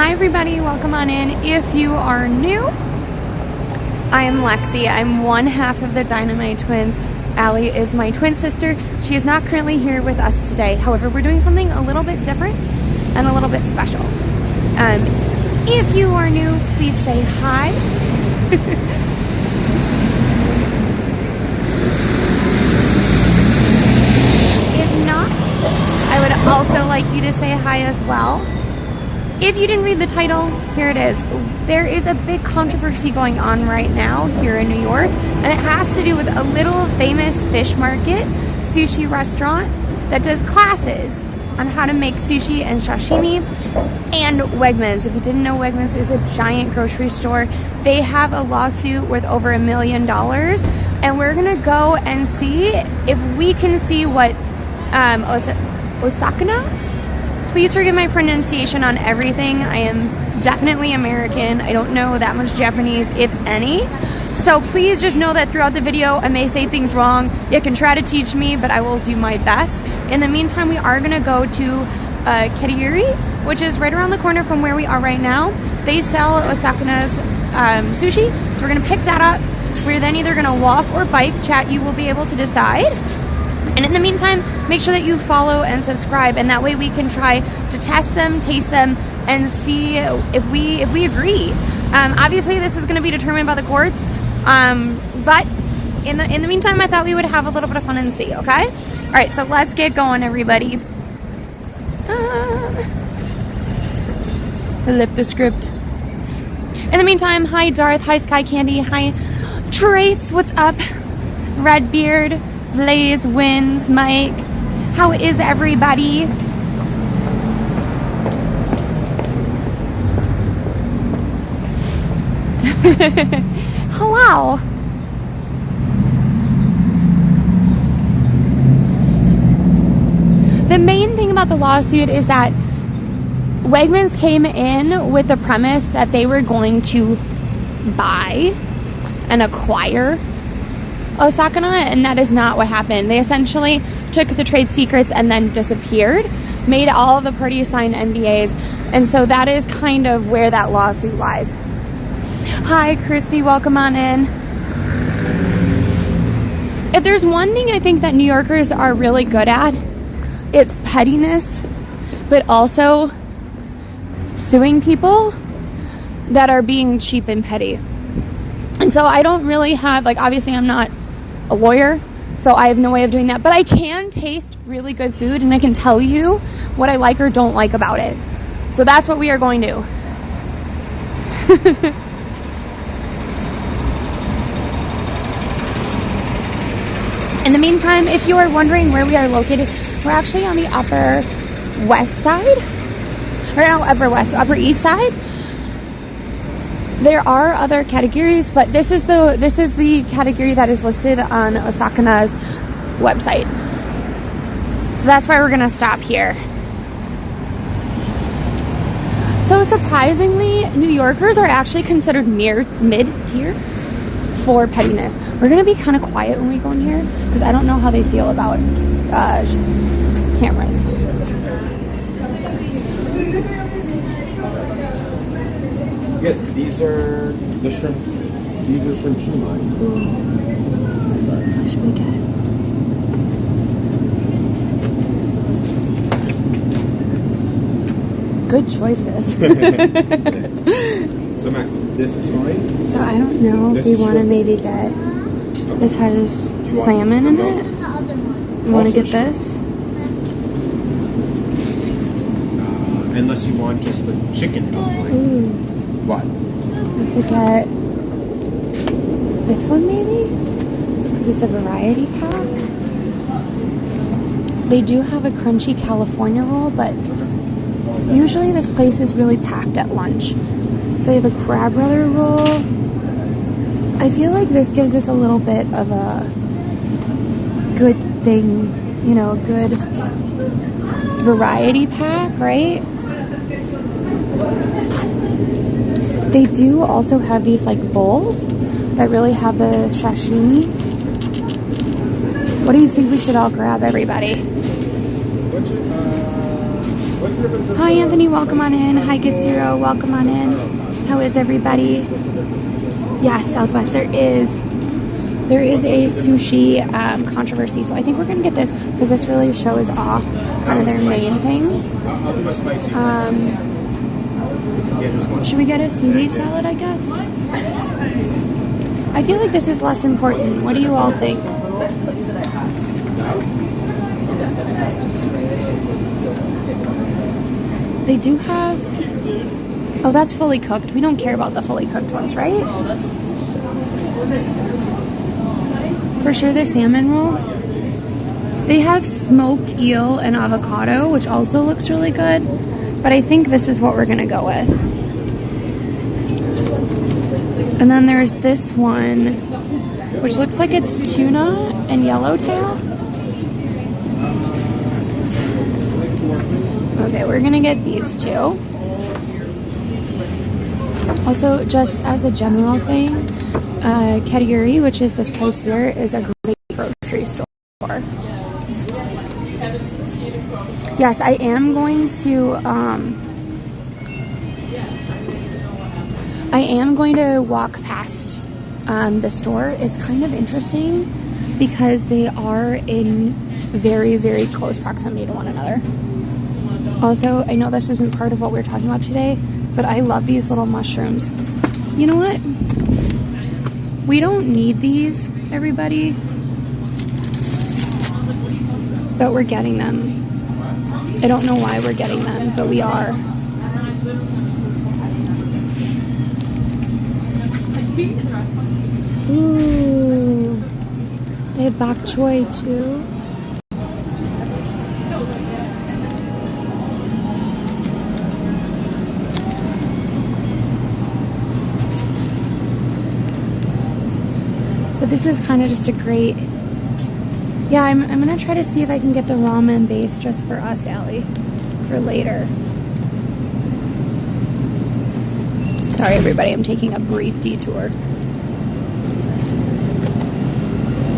Hi everybody, welcome on in. If you are new, I am Lexi. I'm one half of the DinomiteTwins. Allie is my twin sister. She is not currently here with us today. However, we're doing something a little bit different and a little bit special. If you are new, please say hi. If not, I would also like you to say hi as well. If you didn't read the title, here it is. There is a big controversy going on right now here in New York, and it has to do with a little famous fish market, sushi restaurant, that does classes on how to make sushi and sashimi. And Wegmans, if you didn't know, Wegmans is a giant grocery store. They have a lawsuit worth over $1 million, and we're gonna go and see if we can see what Osakana? Please forgive my pronunciation on everything. I am definitely American. I don't know that much Japanese, if any. So please just know that throughout the video, I may say things wrong. You can try to teach me, but I will do my best. In the meantime, we are gonna go to Katyuri, which is right around the corner from where we are right now. They sell Osakana's sushi, so we're gonna pick that up. We're then either gonna walk or bike. Chat, you will be able to decide. And in the meantime, make sure that you follow and subscribe, and that way we can try to test them, taste them, and see if we agree. Obviously, this is going to be determined by the courts, but in the meantime, I thought we would have a little bit of fun and see. Okay? All right, so let's get going, everybody. Flip the script. In the meantime, hi Darth, hi Sky Candy, hi Traits, what's up? Redbeard, Blaze, Wins, Mike. How is everybody? Hello. The main thing about the lawsuit is that Wegmans came in with the premise that they were going to buy and acquire Osakana, and that is not what happened. They essentially took the trade secrets and then disappeared, made all of the parties sign NDAs, and so that is kind of where that lawsuit lies. Hi Crispy, welcome on in. If there's one thing I think that New Yorkers are really good at, it's pettiness, but also suing people that are being cheap and petty. And so I don't really have, like, obviously I'm not a lawyer, so I have no way of doing that, but I can taste really good food and I can tell you what I like or don't like about it. So that's what we are going to. In the meantime, if you are wondering where we are located, we're actually on the upper west side, or no, upper east side. There are other categories, but this is the category that is listed on Osakana's website. So that's why we're gonna stop here. So surprisingly, New Yorkers are actually considered mid-tier for pettiness. We're gonna be kind of quiet when we go in here because I don't know how they feel about cameras. Yeah, these are the shrimp. These are shrimp shumai. What should we get? Good choices. So Max, this is fine. So I don't know if we want to maybe get. This has salmon in it. You want to get this? Unless you want just the chicken dumpling. Ooh. What? We could get this one maybe? Because it's a variety pack. They do have a crunchy California roll, but usually this place is really packed at lunch. So they have a crab brother roll. I feel like this gives us a little bit of a good thing, you know, a good variety pack, right? They do also have these like bowls that really have the sashimi. What do you think we should all grab, everybody? Hi Anthony, welcome on in. Hi Gasiro, welcome on in. How is everybody? Yes, Southwest, there is a sushi controversy, so I think we're gonna get this because this really shows off kind of their main things. Should we get a seaweed salad, I guess? I feel like this is less important. What do you all think? They do have... Oh, that's fully cooked. We don't care about the fully cooked ones, right? For sure the salmon roll. They have smoked eel and avocado, which also looks really good. But I think this is what we're gonna go with. And then there's this one, which looks like it's tuna and yellowtail. Okay, we're gonna get these two. Also, just as a general thing, Kategori, which is this place here, is a great grocery store. Yes, I am going to walk past the store. It's kind of interesting because they are in very, very close proximity to one another. Also, I know this isn't part of what we're talking about today, but I love these little mushrooms. You know what? We don't need these, everybody, but we're getting them. I don't know why we're getting them, but we are. Ooh, they have bok choy too. But this is kind of just a great... Yeah, I'm gonna try to see if I can get the ramen base just for us, Allie, for later. Sorry, everybody, I'm taking a brief detour.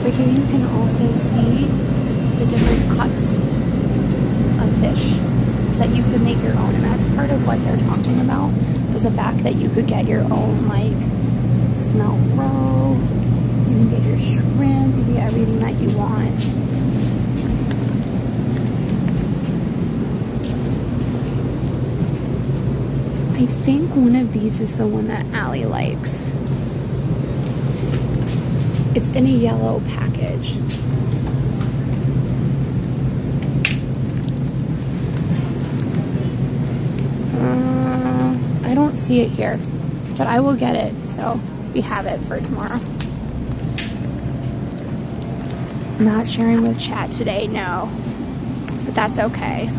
But here you can also see the different cuts of fish so that you could make your own, and that's part of what they're talking about, is the fact that you could get your own, like, smelt roe. You can get your shrimp, you can get everything that you want. I think one of these is the one that Allie likes. It's in a yellow package. I don't see it here, but I will get it, so we have it for tomorrow. Not sharing with chat today, no. But that's okay.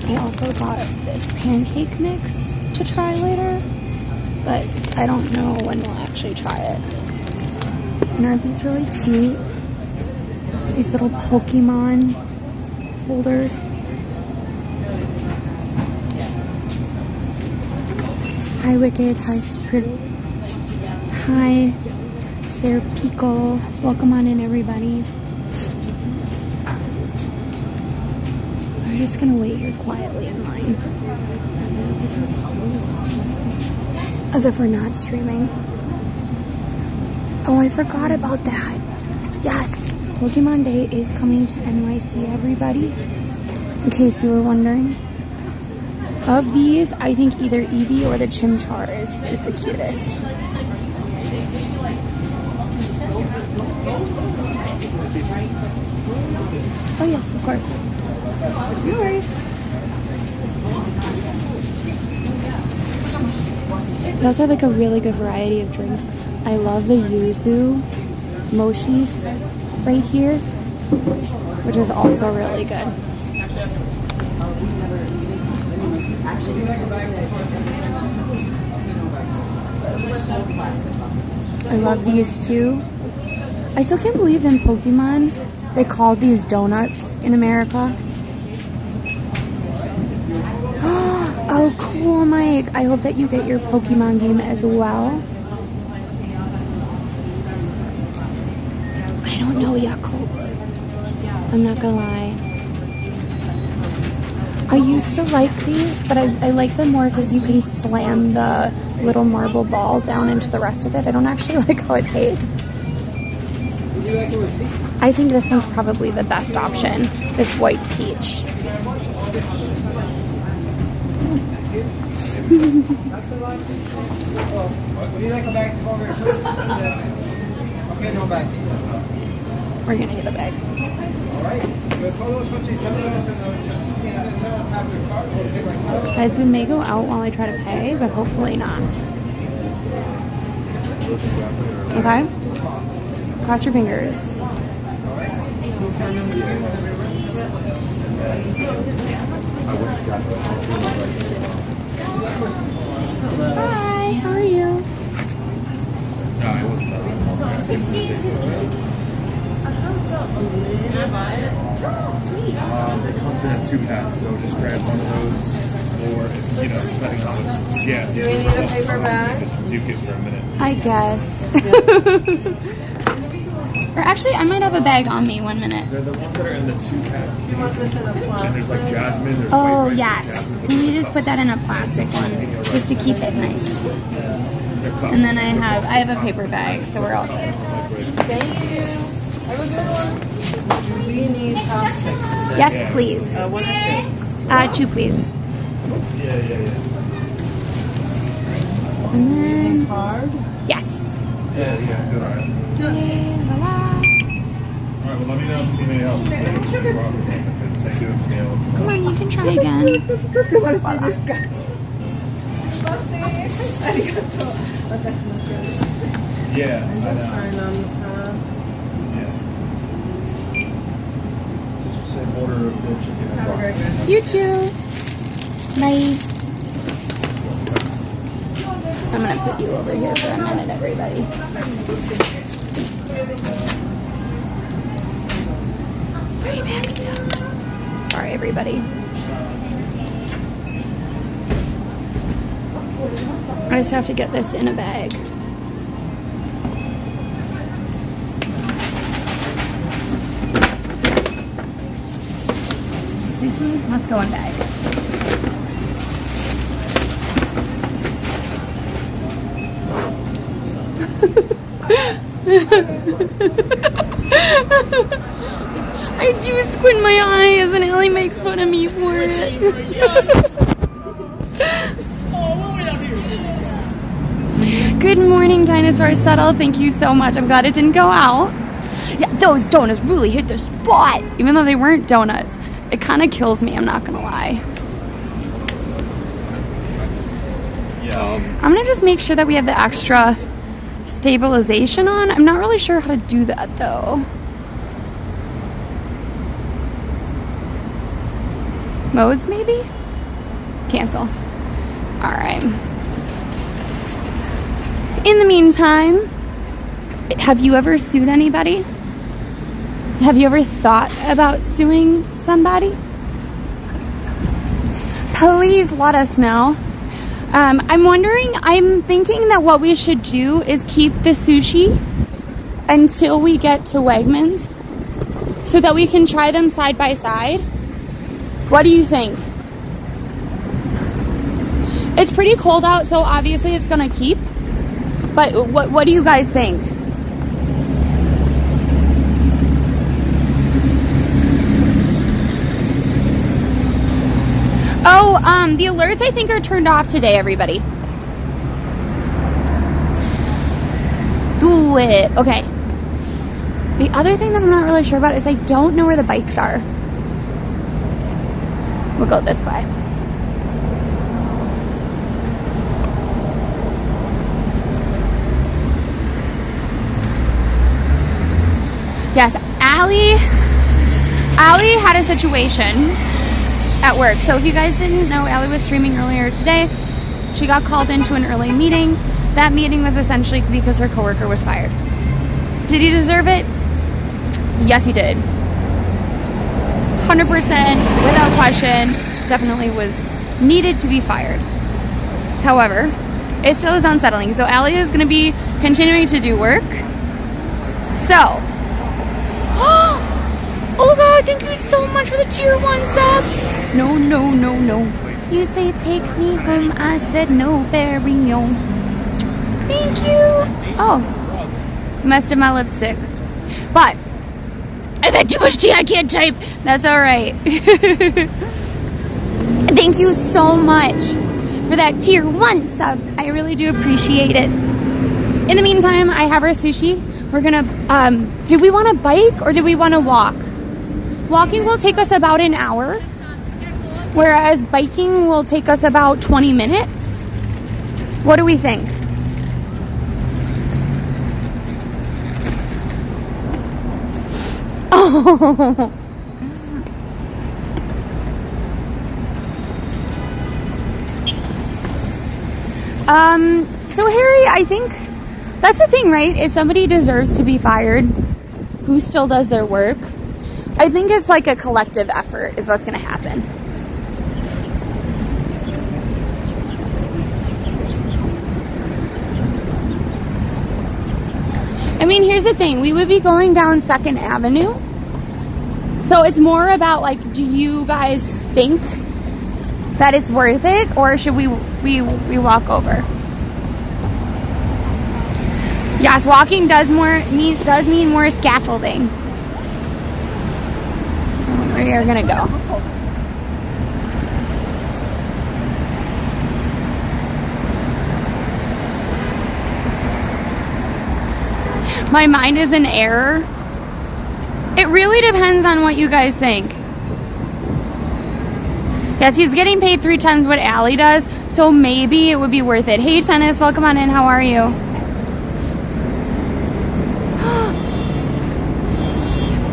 I also got this pancake mix to try later, but I don't know when we'll actually try it. And aren't these really cute? These little Pokemon holders. Hi Wicked, hi Strip. Hi. There, Pico. Welcome on in, everybody. We're just gonna wait here quietly in line, as if we're not streaming. Oh, I forgot about that. Yes, Pokemon Day is coming to NYC, everybody. In case you were wondering. Of these, I think either Eevee or the Chimchar is the cutest. Oh yes, of course. No worries. They also have like a really good variety of drinks. I love the yuzu mochis right here, which is also really good. I love these too. I still can't believe in Pokemon they called these donuts in America. Oh, cool, Mike. I hope that you get your Pokemon game as well. I don't know Yakults. I'm not gonna lie. I used to like these, but I like them more because you can slam the little marble ball down into the rest of it. I don't actually like how it tastes. I think this one's probably the best option, this white peach. We're gonna get a bag. Guys, we may go out while I try to pay, but hopefully not. Okay? Cross your fingers. Hi, how are you? No, it wasn't. It comes in a 2-pack, so just grab one of those, or you know, depending on what. Yeah. Do we need a paper bag? Just nuke it for a minute. I guess. Or actually, I might have a bag on me. 1 minute. They're the ones that are in the 2-pack. You want this in a plastic? And there's like jasmine. There's Oh, white rice yes. and jasmine. Can you just put that in a plastic one, just to keep it nice? And then I have a paper bag, so we're all good. Thank you. Have a good one. Do we need chopsticks? Yes, please. One or two? 2, please. Yeah. And then, Card? yes. Yeah, good. All right. All right, well, let me know if you need help. Come on, you can try again. Yeah, I know. Sign on the card. Yeah. Just say order of the chicken and Have a great day. You too. Bye. I'm gonna put you over here for a minute, everybody. Right back still. Sorry, everybody. I just have to get this in a bag. Sushi must go in bag. I do squint my eyes and Ellie makes fun of me for it. Good morning, Dinosaur Settle. Thank you so much. I'm glad it didn't go out. Yeah, those donuts really hit the spot. Even though they weren't donuts. It kind of kills me, I'm not gonna lie. I'm gonna just make sure that we have the extra stabilization on. I'm not really sure how to do that though. Modes maybe? Cancel. Alright. In the meantime, have you ever sued anybody? Have you ever thought about suing somebody? Please let us know. I'm thinking that what we should do is keep the sushi until we get to Wegmans so that we can try them side by side. What do you think? It's pretty cold out, so obviously it's gonna keep. But what do you guys think? Oh, the alerts I think are turned off today, everybody. Do it. Okay. The other thing that I'm not really sure about is I don't know where the bikes are. We'll go this way. Yes, Allie had a situation at work. So if you guys didn't know, Allie was streaming earlier today. She got called into an early meeting. That meeting was essentially because her coworker was fired. Did he deserve it? Yes, he did. 100%, without question, definitely was needed to be fired. However, it still is unsettling. So Allie is going to be continuing to do work. So, oh God, thank you so much for the tier 1 sub. No, no, no, no. You say take me home. I said no, Perignon. Thank you. Oh, messed up my lipstick. But I've had too much tea. I can't type. That's all right. Thank you so much for that tier 1 sub. I really do appreciate it. In the meantime, I have our sushi. We're gonna, do we want to bike or do we want to walk? Walking will take us about an hour, whereas biking will take us about 20 minutes. What do we think? Oh. So Harry, I think that's the thing, right? If somebody deserves to be fired, who still does their work, I think it's like a collective effort is what's going to happen. I mean, here's the thing. We would be going down 2nd Avenue. So it's more about, like, do you guys think that it's worth it, or should we walk over? Yes, walking does mean more scaffolding. We are gonna go. My mind is in error. It really depends on what you guys think. Yes, he's getting paid 3 times what Allie does, so maybe it would be worth it. Hey, Tennis, welcome on in. How are you?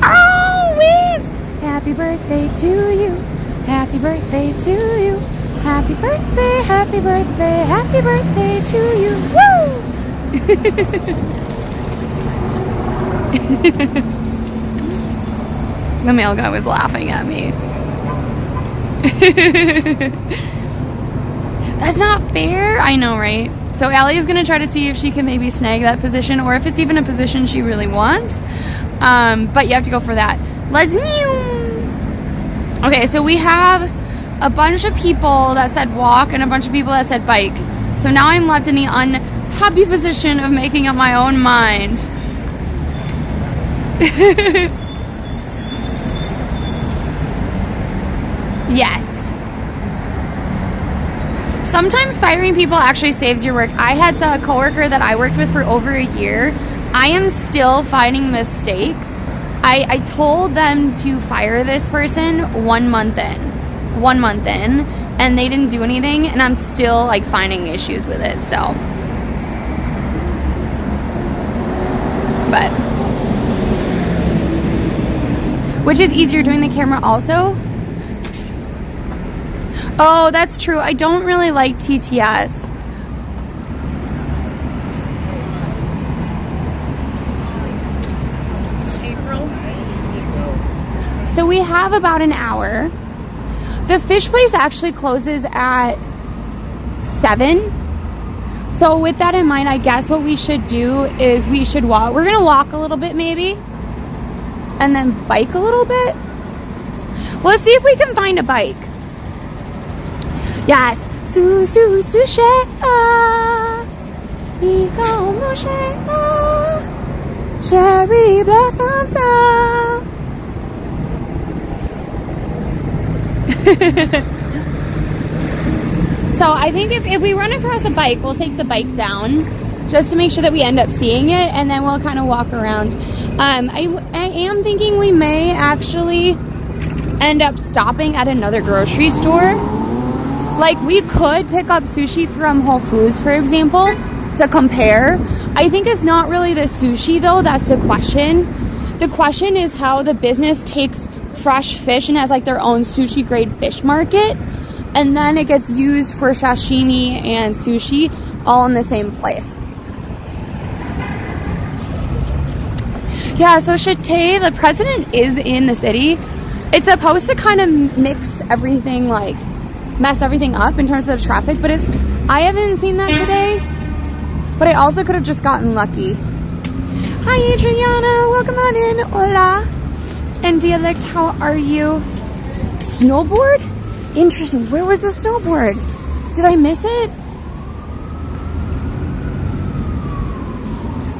Oh, Wiz! Happy birthday to you. Happy birthday to you. Happy birthday, happy birthday, happy birthday to you. Woo! The male guy was laughing at me. That's not fair. I know, right? So Allie is gonna try to see if she can maybe snag that position, or if it's even a position she really wants. But you have to go for that. Let's new. Okay, so we have a bunch of people that said walk and a bunch of people that said bike. So now I'm left in the unhappy position of making up my own mind. Yes. Sometimes firing people actually saves your work. I had a coworker that I worked with for over a year. I am still finding mistakes. I told them to fire this person 1 month in. 1 month in, and they didn't do anything, and I'm still like finding issues with it, so. But which is easier, doing the camera also? Oh, that's true. I don't really like TTS. April. So we have about an hour. The fish place actually closes at 7. So with that in mind, I guess what we should do is we should walk. We're gonna walk a little bit maybe, and then bike a little bit. Let's see if we can find a bike. Yes, sushi, cherry blossoms. So I think if we run across a bike, we'll take the bike down just to make sure that we end up seeing it, and then we'll kind of walk around. I am thinking we may actually end up stopping at another grocery store. Like, we could pick up sushi from Whole Foods, for example, to compare. I think it's not really the sushi, though. That's the question. The question is how the business takes fresh fish and has, like, their own sushi-grade fish market, and then it gets used for sashimi and sushi all in the same place. Yeah, so Chate, the president is in the city. It's supposed to kind of mix everything, like, mess everything up in terms of the traffic, but I haven't seen that today, but I also could have just gotten lucky. Hi Adriana, welcome on in. Hola. and dialect, how are you? Snowboard? Interesting. Where was the snowboard? Did I miss it?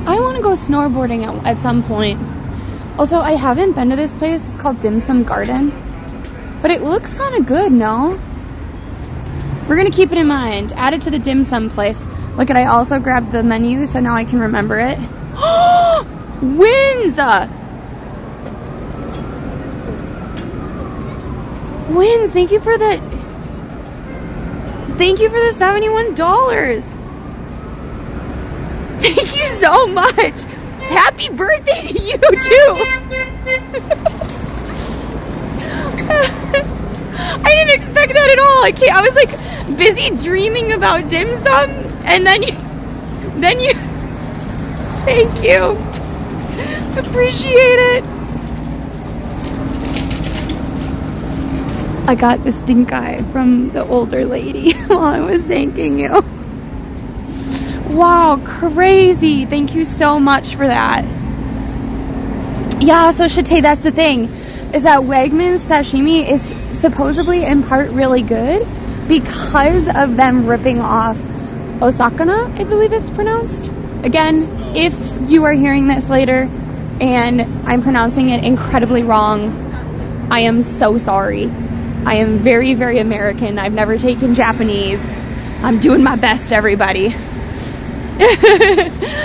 I want to go snowboarding at some point. Also, I haven't been to this place. It's called Dim Sum Garden. But it looks kind of good, no? We're going to keep it in mind. Add it to the dim sum place. Look at, I also grabbed the menu, so now I can remember it. Wins! Wins, thank you for the $71. Thank you so much. Happy birthday to you too. I didn't expect that at all. I was like busy dreaming about dim sum, and then you thank you. Appreciate it. I got this stink eye from the older lady while I was thanking you. Wow, crazy. Thank you so much for that. Yeah, so Shate, that's the thing, is that Wegmans sashimi is supposedly in part really good because of them ripping off Osakana, I believe it's pronounced. Again, if you are hearing this later and I'm pronouncing it incredibly wrong, I am so sorry. I am very, very American. I've never taken Japanese. I'm doing my best, everybody.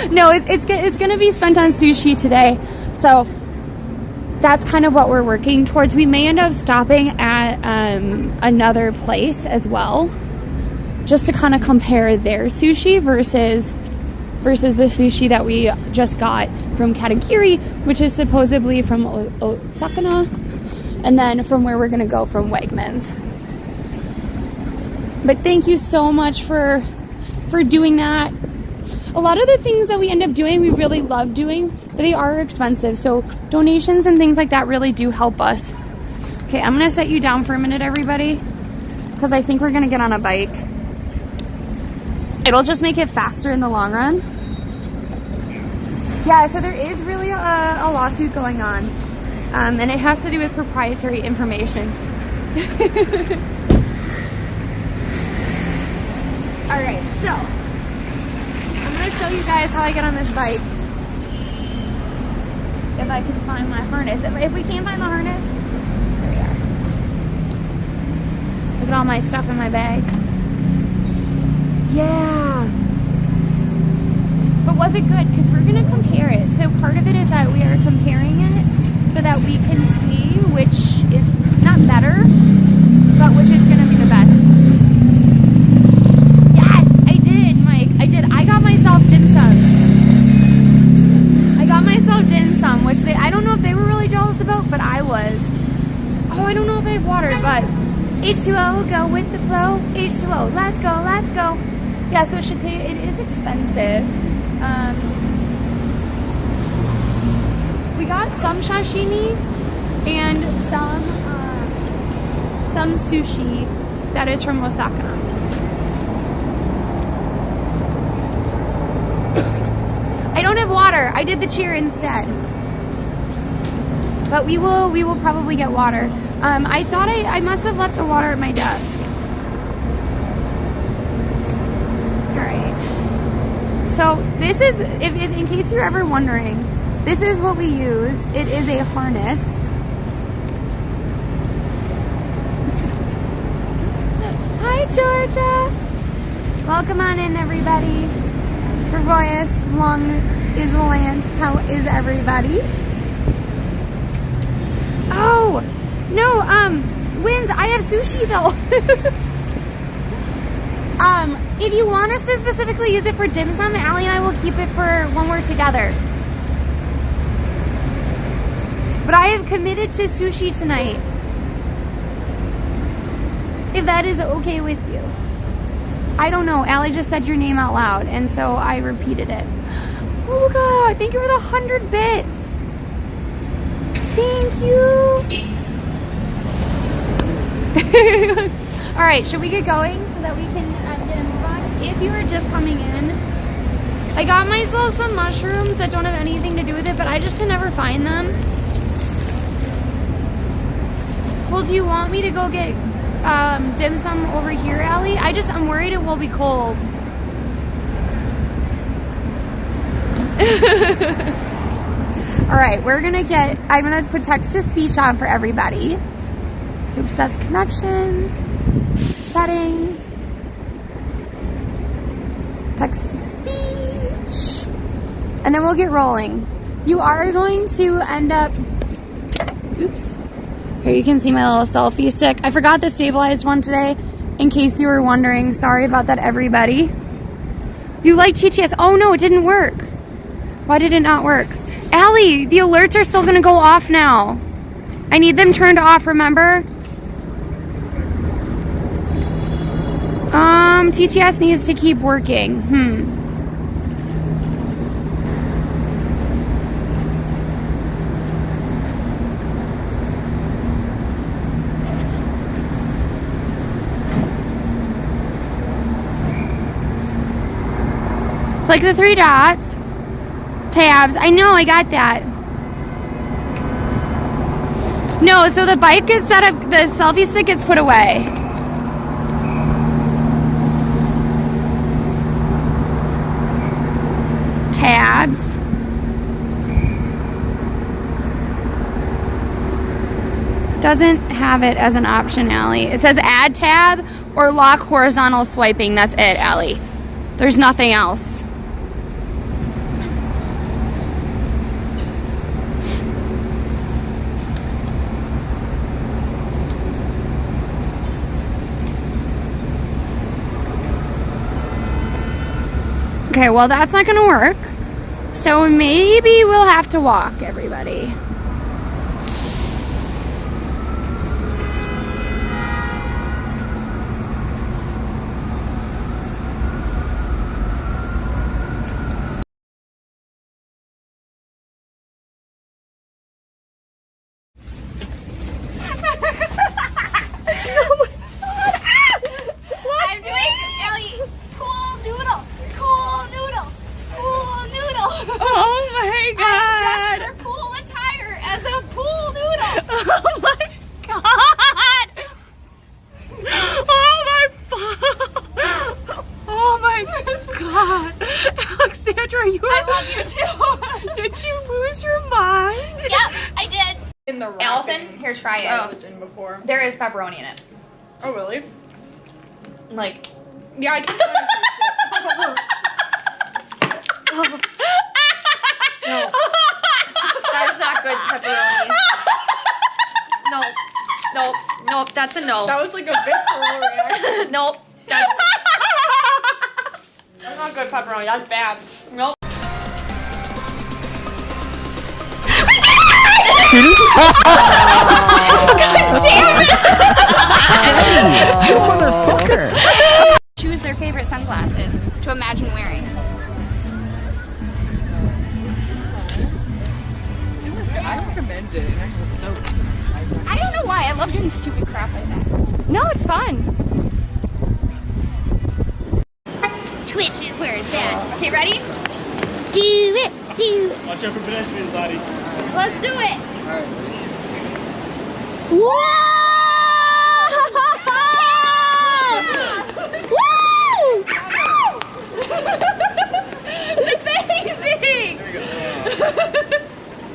No, it's gonna be spent on sushi today, so that's kind of what we're working towards. We may end up stopping at another place as well, just to kind of compare their sushi versus the sushi that we just got from Katakiri, which is supposedly from Osakana, and then from where we're gonna go from Wegmans. But thank you so much for doing that. A lot of the things that we end up doing, we really love doing, but they are expensive. So donations and things like that really do help us. Okay, I'm gonna set you down for a minute, everybody, because I think we're gonna get on a bike. It'll just make it faster in the long run. Yeah, so there is really a lawsuit going on, and it has to do with proprietary information. All right, so I'm gonna show you guys how I get on this bike. If I can find my harness. If we can't find the harness, there we are. Look at all my stuff in my bag. Yeah. But was it good? Because we're gonna compare it. So part of it is that we are comparing it so that we can see which is not better, but which is gonna be the best. I got myself dim sum. Which I don't know if they were really jealous about, but I was. Oh, I don't know if I have water, but H2O, go with the flow. H2O, let's go, let's go. Yeah, so it is expensive. We got some sashimi and some sushi that is from Osakana. I don't have water. I did the cheer instead. But we will probably get water. I thought I must have left the water at my desk. Alright. So this is, if in case you're ever wondering, this is what we use. It is a harness. Hi Georgia! Welcome on in, everybody. Pervoyas, long is the land. How is everybody? Oh, no, Wins, I have sushi though. If you want us to specifically use it for dim sum, Allie and I will keep it for when we're together. But I have committed to sushi tonight. If that is okay with you. I don't know, Allie just said your name out loud, and so I repeated it. Oh God, thank you for the 100 bits. Thank you. All right, should we get going so that we can get a move on? If you are just coming in, I got myself some mushrooms that don't have anything to do with it, but I just can never find them. Well, do you want me to go get dim sum over here, Allie? I'm worried it will be cold. Alright, I'm gonna put text to speech on for everybody. Who says connections, settings, text to speech, and then we'll get rolling. You are going to end up, oops, here you can see my little selfie stick. I forgot the stabilized one today, in case you were wondering. Sorry about that, everybody. You like TTS? Oh no, it didn't work. Why did it not work? Allie, the alerts are still gonna go off now. I need them turned off, remember? TTS needs to keep working. Click the 3 dots. Tabs. I know, I got that. No, so the bike gets set up, the selfie stick gets put away. Tabs. Doesn't have it as an option, Allie. It says add tab or lock horizontal swiping. That's it, Allie. There's nothing else. Okay, well that's not gonna work. So maybe we'll have to walk, everybody. Here, try it. I was in before. There is pepperoni in it. Oh, really? Like, yeah, I can find this shit. no. That's not good pepperoni. Nope, that's a no. That was like a visceral reaction. Nope. That's not good pepperoni, that's bad. Nope. God damn it! You motherfucker! Choose their favorite sunglasses to imagine wearing. It was good. I recommend it. It's just so. I don't know why. I love doing stupid crap like that. No, it's fun. Twitch is where it's at. Okay, ready? Do it. Watch out for pedestrians, Lottie. Let's do it. Alright. Whoa! Woo! Amazing!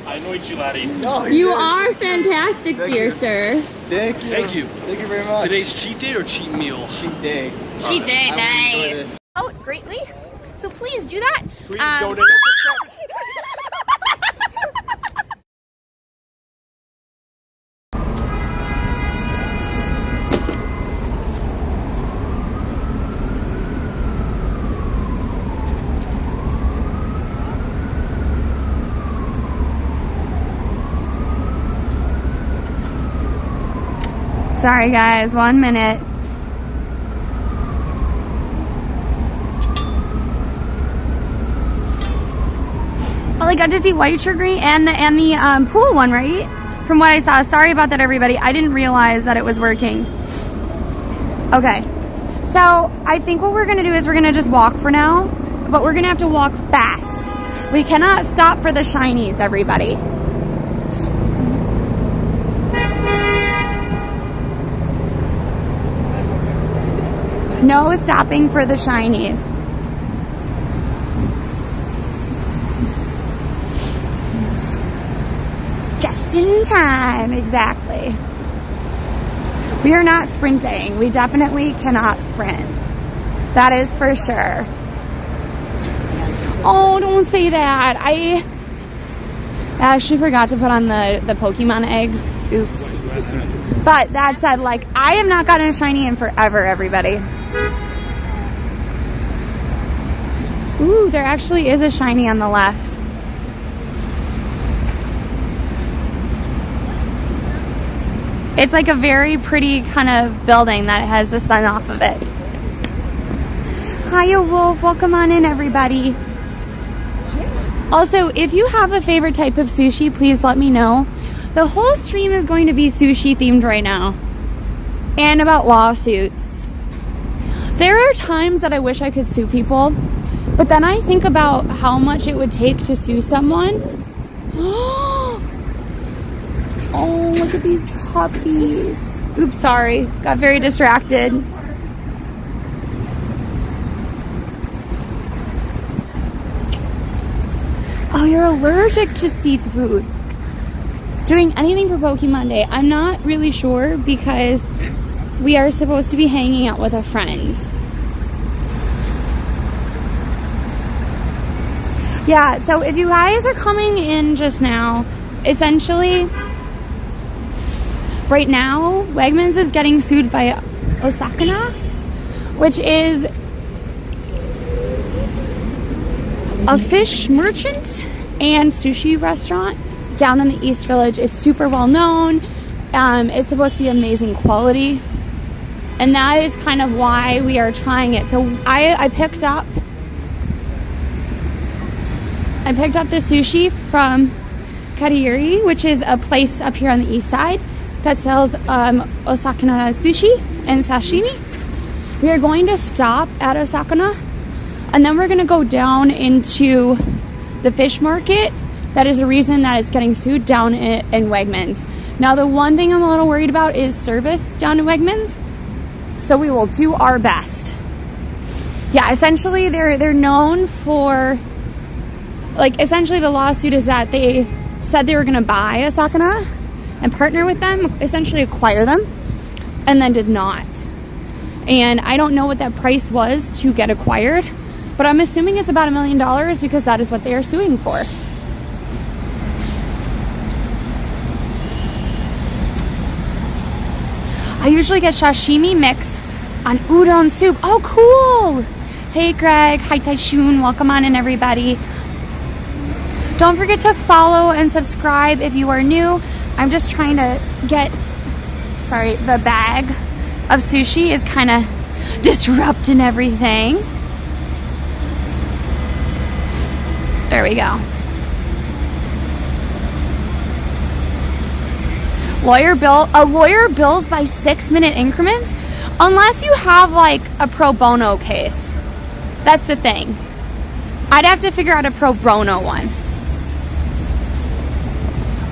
I annoyed you, Lottie. No, You are fantastic, dear sir. Thank you. Thank you. Thank you very much. Today's cheat day or cheat meal? cheat day. Cheat day, I will enjoy nice. this. Out greatly, so please do that. Please donate. Sorry guys, 1 minute. Well, I got to see White Sugary and the pool one, right? From what I saw. Sorry about that, everybody. I didn't realize that it was working. Okay, so I think what we're gonna do is we're gonna just walk for now, but we're gonna have to walk fast. We cannot stop for the shinies, everybody. No stopping for the shinies. Just in time, exactly. We are not sprinting. We definitely cannot sprint. That is for sure. Oh, don't say that. I actually forgot to put on the Pokemon eggs. Oops. But that said, like, I have not gotten a shiny in forever, everybody. Ooh, there actually is a shiny on the left. It's like a very pretty kind of building that has the sun off of it. Hiya, Wolf. Welcome on in, everybody. Also, if you have a favorite type of sushi, please let me know. The whole stream is going to be sushi themed right now. And about lawsuits. There are times that I wish I could sue people, but then I think about how much it would take to sue someone. Oh, look at these puppies. Oops, sorry. Got very distracted. Oh, you're allergic to seafood. Doing anything for Pokemon Day? I'm not really sure because we are supposed to be hanging out with a friend. Yeah, so if you guys are coming in just now, essentially, right now, Wegmans is getting sued by Osakana, which is a fish merchant and sushi restaurant down in the East Village. It's super well known. It's supposed to be amazing quality. And that is kind of why we are trying it. So I picked up the sushi from Kariyeri, which is a place up here on the east side that sells Osakana sushi and sashimi. We are going to stop at Osakana, and then we're going to go down into the fish market. That is a reason that it's getting sued down in Wegmans. Now, the one thing I'm a little worried about is service down in Wegmans, so we will do our best. Yeah, essentially they're known for, like, essentially the lawsuit is that they said they were going to buy Osakana and partner with them, essentially acquire them, and then did not. And I don't know what that price was to get acquired, but I'm assuming it's about $1 million because that is what they are suing for. I usually get sashimi mix on udon soup. Oh, cool. Hey, Greg. Hi, Taishun. Welcome on in, everybody. Don't forget to follow and subscribe if you are new. I'm just trying to get, sorry, the bag of sushi is kind of disrupting everything. There we go. A lawyer bills by 6-minute increments unless you have like a pro bono case. That's the thing. I'd have to figure out a pro bono one.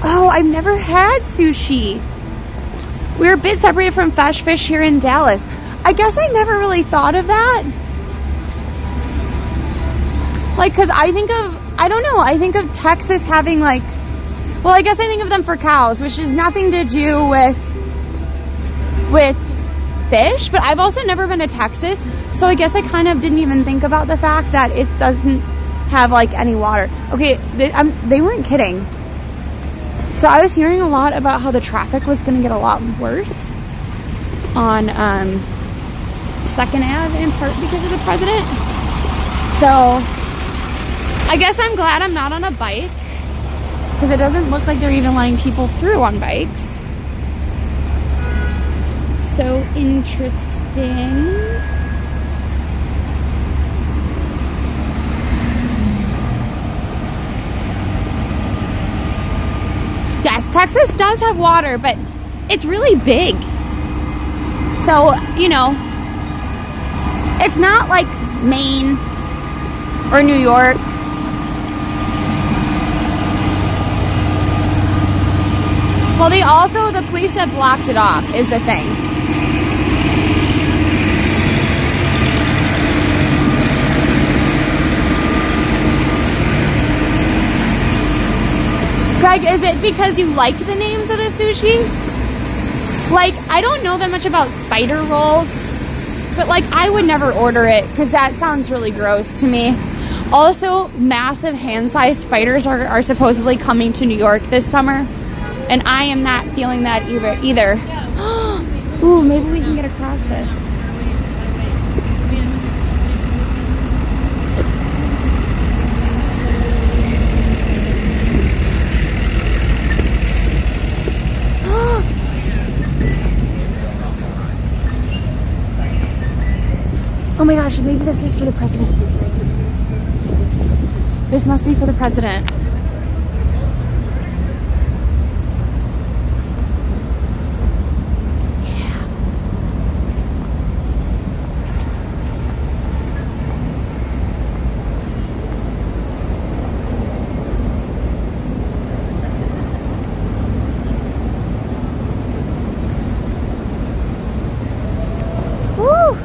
Oh, I've never had sushi. We're a bit separated from Fresh Fish here in Dallas. I guess I never really thought of that. Like, cause I think of Texas having like, well, I guess I think of them for cows, which has nothing to do with fish, but I've also never been to Texas, so I guess I kind of didn't even think about the fact that it doesn't have like any water. Okay, they weren't kidding. So I was hearing a lot about how the traffic was going to get a lot worse on 2nd Ave, in part because of the president. So I guess I'm glad I'm not on a bike, because it doesn't look like they're even letting people through on bikes. So interesting. Yes, Texas does have water, but it's really big. So, you know, it's not like Maine or New York. Well, the police have blocked it off, is the thing. Greg, is it because you like the names of the sushi? Like, I don't know that much about spider rolls, but like I would never order it because that sounds really gross to me. Also, massive hand-sized spiders are supposedly coming to New York this summer, and I am not feeling that either. Ooh, maybe we can get across this. Oh my gosh, maybe this is for the president. This must be for the president. Yeah. Woo!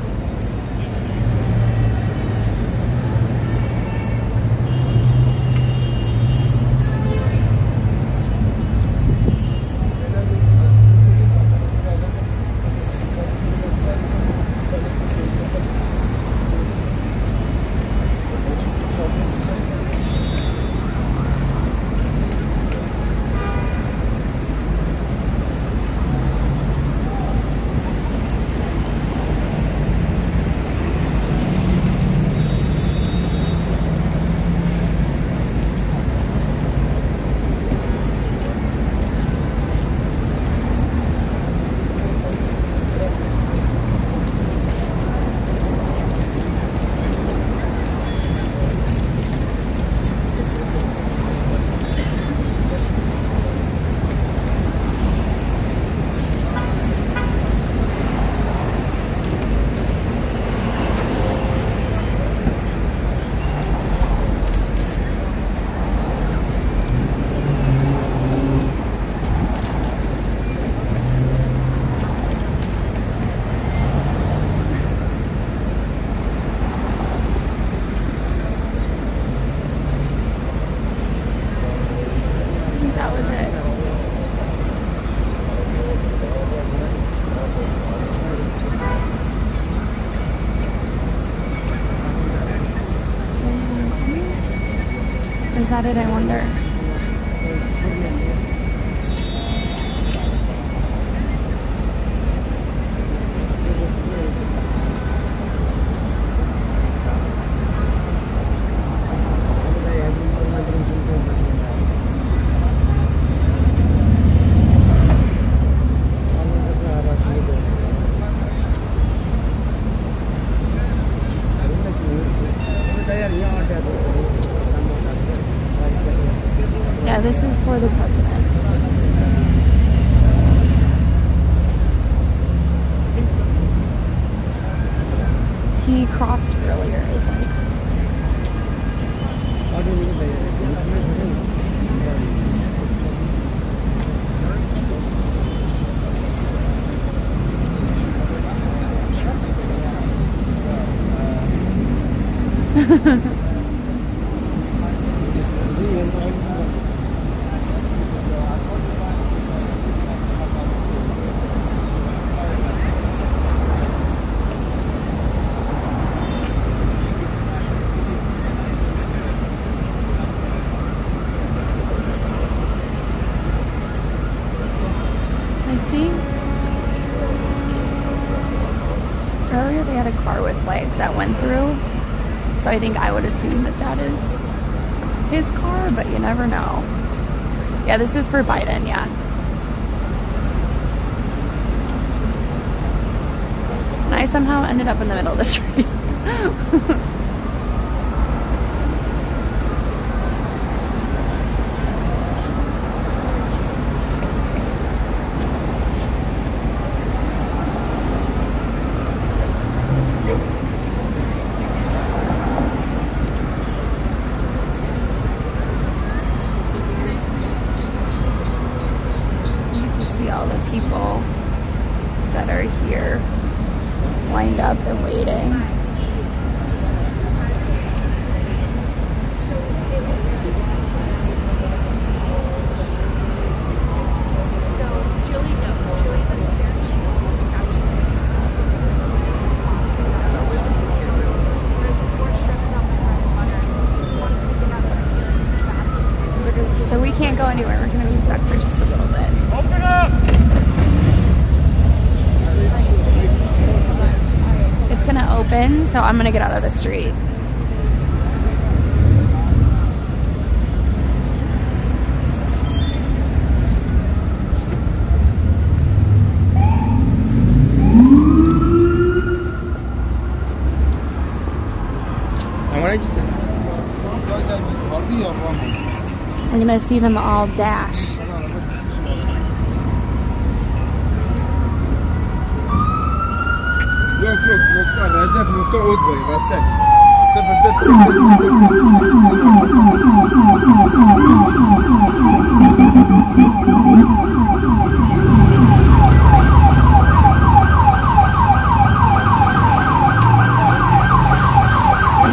Is that it, I wonder? Yeah, this is for the president. He crossed earlier, I think. Earlier they had a car with flags that went through, so I think I would assume that that is his car, but you never know. Yeah, this is for Biden, yeah. And I somehow ended up in the middle of the street. All the people that are here lined up and waiting. So I'm gonna get out of the street. We're gonna see them all dash.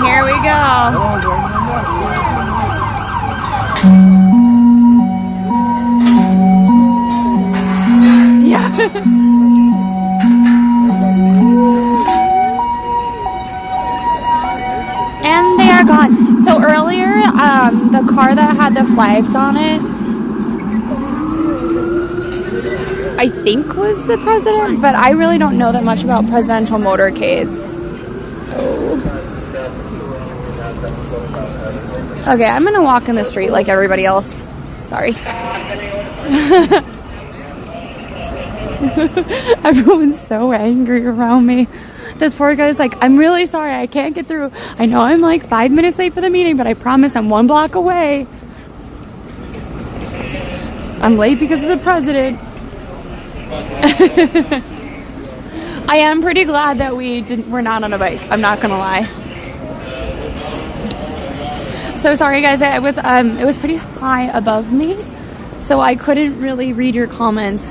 Here we go. And they are gone. So earlier, the car that had the flags on it, I think was the president, but I really don't know that much about presidential motorcades. Okay, I'm gonna walk in the street like everybody else. Sorry. Everyone's so angry around me. This poor guy's like, I'm really sorry, I can't get through. I know I'm like 5 minutes late for the meeting, but I promise I'm 1 block away. I'm late because of the president. I am pretty glad that we're not on a bike. I'm not gonna lie. So sorry guys, it was pretty high above me, so I couldn't really read your comments.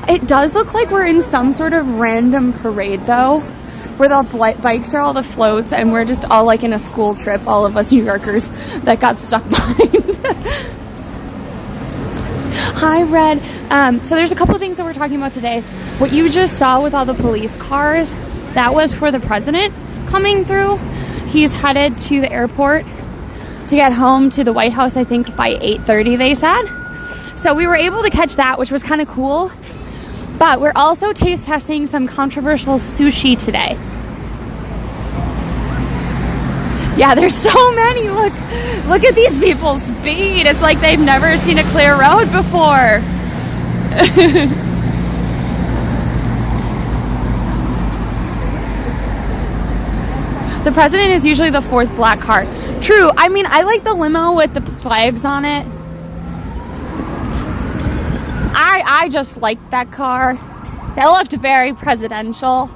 It does look like we're in some sort of random parade though, where the bikes are all the floats and we're just all like in a school trip, all of us New Yorkers that got stuck behind. Hi Red. So there's a couple of things that we're talking about today. What you just saw with all the police cars, that was for the president coming through. He's headed to the airport to get home to the White House, I think by 8:30 they said. So we were able to catch that, which was kind of cool. But we're also taste testing some controversial sushi today. Yeah, there's so many. Look at these people's speed. It's like they've never seen a clear road before. The president is usually the 4th black car. True. I mean, I like the limo with the flags on it. I just liked that car. It looked very presidential.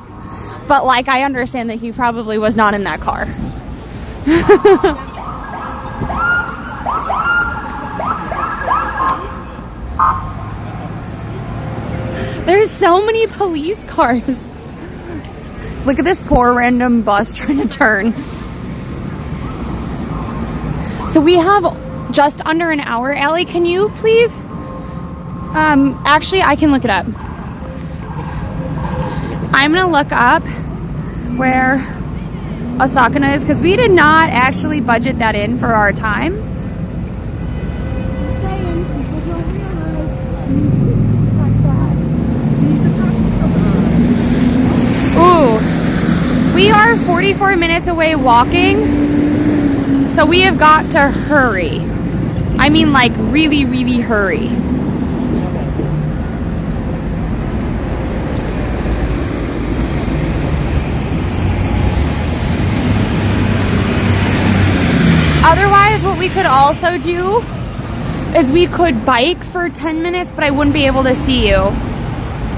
But like, I understand that he probably was not in that car. There's so many police cars. Look at this poor random bus trying to turn. So we have just under an hour. Allie, can you please? Actually, I can look it up. I'm gonna look up where Osakana is because we did not actually budget that in for our time. Ooh, we are 44 minutes away walking, so we have got to hurry. I mean, like, really, really hurry. Otherwise, what we could also do is we could bike for 10 minutes, but I wouldn't be able to see you.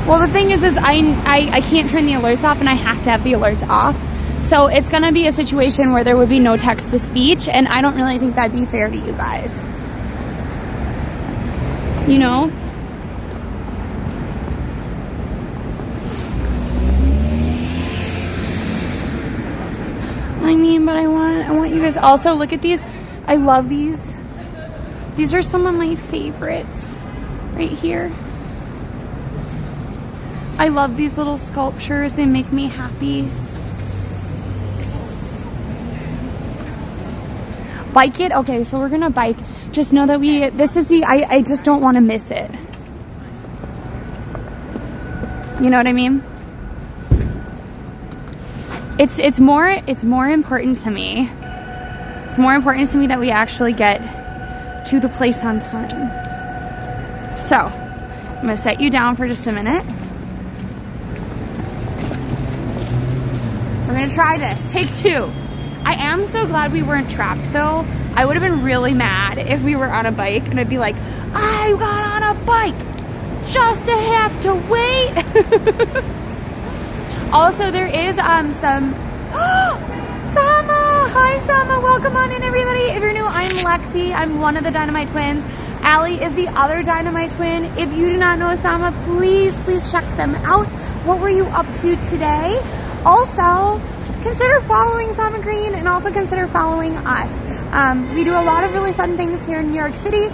Well, the thing is I can't turn the alerts off, and I have to have the alerts off. So it's going to be a situation where there would be no text-to-speech, and I don't really think that'd be fair to you guys. You know? I mean, but I want you guys also look at these. I love these. These are some of my favorites right here. I love these little sculptures. They make me happy. Bike it? Okay, so we're gonna bike. Just know that this is I just don't want to miss it. You know what I mean? it's more important to me. It's more important to me that we actually get to the place on time. So, I'm gonna set you down for just a minute. We're gonna try this, take 2. I am so glad we weren't trapped though. I would have been really mad if we were on a bike and I'd be like, I got on a bike just to have to wait. Also, there is some, Sama! Hi Sama, welcome on in everybody. If you're new, I'm Lexi. I'm one of the DinomiteTwins. Allie is the other Dynamite twin. If you do not know Sama, please check them out. What were you up to today? Also, consider following Sama Green and also consider following us. We do a lot of really fun things here in New York City,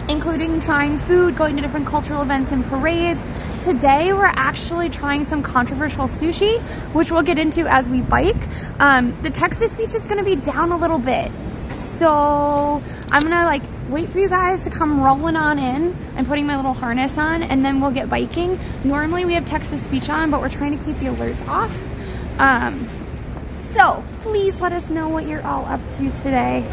including trying food, going to different cultural events and parades. Today, we're actually trying some controversial sushi, which we'll get into as we bike. The Texas-speech is gonna be down a little bit. So I'm gonna wait for you guys to come rolling on in. I'm putting my little harness on and then we'll get biking. Normally we have Texas-speech on, but we're trying to keep the alerts off. So please let us know what you're all up to today.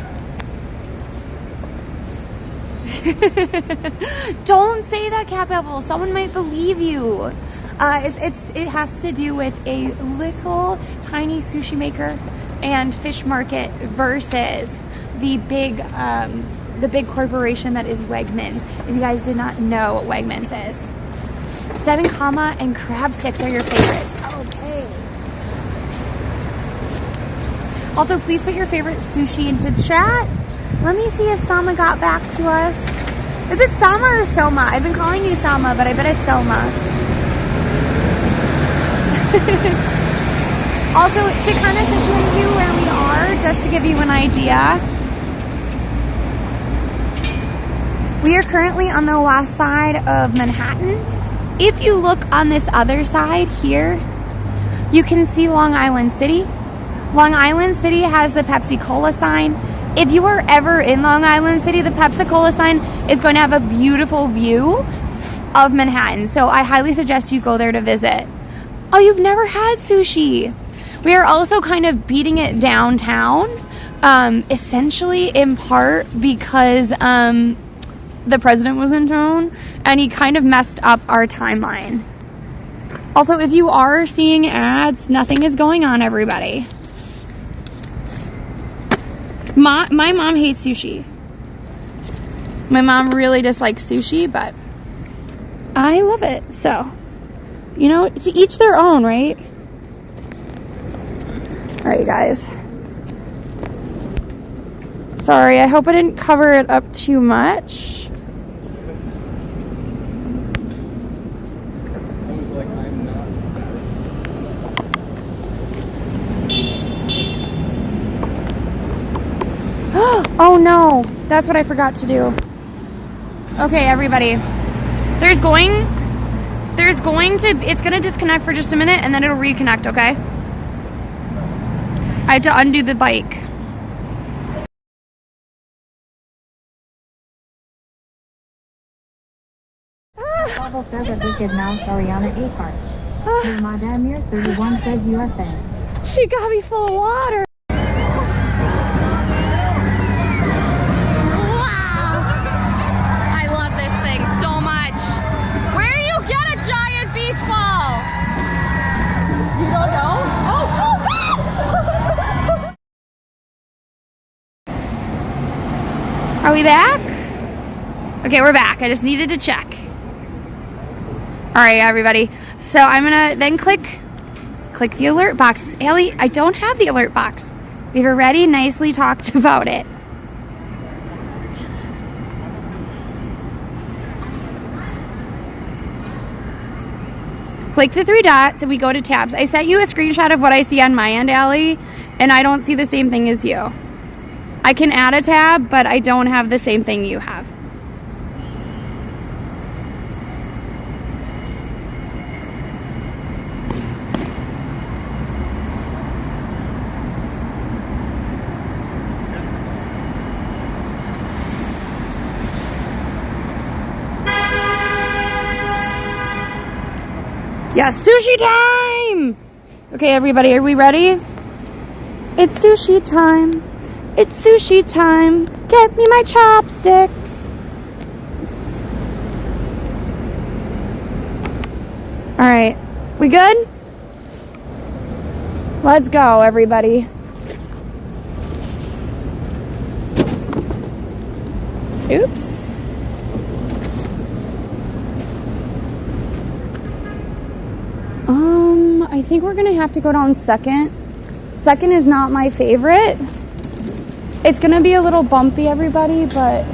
Don't say that, Cat Pebble. Someone might believe you. It has to do with a little tiny sushi maker and fish market versus the big corporation that is Wegmans. If you guys did not know what Wegmans is. 7 comma and crab sticks are your favorites. Okay. Also, please put your favorite sushi into chat. Let me see if Sama got back to us. Is it Sama or Soma? I've been calling you Sama, but I bet it's Soma. Also, to kind of situate you where we are, just to give you an idea, we are currently on the west side of Manhattan. If you look on this other side here, you can see Long Island City. Long Island City has the Pepsi Cola sign. If you are ever in Long Island City, the Pepsi Cola sign is going to have a beautiful view of Manhattan. So I highly suggest you go there to visit. Oh, you've never had sushi. We are also kind of beating it downtown, essentially in part because the president was in town and he kind of messed up our timeline. Also, if you are seeing ads, nothing is going on, everybody. My mom hates sushi. My mom really dislikes sushi, but I love it. So, you know, to each their own, right? All right, guys. Sorry, I hope I didn't cover it up too much. Oh no, that's what I forgot to do. Okay, everybody. It's gonna disconnect for just a minute and then it'll reconnect, okay? I had to undo the bike. Bible says that we could now Ariana 8 hearts. Madame Mir 31 says USA. She got me full of water. Are we back? Okay, we're back. I just needed to check. All right, everybody. So I'm gonna then click the alert box. Allie, I don't have the alert box. We've already nicely talked about it. Click the 3 dots and we go to tabs. I sent you a screenshot of what I see on my end, Allie, and I don't see the same thing as you. I can add a tab, but I don't have the same thing you have. Yeah, sushi time! Okay, everybody, are we ready? It's sushi time. It's sushi time. Get me my chopsticks. Oops. All right, we good? Let's go, everybody. Oops. I think we're gonna have to go down Second. Second is not my favorite. It's gonna be a little bumpy, everybody, but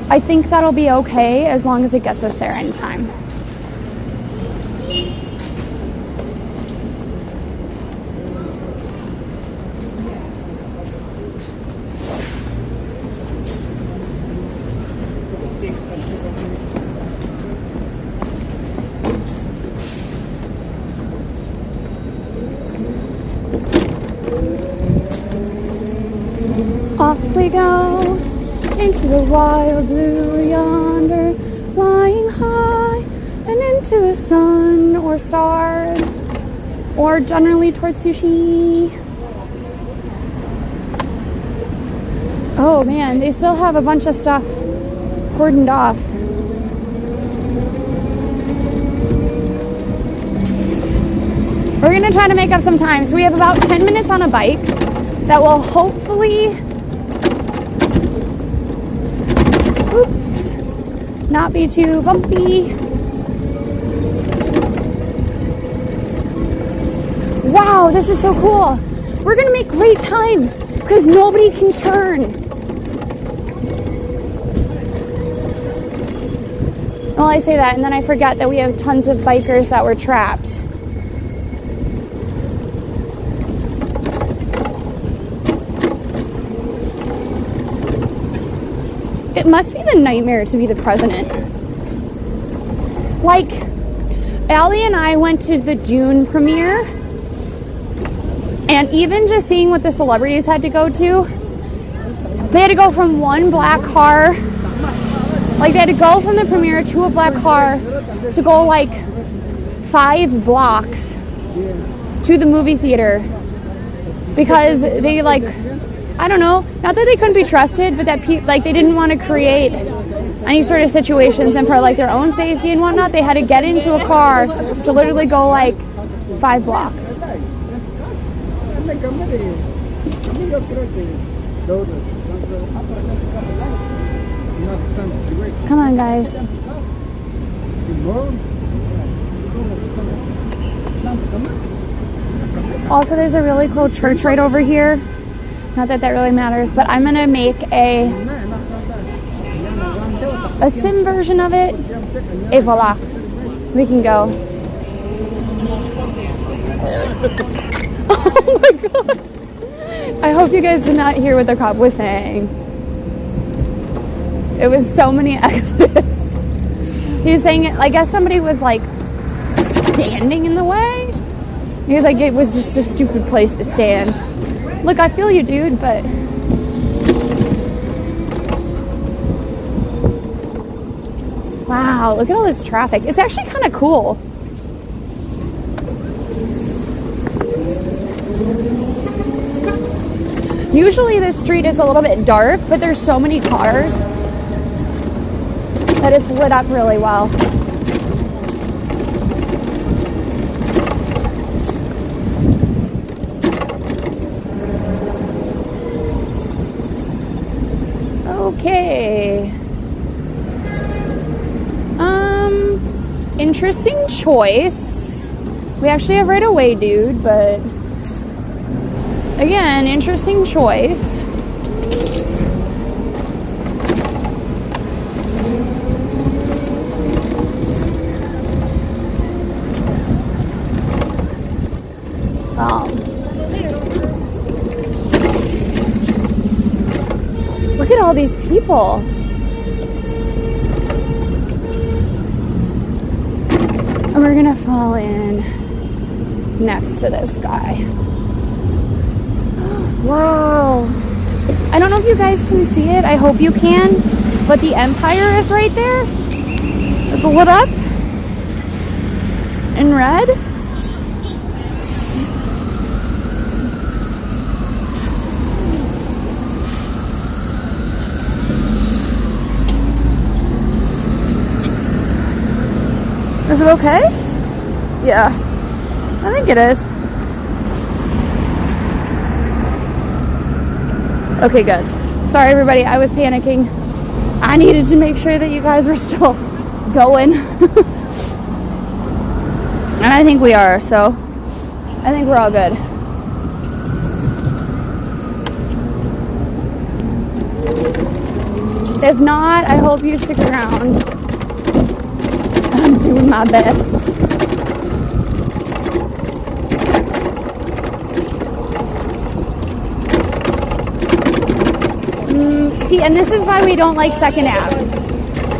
I think that'll be okay as long as it gets us there in time. Off we go into the wild blue yonder, flying high and into the sun or stars, or generally towards sushi. Oh man, they still have a bunch of stuff cordoned off. We're gonna try to make up some time. So we have about 10 minutes on a bike that will hopefully, oops, not be too bumpy. Wow, this is so cool. We're gonna make great time because nobody can turn. Well, I say that and then I forget that we have tons of bikers that were trapped. It must be the nightmare to be the president. Like, Allie and I went to the Dune premiere, and even just seeing what the celebrities had to go to, they had to go from one black car, like they had to go from the premiere to a black car to go like 5 blocks to the movie theater because they like, I don't know, not that they couldn't be trusted, but that like they didn't want to create any sort of situations, and for like their own safety and whatnot, they had to get into a car to literally go like 5 blocks. Come on, guys. Also, there's a really cool church right over here. Not that that really matters, but I'm gonna make a sim version of it. Et voila, we can go. Oh my god! I hope you guys did not hear what the cop was saying. It was so many exits. He was saying it, I guess somebody was like standing in the way. He was like, it was just a stupid place to stand. Look, I feel you, dude, but wow, look at all this traffic. It's actually kind of cool. Usually this street is a little bit dark, but there's so many cars that it's lit up really well. Okay. Interesting choice. We actually have right away, dude, but again, interesting choice. Look at all these people. And we're gonna fall in next to this guy. Wow. I don't know if you guys can see it. I hope you can. But the Empire is right there. It's lit up in red. Is it okay? Yeah. I think it is. Okay, good. Sorry, everybody. I was panicking. I needed to make sure that you guys were still going. And I think we are, so I think we're all good. If not, I hope you stick around. I'm doing my best. See, and this is why we don't like Second Ave,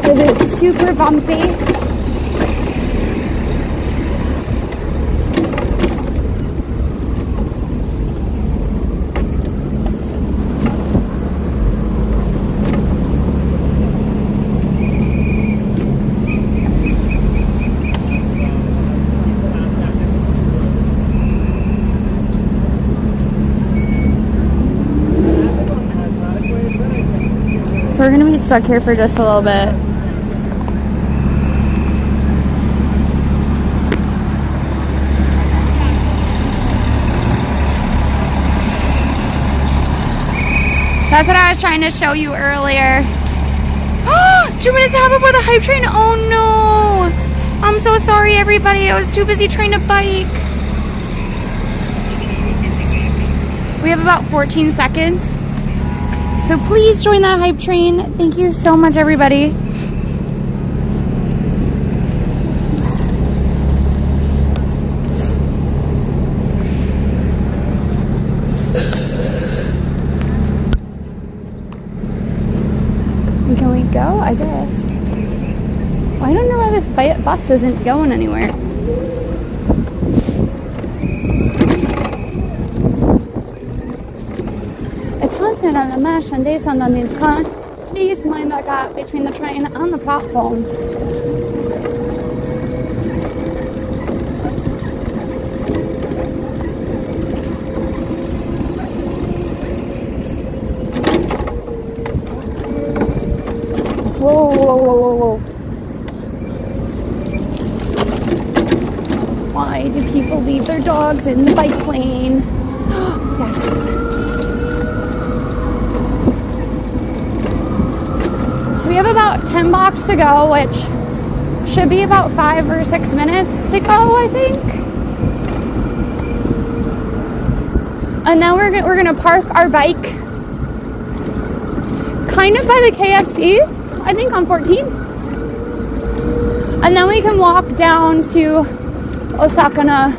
because it's super bumpy. So we're gonna be stuck here for just a little bit. That's what I was trying to show you earlier. 2 minutes to have aboard the hype train. Oh no! I'm so sorry, everybody. I was too busy trying to bike. We have about 14 seconds. So please join that hype train. Thank you so much, everybody. Can we go? I guess. Well, I don't know why this bus isn't going anywhere. On the mesh and this on the front. Please mind that gap between the train and the platform. Whoa, whoa, whoa, whoa, whoa. Why do people leave their dogs in the bike lane? Yes. We have about 10 blocks to go, which should be about 5 or 6 minutes to go, I think. And now we're gonna park our bike kind of by the KFC, I think on 14. And then we can walk down to Osakana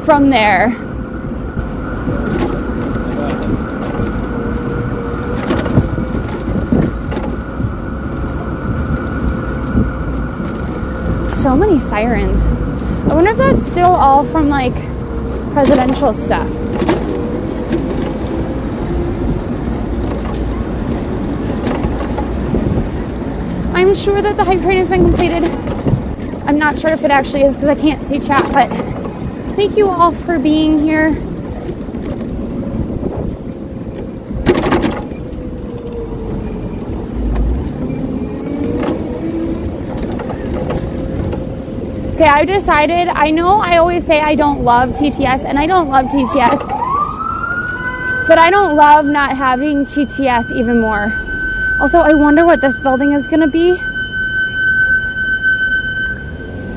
from there. So many sirens. I wonder if that's still all from like presidential stuff. I'm sure that the hype train has been completed. I'm not sure if it actually is because I can't see chat, but thank you all for being here. Okay, I've decided, I know I always say I don't love TTS, and I don't love TTS, but I don't love not having TTS even more. Also, I wonder what this building is gonna be.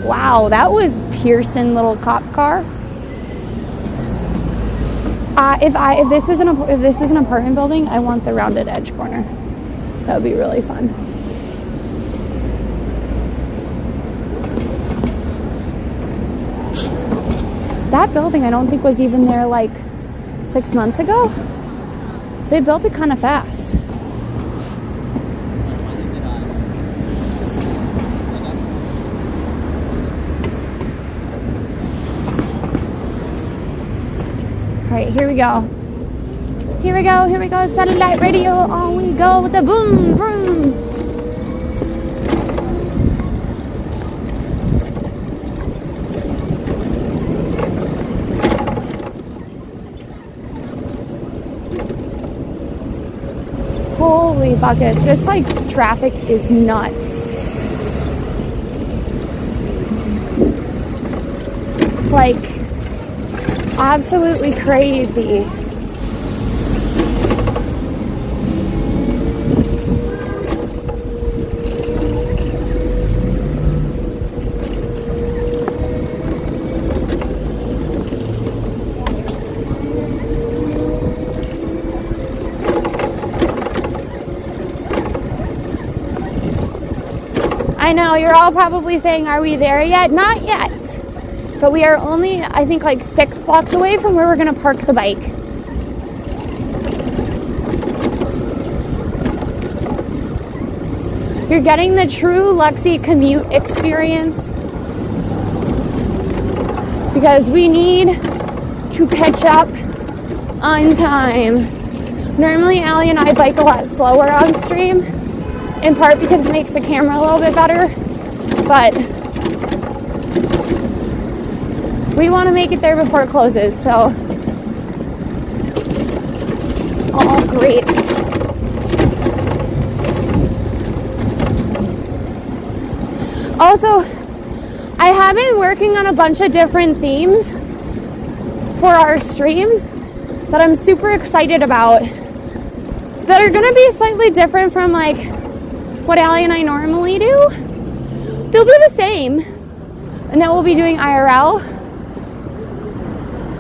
Wow, that was Pearson little cop car. If this is an apartment building, I want the rounded edge corner. That would be really fun. That building I don't think was even there like 6 months ago. So they built it kind of fast. All right, here we go. Here we go, here we go. Satellite radio, on we go with the boom, boom. Holy buckets, this like traffic is nuts. like absolutely crazy. I know, you're all probably saying, are we there yet? Not yet. But we are only, I think, like 6 blocks away from where we're going to park the bike. You're getting the true Lexi commute experience. Because we need to catch up on time. Normally, Allie and I bike a lot slower on stream. In part because it makes the camera a little bit better, but we want to make it there before it closes, so oh great. Also, I have been working on a bunch of different themes for our streams that I'm super excited about, that are going to be slightly different from like what Allie and I normally do. They'll be the same, and then we'll be doing IRL,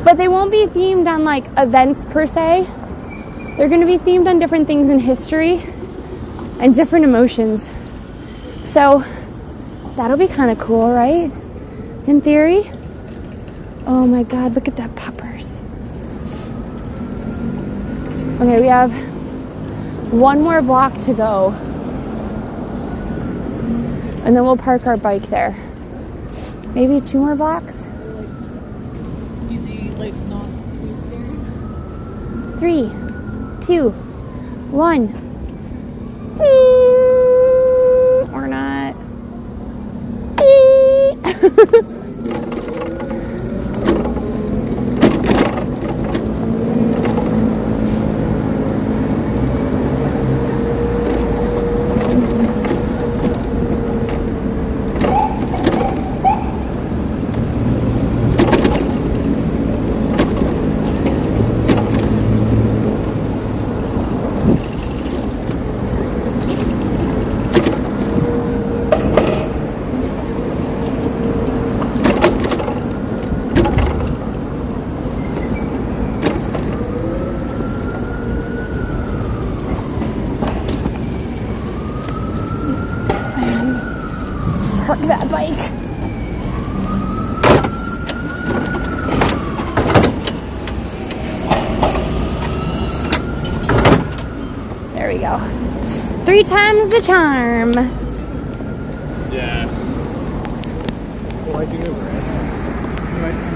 but they won't be themed on like events per se. They're going to be themed on different things in history and different emotions. So that'll be kind of cool, right? In theory. Oh my god, look at that puppers. Okay, we have 1 more block to go. And then we'll park our bike there. Maybe 2 more blocks? Easy, like not 3, 2, 1. Or not. Park that bike. There we go. 3 times the charm. Yeah. Well, I do know, right?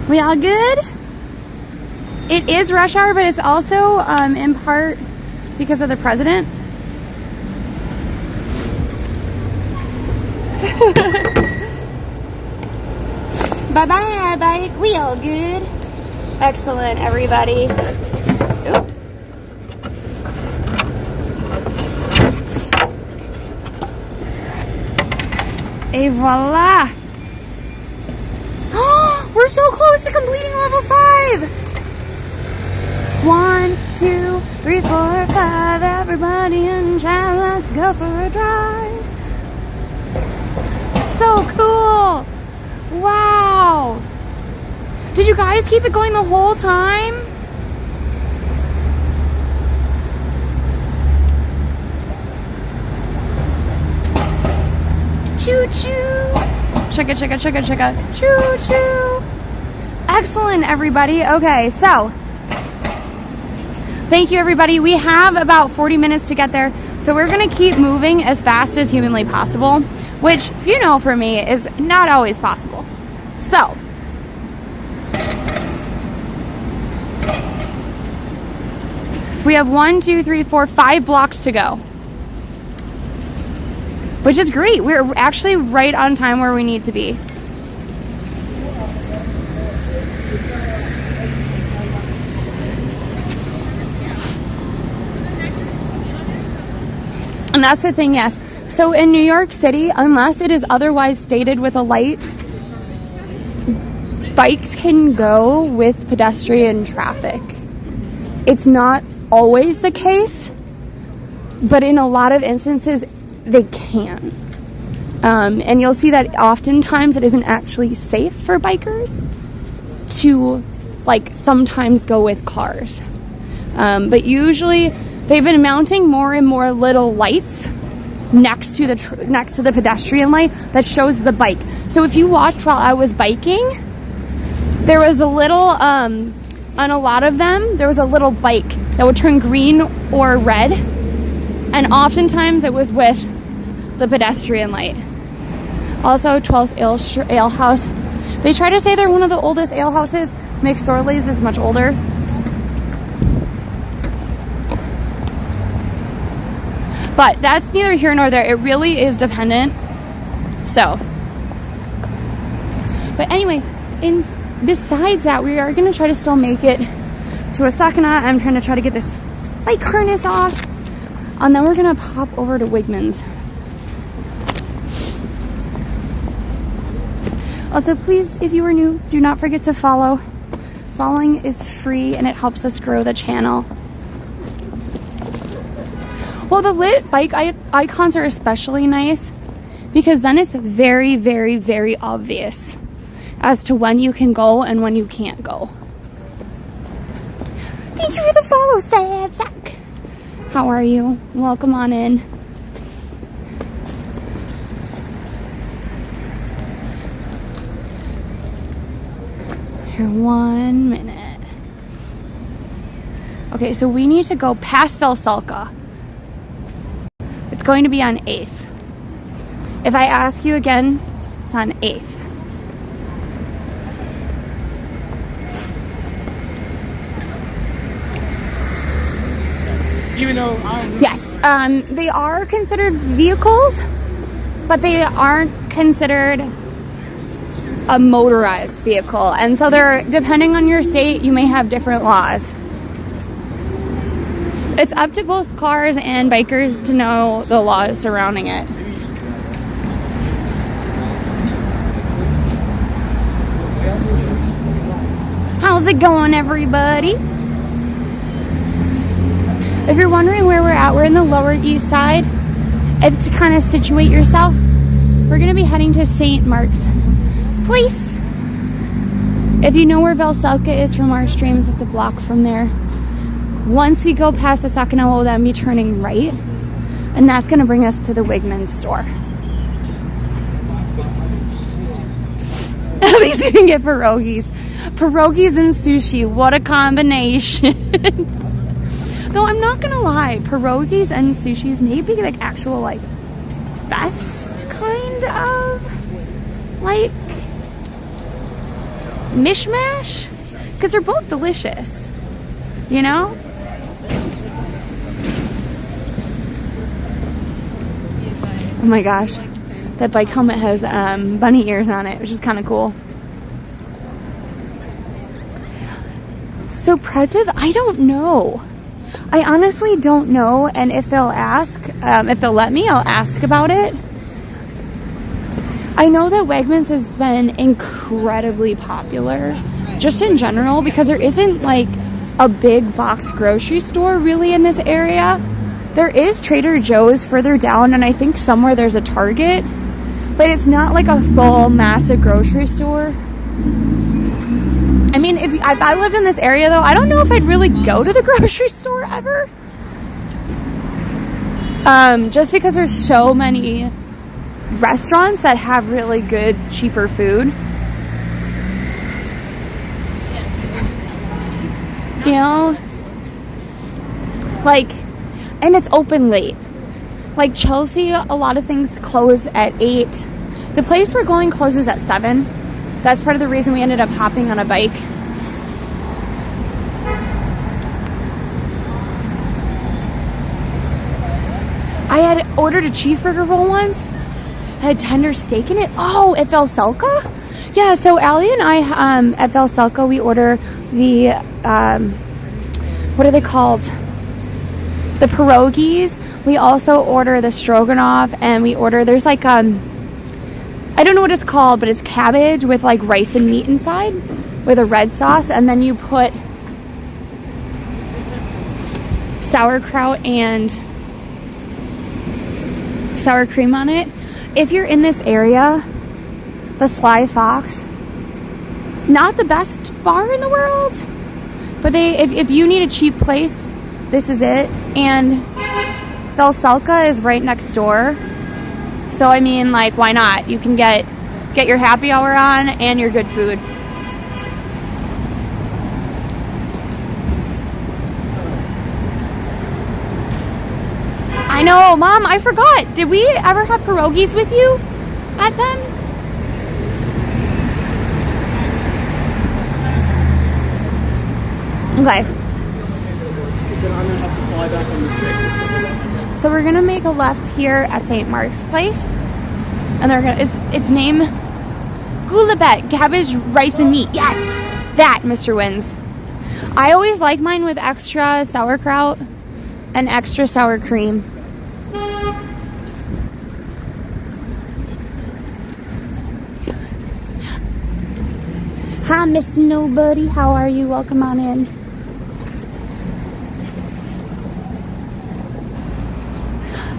We all good? It is rush hour, but it's also in part because of the president. Bye-bye, bike. We all good? Excellent, everybody. Oop. Et voila. We're so close to completing level 5. 1, 2, 3, 4, 5. Everybody in chat, let's go for a drive. So cool. Wow. Did you guys keep it going the whole time? Choo choo. Chugga chugga chugga chugga. Choo choo. Excellent, everybody. Okay, so thank you, everybody. We have about 40 minutes to get there, so we're gonna keep moving as fast as humanly possible, which, you know, for me is not always possible. So we have 1, 2, 3, 4, 5 blocks to go, which is great. We're actually right on time where we need to be. And that's the thing, yes. So in New York City, unless it is otherwise stated with a light, bikes can go with pedestrian traffic. It's not always the case, but in a lot of instances, they can. And you'll see that oftentimes it isn't actually safe for bikers to, like, sometimes go with cars. But usually they've been mounting more and more little lights next to the pedestrian light that shows the bike. So if you watched while I was biking, there was a little, on a lot of them, there was a little bike that would turn green or red. And oftentimes it was with the pedestrian light. Also, 12th Ale House. They try to say they're one of the oldest ale houses. McSorley's is much older. But that's neither here nor there. It really is dependent. So. But anyway, besides that, we are going to try to still make it to Osakana. I'm trying to try to get this bike harness off. And then we're going to pop over to Wegmans. Also, please, if you are new, do not forget to follow. Following is free and it helps us grow the channel. Well, the lit bike icons are especially nice because then it's very, very, very obvious as to when you can go and when you can't go. Thank you for the follow, Sad Sack. How are you? Welcome on in. Here, 1 minute. Okay, so we need to go past Veselka. It's going to be on 8th. If I ask you again, it's on 8th. Even though Yes, they are considered vehicles, but they aren't considered a motorized vehicle. And so they're, depending on your state, you may have different laws. It's up to both cars and bikers to know the laws surrounding it. How's it going, everybody? If you're wondering where we're at, we're in the Lower East Side. And to kind of situate yourself, we're going to be heading to St. Mark's Place. If you know where Veselka is from our streams, it's a block from there. Once we go past Osakana, we'll then be turning right, and that's going to bring us to the Wegmans store. At least we can get pierogies. Pierogies and sushi, what a combination. Though I'm not going to lie, pierogies and sushis may be like actual like best kind of like mishmash, because they're both delicious, you know? Oh my gosh, that bike helmet has bunny ears on it, which is kind of cool. So Prezid, I don't know. I honestly don't know, and if they'll ask, if they'll let me, I'll ask about it. I know that Wegmans has been incredibly popular, just in general, because there isn't like a big box grocery store really in this area. There is Trader Joe's further down, and I think somewhere there's a Target, but it's not like a full massive grocery store. I mean, if I lived in this area though, I don't know if I'd really go to the grocery store ever. Just because there's so many restaurants that have really good, cheaper food. You know? Like, and it's open late. Like Chelsea, a lot of things close at 8. The place we're going closes at 7. That's part of the reason we ended up hopping on a bike. I had ordered a cheeseburger roll once. Had tender steak in it. Oh, at Veselka? Yeah, so Allie and I, at Veselka, we order the, what are they called? The pierogies We also order the stroganoff, and we order, there's like, I don't know what it's called, but it's cabbage with like rice and meat inside with a red sauce, and then you put sauerkraut and sour cream on it. If you're in this area, the Sly Fox, not the best bar in the world, but if you need a cheap place, this is it. And Veselka is right next door, so I mean, like, why not? You can get your happy hour on and your good food. I know, Mom, I forgot. Did we ever have pierogies with you at them? Okay. So we're gonna make a left here at St. Mark's Place, and they're gonna. It's named Goulabet, cabbage, rice, and meat. Yes, that, Mr. Wins. I always like mine with extra sauerkraut and extra sour cream. Hi, Mr. Nobody. How are you? Welcome on in.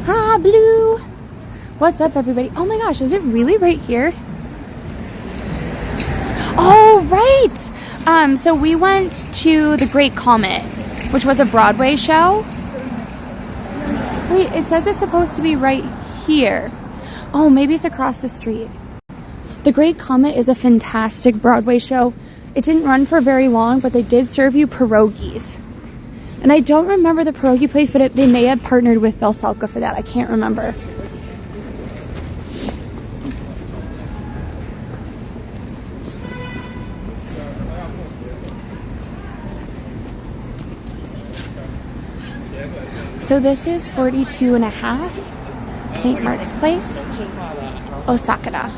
Hi, Blue. What's up, everybody? Oh my gosh, is it really right here? Oh, right. So we went to the Great Commute, which was a Broadway show. Wait, it says it's supposed to be right here. Oh, maybe it's across the street. The Great Commute is a fantastic Broadway show. It didn't run for very long, but they did serve you pierogies. And I don't remember the pierogi place, but they may have partnered with Veselka for that. I can't remember. So this is 42.5 St. Mark's Place, Osakana.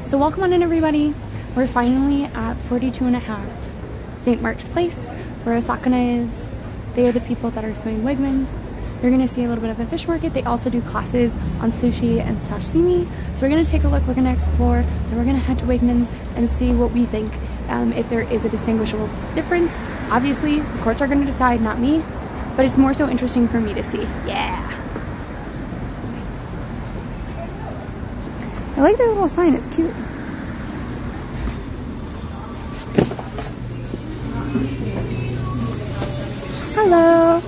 So welcome on in, everybody. We're finally at 42.5 St. Mark's Place, where Osakana is. They are the people that are suing Wegmans. You're going to see a little bit of a fish market. They also do classes on sushi and sashimi. So we're going to take a look, we're going to explore, then we're going to head to Wegmans and see what we think, if there is a distinguishable difference. Obviously, the courts are going to decide, not me, but it's more so interesting for me to see. Yeah. I like their little sign, it's cute. Hello.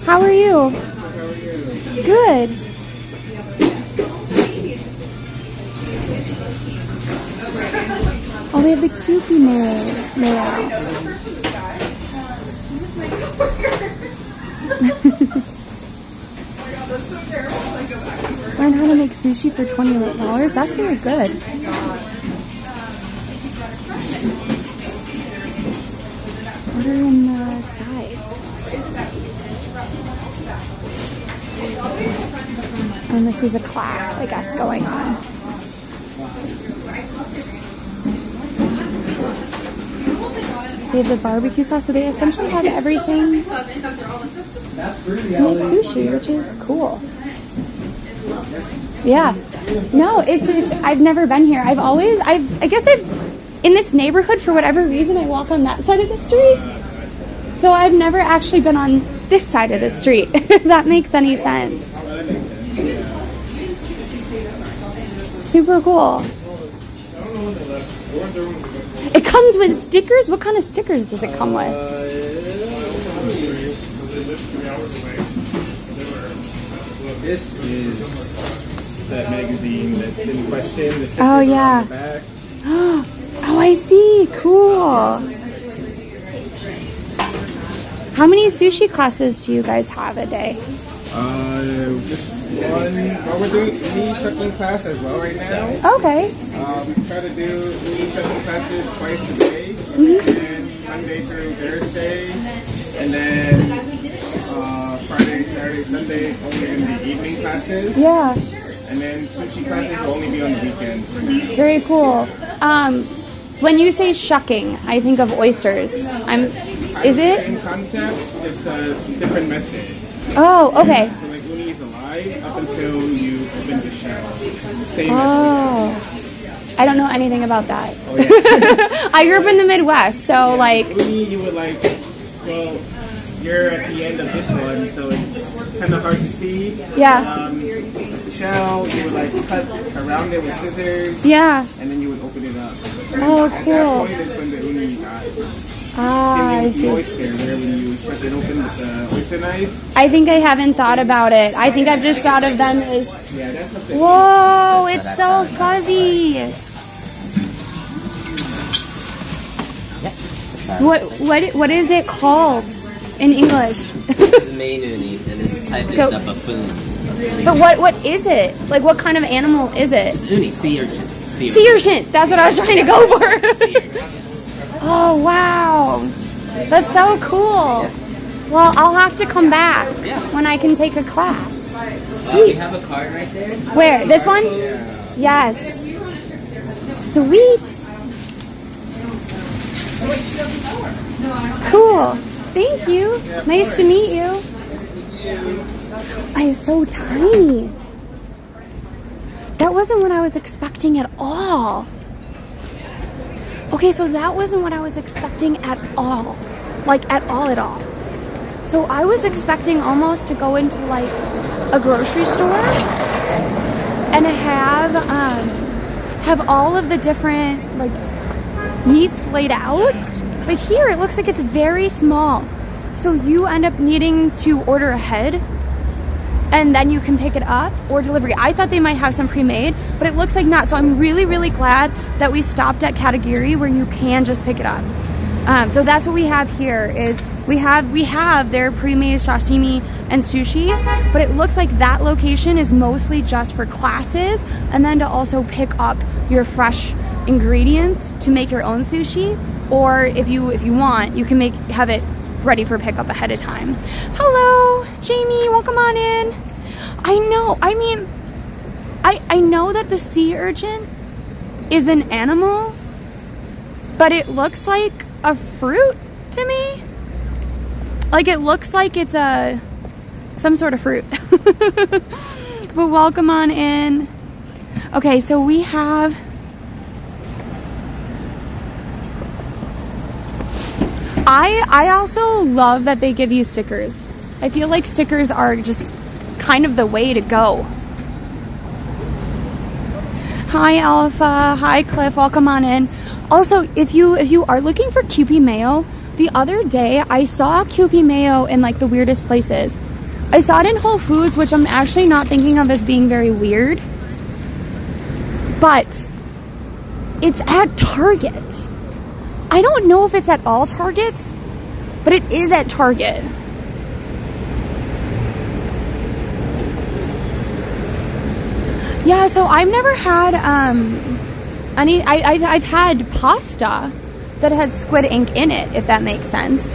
How are you? Good. Oh, they have the Kewpie mayo. Learn how to make sushi for $28. That's really good. Order in the sides. And this is a class, I guess, going on. They have the barbecue sauce, so they essentially have everything to make sushi, which is cool. Yeah. No, it's I've never been here. I guess in this neighborhood, for whatever reason, I walk on that side of the street. So I've never actually been on this side of the street, if that makes any sense. Super cool. It comes with stickers? What kind of stickers does it come with? This is that magazine that's in question. The Oh, yeah. on the back. Oh, I see. Cool. How many sushi classes do you guys have a day? Just one. Well, we're doing e-shucking class as well right now. Okay. We try to do e-shucking classes twice a day, and Monday through Thursday, and then Friday, Saturday, Sunday only in the evening classes. Yeah. And then sushi classes will only be on the weekends. Very cool. When you say shucking, I think of oysters. I Is it? Same concept, just a different method. Oh, okay. So like uni is alive up until you open the shell. Same Oh. method. I don't know anything about that. Oh yeah. I grew up in the Midwest, so like, Uni, you would like, well, you're at the end of this one, so it's kind of hard to see. yeah. The shell, you would like cut around it with scissors. Yeah. And then you would open it up. Oh, At that cool. point is when the uni dies. Ah, I Same with the see. oyster, where when you cut it open with the oyster knife. I think I haven't thought about it. I think I've just thought of them as, Yeah, that's something. whoa, it's so fuzzy. What is it called in English? This is main uni, and this type is So- a buffoon. But what is it? Like, what kind of animal is it? It's uni, sea urchin. Sea urchin. That's what I was trying to go for. Oh, wow. That's so cool. Well, I'll have to come back when I can take a class. You have a card right there. Where? This one? Yes. Sweet. Cool. Thank you. Nice to meet you. It's so tiny. That wasn't what I was expecting at all. Okay, so that wasn't what I was expecting at all. Like, at all. So I was expecting almost to go into, like, a grocery store and have all of the different, like, meats laid out. But here, it looks like it's very small. So you end up needing to order ahead and then you can pick it up, or delivery. I thought they might have some pre-made, but it looks like not. So I'm really, really glad that we stopped at Katagiri where you can just pick it up. So that's what we have here is we have their pre-made sashimi and sushi, but it looks like that location is mostly just for classes and then to also pick up your fresh ingredients to make your own sushi, or if you want, you can have it ready for pickup ahead of time. Hello, Jamie, welcome on in. I know that the sea urchin is an animal, but it looks like a fruit to me. Like, it looks like it's some sort of fruit. But welcome on in. Okay, so we have I also love that they give you stickers. I feel like stickers are just kind of the way to go. Hi Alpha, hi Cliff, welcome on in. Also, if you are looking for Kewpie mayo, the other day I saw Kewpie mayo in like the weirdest places. I saw it in Whole Foods, which I'm actually not thinking of as being very weird. But it's at Target. I don't know if it's at all Targets, but it is at Target. Yeah, so I've never had I've had pasta that had squid ink in it, if that makes sense.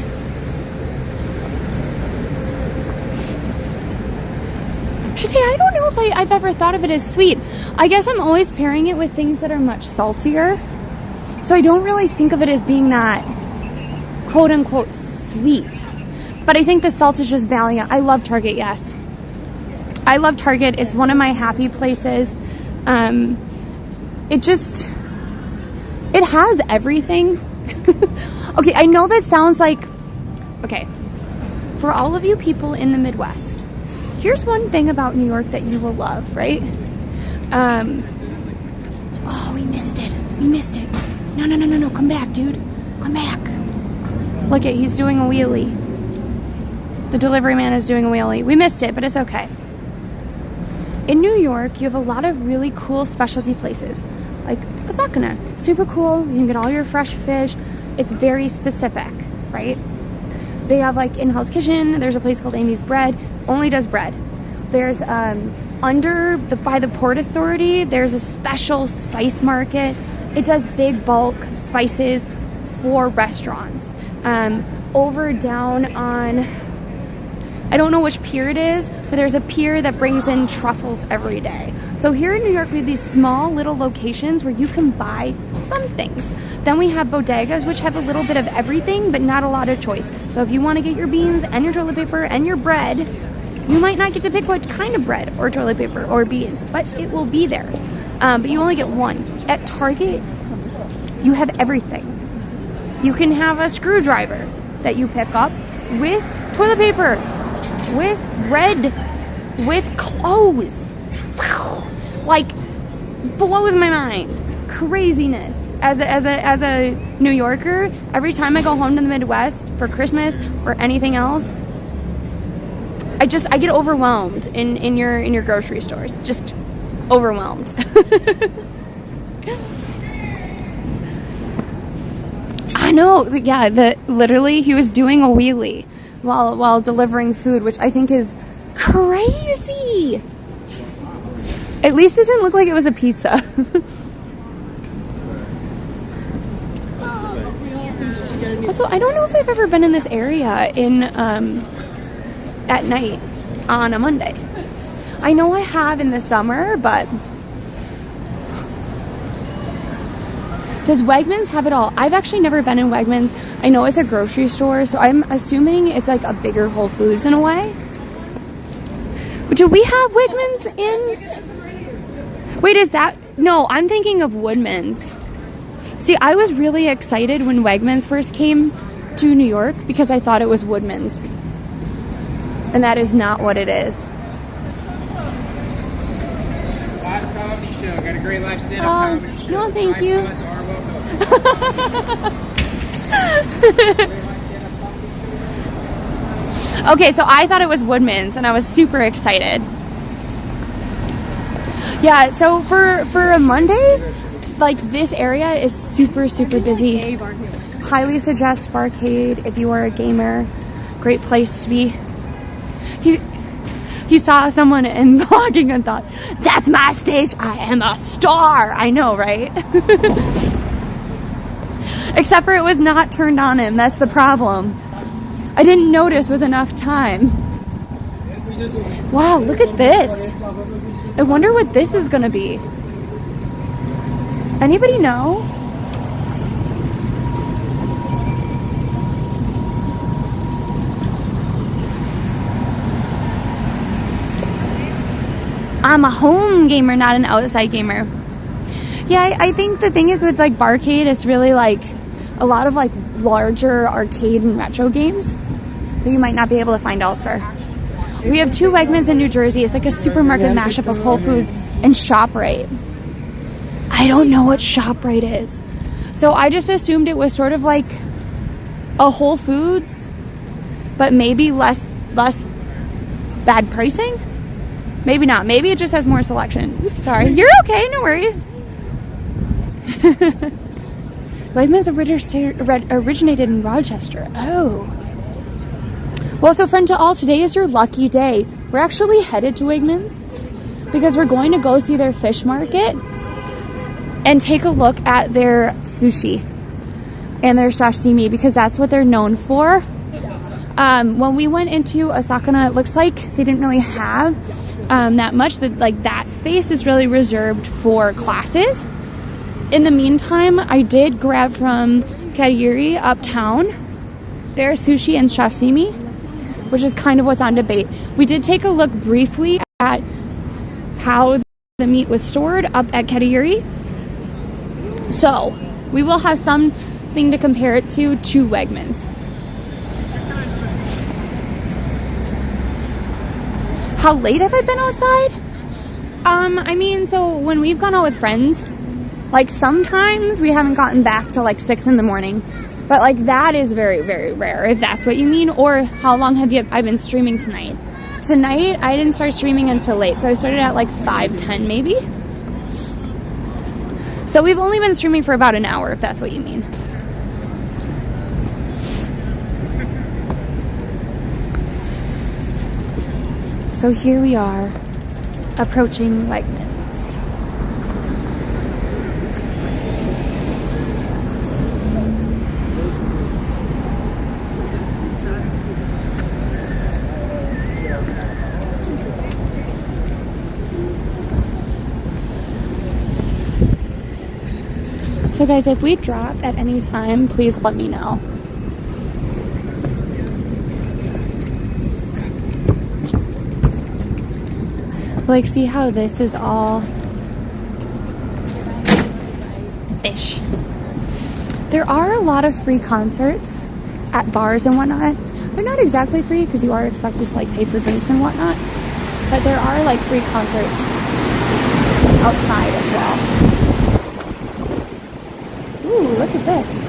Today, I don't know if I've ever thought of it as sweet. I guess I'm always pairing it with things that are much saltier. So I don't really think of it as being that quote unquote sweet. But I think the salt is just valiant. I love Target, yes. I love Target. It's one of my happy places. It has everything. Okay, I know that sounds like, okay, for all of you people in the Midwest, here's one thing about New York that you will love, right? Oh, we missed it. We missed it. No, come back, dude. Come back. Look at, he's doing a wheelie. The delivery man is doing a wheelie. We missed it, but it's okay. In New York, you have a lot of really cool specialty places, like Osakana. Super cool. You can get all your fresh fish. It's very specific, right? They have like in-house kitchen. There's a place called Amy's Bread. Only does bread. There's by the Port Authority, there's a special spice market. It does big bulk spices for restaurants. Over down on, I don't know which pier it is, but there's a pier that brings in truffles every day. So here in New York, we have these small little locations where you can buy some things. Then we have bodegas, which have a little bit of everything, but not a lot of choice. So if you want to get your beans and your toilet paper and your bread, you might not get to pick what kind of bread or toilet paper or beans, but it will be there. But you only get one. At Target, you have everything. You can have a screwdriver that you pick up with toilet paper, with bread, with clothes. Like, blows my mind. Craziness. As a New Yorker, every time I go home to the Midwest for Christmas or anything else, I get overwhelmed in your grocery stores. Just overwhelmed. I know. Yeah, literally he was doing a wheelie while delivering food, which I think is crazy. At least it didn't look like it was a pizza. Also, I don't know if I've ever been in this area at night on a Monday. I know I have in the summer, but does Wegmans have it all? I've actually never been in Wegmans. I know it's a grocery store, so I'm assuming it's like a bigger Whole Foods in a way. Do we have Wegmans in? Wait, is that? No, I'm thinking of Woodman's. See, I was really excited when Wegmans first came to New York because I thought it was Woodman's. And that is not what it is. Live comedy show. Got a great live stand-up comedy show. No, thank you. Okay, so I thought it was Woodman's and I was super excited. Yeah, so for a Monday, like this area is super busy. Highly suggest Barcade if you are a gamer. Great place to be. He saw someone in vlogging and thought, that's my stage, I am a star. I know, right? Except for it was not turned on him. That's the problem. I didn't notice with enough time. Wow, look at this. I wonder what this is gonna be. Anybody know? I'm a home gamer, not an outside gamer. Yeah, I think the thing is with like Barcade, it's really like a lot of like larger arcade and retro games that you might not be able to find elsewhere. We have two Wegmans in New Jersey. It's like a supermarket mashup of Whole Foods and ShopRite. I don't know what ShopRite is. So I just assumed it was sort of like a Whole Foods, but maybe less bad pricing? Maybe not. Maybe it just has more selection. Sorry. You're okay. No worries. Wegmans originated in Rochester. Oh. Well, so friend to all, today is your lucky day. We're actually headed to Wegmans because we're going to go see their fish market and take a look at their sushi and their sashimi because that's what they're known for. When we went into Osakana, it looks like they didn't really have that much. That space is really reserved for classes. In the meantime, I did grab from Katyuri uptown their sushi and sashimi, which is kind of what's on debate. We did take a look briefly at how the meat was stored up at Katyuri. So we will have something to compare it to Wegmans. How late have I been outside? I mean, so when we've gone out with friends, like sometimes we haven't gotten back till like 6 in the morning. But like that is very rare, if that's what you mean. Or how long have I been streaming tonight? Tonight, I didn't start streaming until late. So I started at like 5:10 maybe. So we've only been streaming for about an hour, if that's what you mean. So here we are, approaching Wegmans. So guys, if we drop at any time, please let me know. Like, see how this is all fish. There are a lot of free concerts at bars and whatnot. They're not exactly free because you are expected to like pay for drinks and whatnot, but there are like free concerts outside as well. Ooh, look at this.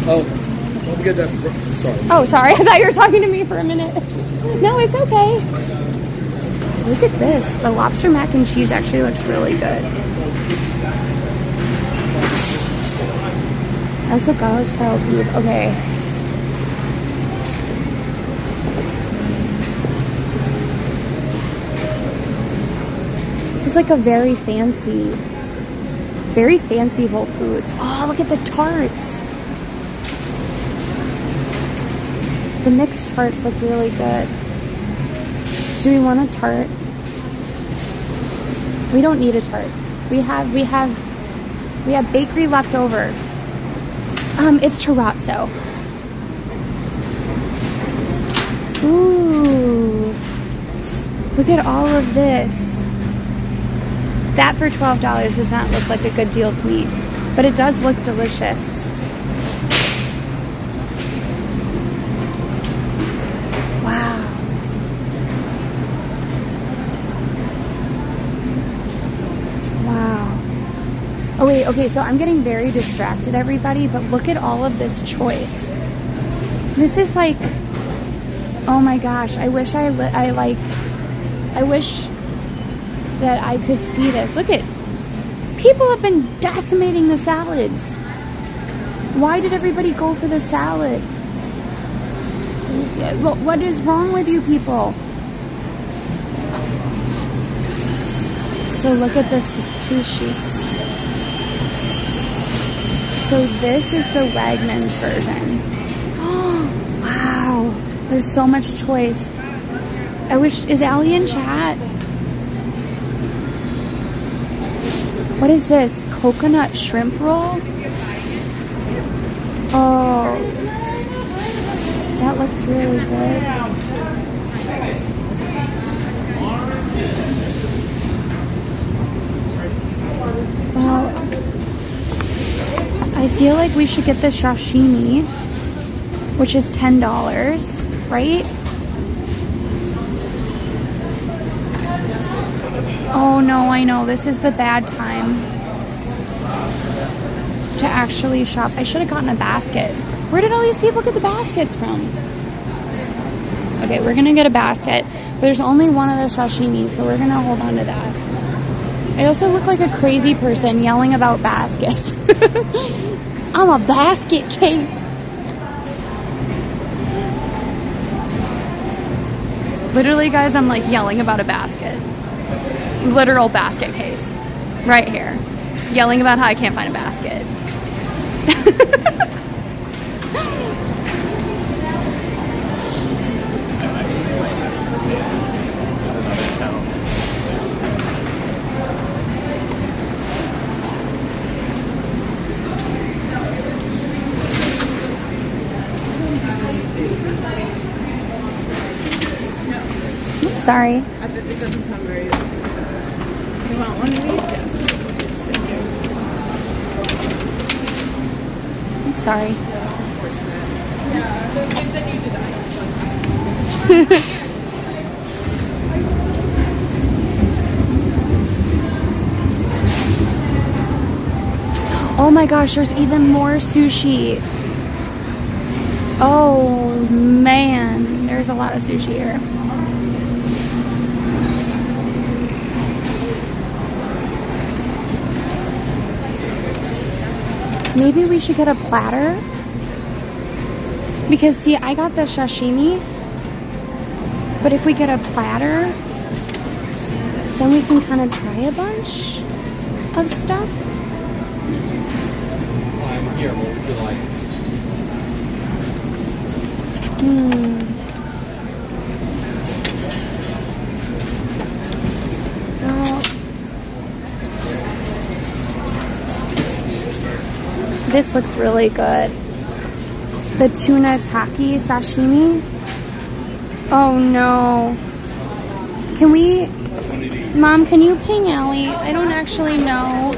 Oh, don't get that. Sorry. Oh, sorry. I thought you were talking to me for a minute. No, it's okay. Look at this. The lobster mac and cheese actually looks really good. That's the garlic style beef. Okay. This is like a very fancy Whole Foods. Oh, look at the tarts. The mixed tarts look really good. Do we want a tart? We don't need a tart. We have bakery left over. It's terrazzo. Ooh. Look at all of this. That for $12 does not look like a good deal to me, but it does look delicious. Oh wait, okay, so I'm getting very distracted, everybody, but look at all of this choice. This is like, oh my gosh, I wish I wish that I could see this. Look at, people have been decimating the salads. Why did everybody go for the salad? What is wrong with you people? So look at this sushi. So this is the Wegmans version. Oh, wow. There's so much choice. I wish, is Allie in chat? What is this? Coconut shrimp roll? Oh, that looks really good. Well, I feel like we should get the sashimi, which is $10, right? Oh no, I know, this is the bad time to actually shop. I should have gotten a basket. Where did all these people get the baskets from? Okay, we're gonna get a basket, but there's only one of the sashimi, so we're gonna hold on to that. I also look like a crazy person yelling about baskets. I'm a basket case. Literally, guys, I'm like yelling about a basket. Literal basket case. Right here. Yelling about how I can't find a basket. Sorry. It doesn't sound very. You want one of these? Yes. Thank you. I'm sorry. Yeah, so it's good that you did that. Oh my gosh, there's even more sushi. Oh man, there's a lot of sushi here. Maybe we should get a platter. Because see, I got the sashimi. But if we get a platter, then we can kind of try a bunch of stuff. I'm here. What would you like? This looks really good. The tuna taki sashimi. Oh no. Can we... Mom, can you ping Allie? I don't actually know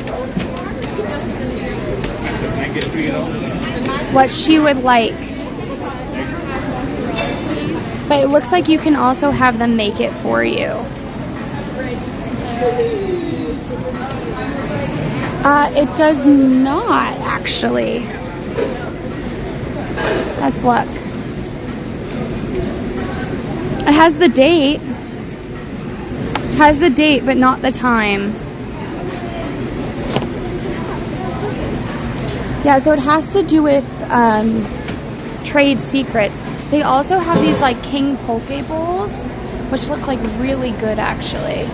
what she would like. But it looks like you can also have them make it for you. It does not, actually. Let's look. It has the date. It has the date, but not the time. Yeah, so it has to do with trade secrets. They also have these like king poke bowls, which look like really good, actually.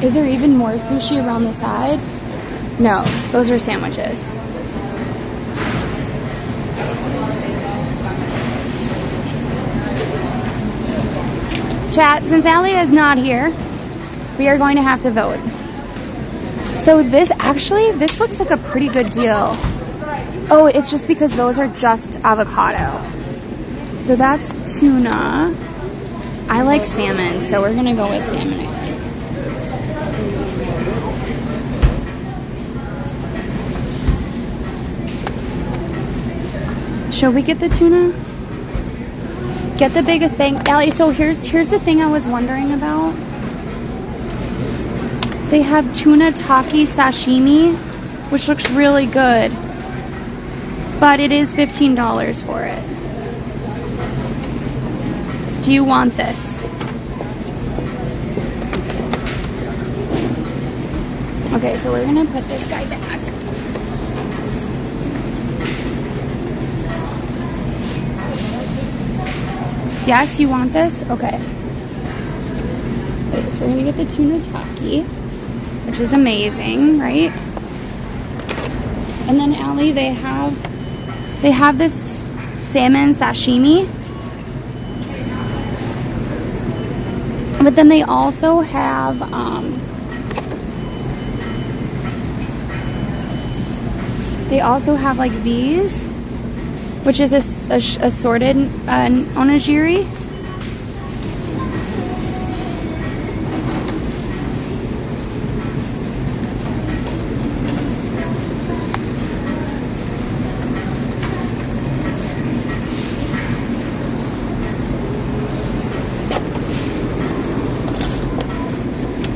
Is there even more sushi around the side? No, those are sandwiches. Chat, since Allie is not here, we are going to have to vote. So this looks like a pretty good deal. Oh, it's just because those are just avocado. So that's tuna. I like salmon, so we're gonna go with salmon, I think. Should we get the tuna? Get the biggest bang. Allie, so here's the thing I was wondering about. They have tuna taki sashimi, which looks really good. But it is $15 for it. Do you want this? Okay, so we're gonna put this guy back. Yes, you want this? Okay. Wait, so we're gonna get the tuna taki, which is amazing, right? And then Allie, they have this salmon sashimi. But then they also have like these, which is assorted onigiri.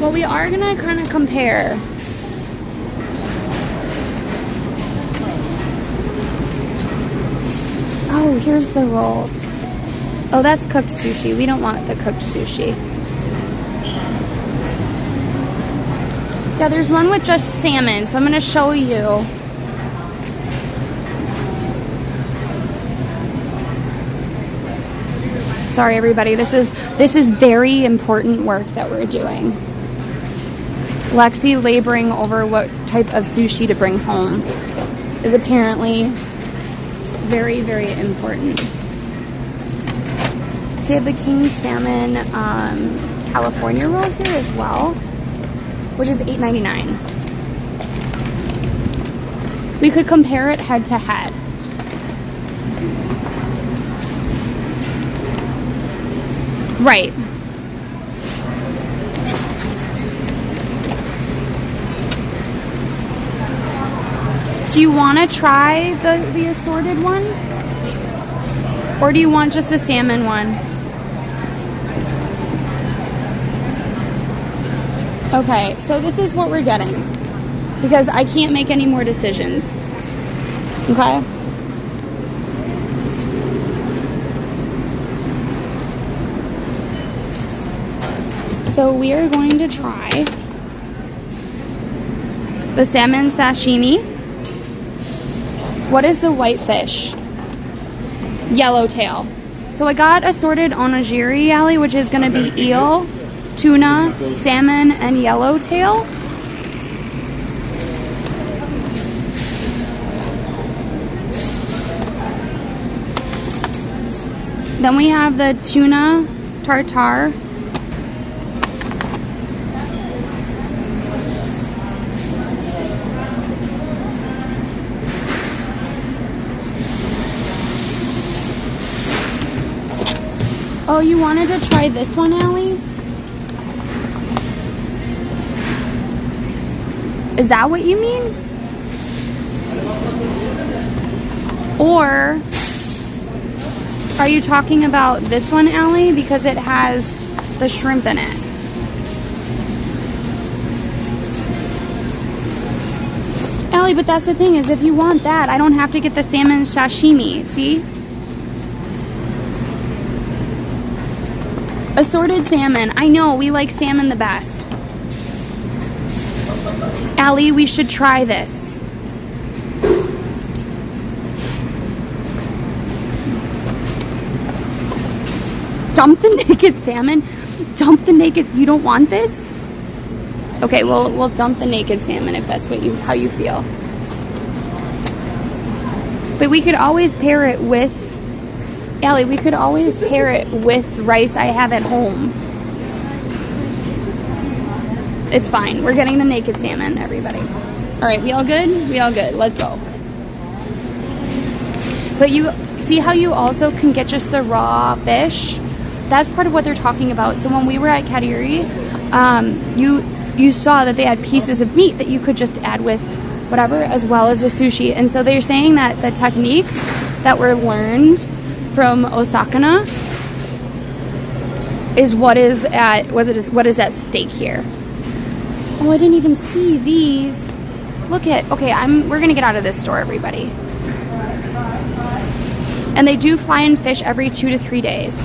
Well, we are gonna kind of compare. Oh, here's the rolls. Oh, that's cooked sushi. We don't want the cooked sushi. Yeah, there's one with just salmon, so I'm gonna show you. Sorry, everybody. This is very important work that we're doing. Lexi laboring over what type of sushi to bring home is apparently very, very important. So you have the king salmon California roll here as well, which is $8.99. We could compare it head to head. Right. Do you want to try the assorted one? Or do you want just a salmon one? Okay, so this is what we're getting. Because I can't make any more decisions. Okay? So we are going to try the salmon sashimi. What is the white fish? Yellowtail. So I got assorted onigiri, Allie, which is going to be eel, tuna, salmon, and yellowtail. Then we have the tuna tartare. Oh, you wanted to try this one, Allie? Is that what you mean? Or are you talking about this one, Allie? Because it has the shrimp in it. Allie, but that's the thing is if you want that, I don't have to get the salmon sashimi, see? Assorted salmon. I know, we like salmon the best. Allie, we should try this. Dump the naked salmon? Dump the naked, you don't want this? Okay, well, we'll dump the naked salmon if that's what how you feel. But we could always pair it with, Allie, we could always pair it with rice I have at home. It's fine. We're getting the naked salmon, everybody. All right, we all good? We all good. Let's go. But you see how you also can get just the raw fish? That's part of what they're talking about. So when we were at Kadiri, you saw that they had pieces of meat that you could just add with whatever, as well as the sushi. And so they're saying that the techniques that were learned from Osakana is what is at stake here. Oh, I didn't even see these. Look at, okay, we're gonna get out of this store, everybody. And they do fly in fish every 2 to 3 days.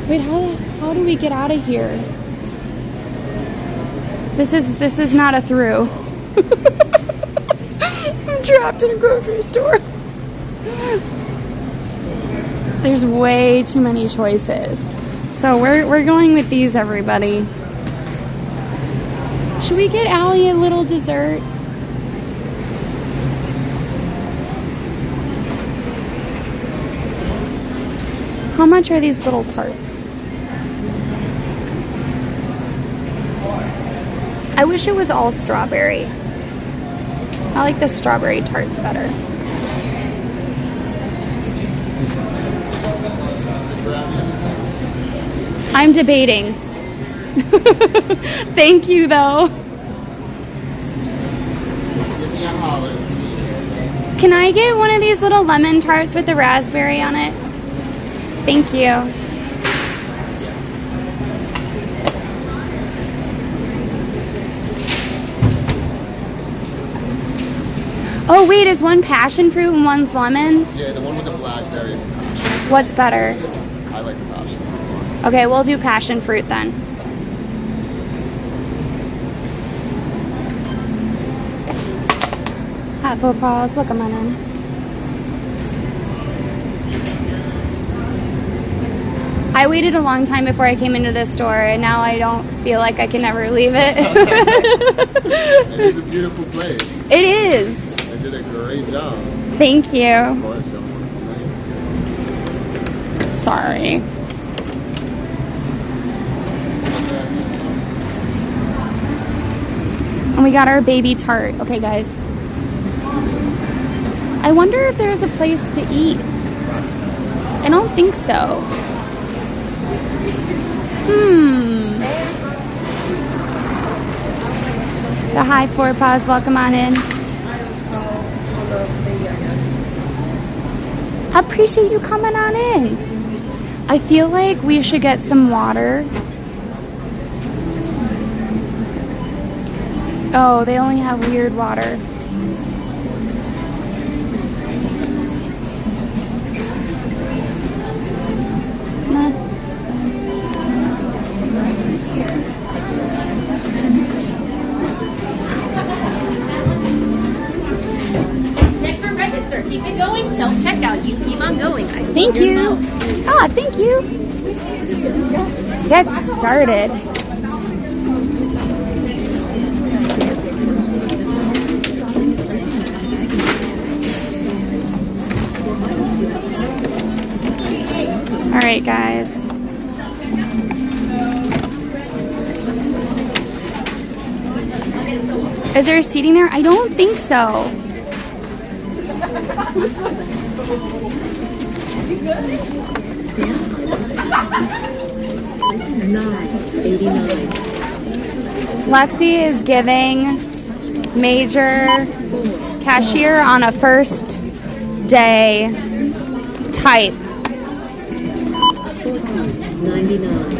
Wait, how do we get out of here? This is not a through. I'm trapped in a grocery store. There's way too many choices. So we're going with these, everybody. Should we get Allie a little dessert? How much are these little tarts? I wish it was all strawberry. I like the strawberry tarts better. I'm debating. Thank you, though. Can I get one of these little lemon tarts with the raspberry on it? Thank you. Oh, wait, is one passion fruit and one's lemon? Yeah, the one with the blackberries. What's better? I like the passion fruit. Okay, we'll do passion fruit then. Hot foot paws, welcome on in. I waited a long time before I came into this store, and now I don't feel like I can ever leave it. It is a beautiful place. It is. They did a great job. Thank you. Of course. Sorry. And we got our baby tart. Okay, guys. I wonder if there's a place to eat. I don't think so. The high four paws, welcome on in. I appreciate you coming on in. I feel like we should get some water. Oh, they only have weird water. Nah. Next for register, keep it going. Self-checkout, you keep on going. Thank you. Ah, thank you. Get started. All right, guys. Is there seating there? I don't think so. Lexi is giving major cashier on a first day type. 99.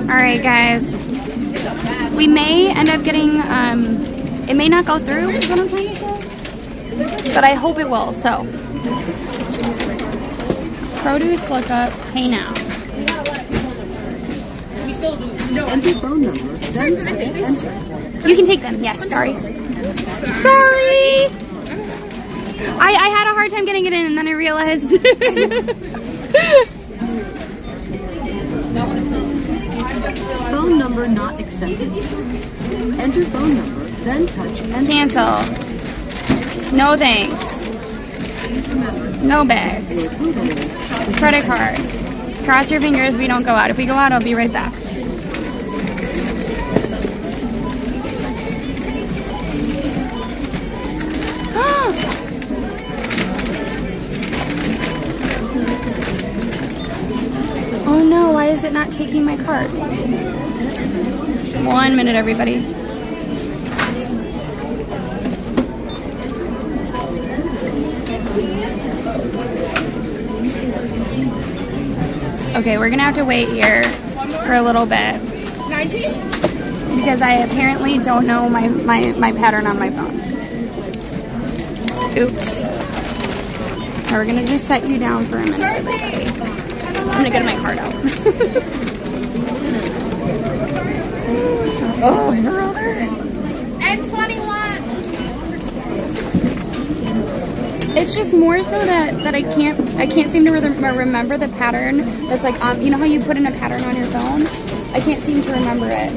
Alright guys, we may end up getting, it may not go through, is what I'm trying to say, but I hope it will, so. Produce lookup, pay now. Enter phone number, then enter. You can take them, yes, sorry. Sorry! I had a hard time getting it in and then I realized. Phone number not accepted. Enter phone number, then touch enter. Cancel. No thanks. No bags. Credit card. Cross your fingers we don't go out. If we go out, I'll be right back. Oh no, why is it not taking my card? 1 minute, everybody. Okay, we're gonna have to wait here for a little bit. 19? Because I apparently don't know my pattern on my phone. Oops. Now we're gonna just set you down for a minute, everybody. I'm gonna get my card out. Oh, brother. And 21. It's just more so that I can't seem to remember the pattern that's like on, you know how you put in a pattern on your phone? I can't seem to remember it.